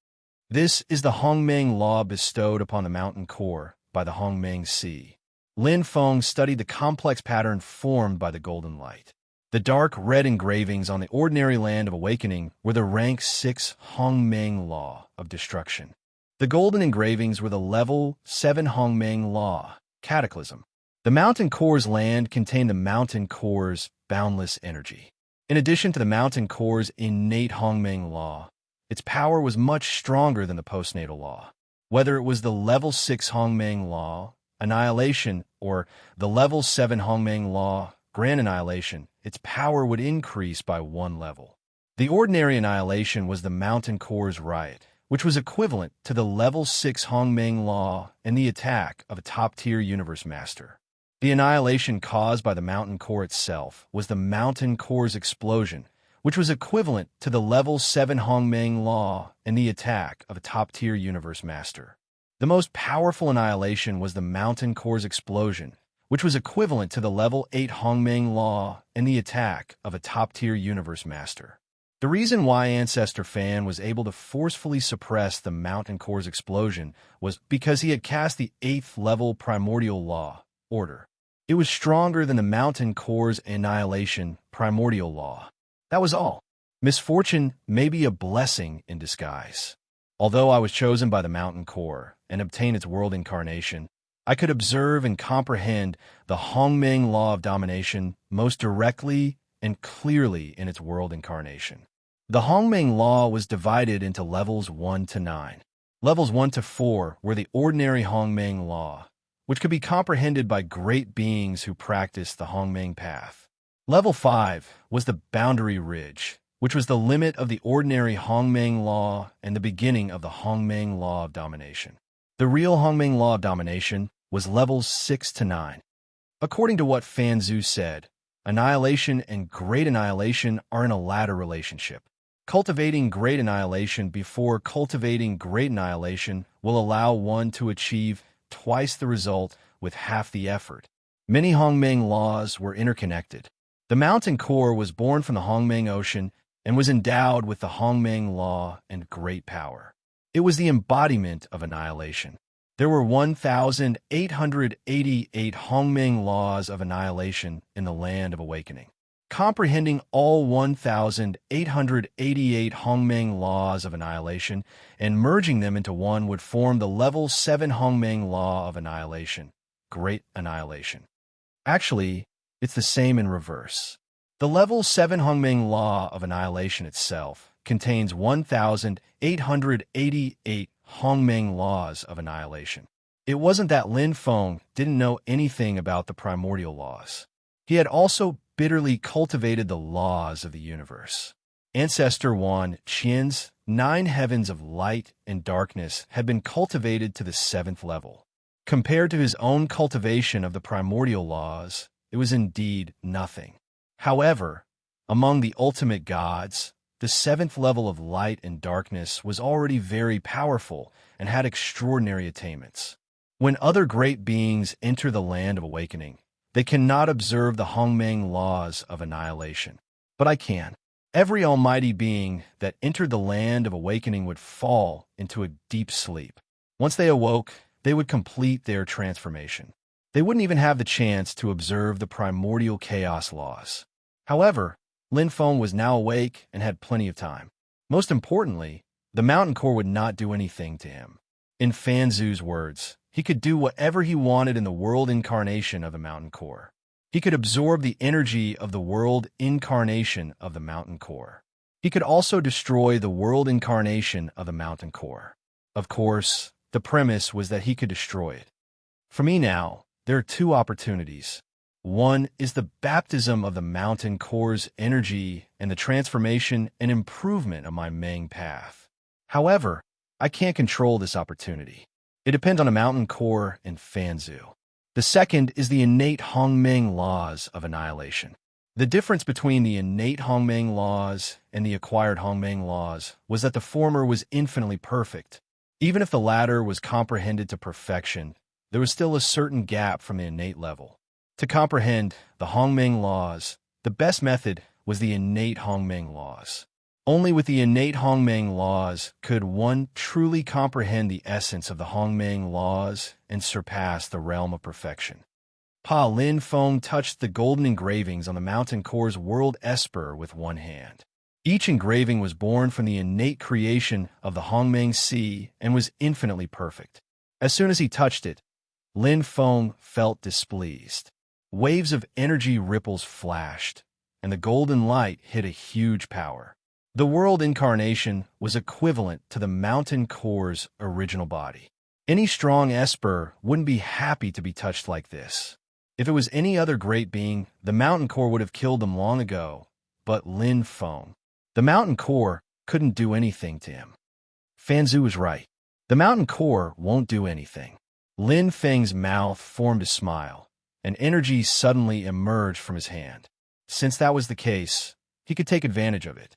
This is the Hongmeng law bestowed upon the mountain core by the Hongmeng Sea. Lin Feng studied the complex pattern formed by the golden light. The dark red engravings on the ordinary land of awakening were the rank 6 Hongmeng law of destruction. The golden engravings were the level 7 Hongmeng law, cataclysm. The mountain core's land contained the mountain core's boundless energy. In addition to the mountain core's innate Hongmeng law, its power was much stronger than the postnatal law. Whether it was the level 6 Hongmeng law, annihilation, or the level 7 Hongmeng law, grand annihilation, its power would increase by 1 level. The ordinary annihilation was the mountain core's riot, which was equivalent to the level 6 Hongmeng law and the attack of a top-tier universe master. The annihilation caused by the mountain core itself was the mountain core's explosion, which was equivalent to the level 7 Hongmeng law and the attack of a top-tier universe master. The most powerful annihilation was the mountain core's explosion, which was equivalent to the level 8 Hongmeng law and the attack of a top-tier universe master. The reason why Ancestor Fan was able to forcefully suppress the mountain core's explosion was because he had cast the 8th level primordial law, order. It was stronger than the mountain core's annihilation, primordial law. That was all. Misfortune may be a blessing in disguise. Although I was chosen by the mountain core and obtained its world incarnation, I could observe and comprehend the Hongmeng law of domination most directly and clearly in its world incarnation. The Hongmeng law was divided into levels 1 to 9. Levels 1 to 4 were the ordinary Hongmeng law, which could be comprehended by great beings who practiced the Hongmeng path. Level 5 was the boundary ridge, which was the limit of the ordinary Hongmeng law and the beginning of the Hongmeng law of domination. The real Hongmeng law of domination was levels 6 to 9. According to what Fan Zu said, annihilation and great annihilation are in a ladder relationship. Cultivating great annihilation before cultivating great annihilation will allow one to achieve twice the result with half the effort. Many Hongmeng laws were interconnected. The mountain core was born from the Hongmeng Ocean and was endowed with the Hongmeng law and great power. It was the embodiment of annihilation. There were 1,888 Hongmeng laws of annihilation in the land of awakening. Comprehending all 1,888 Hongmeng laws of annihilation and merging them into one would form the level 7 Hongmeng law of annihilation, great annihilation. Actually, It's the same in reverse. The level 7 Hongmeng Law of Annihilation itself contains 1,888 Hongmeng Laws of Annihilation. It wasn't that Lin Feng didn't know anything about the primordial laws. He had also bitterly cultivated the laws of the universe. Ancestor Wan Qian's 9 heavens of light and darkness had been cultivated to the 7th level. Compared to his own cultivation of the primordial laws, it was indeed nothing. However, among the ultimate gods, the 7th level of light and darkness was already very powerful and had extraordinary attainments. When other great beings enter the land of awakening, they cannot observe the Hongmeng laws of annihilation. But I can. Every almighty being that entered the land of awakening would fall into a deep sleep. Once they awoke, they would complete their transformation. They wouldn't even have the chance to observe the primordial chaos laws. However, Lin Feng was now awake and had plenty of time. Most importantly, the mountain core would not do anything to him. In Fanzu's words, he could do whatever he wanted in the world incarnation of the mountain core. He could absorb the energy of the world incarnation of the mountain core. He could also destroy the world incarnation of the mountain core. Of course, the premise was that he could destroy it. For me now, there are 2 opportunities. One is the baptism of the mountain core's energy and the transformation and improvement of my Meng path. However, I can't control this opportunity. It depends on the mountain core and Fanzu. The second is the innate Hongmeng laws of annihilation. The difference between the innate Hongmeng laws and the acquired Hongmeng laws was that the former was infinitely perfect. Even if the latter was comprehended to perfection, there was still a certain gap from the innate level. To comprehend the Hongmeng laws, the best method was the innate Hongmeng laws. Only with the innate Hongmeng laws could one truly comprehend the essence of the Hongmeng laws and surpass the realm of perfection. Pa Lin Feng touched the golden engravings on the mountain core's world esper with one hand. Each engraving was born from the innate creation of the Hongmeng Sea and was infinitely perfect. As soon as he touched it, Lin Feng felt displeased. Waves of energy ripples flashed, and the golden light hit a huge power. The world incarnation was equivalent to the mountain core's original body. Any strong esper wouldn't be happy to be touched like this. If it was any other great being, the mountain core would have killed them long ago. But Lin Feng, the mountain core, couldn't do anything to him. Fanzu was right. The mountain core won't do anything. Lin Feng's mouth formed a smile, and energy suddenly emerged from his hand. Since that was the case, he could take advantage of it.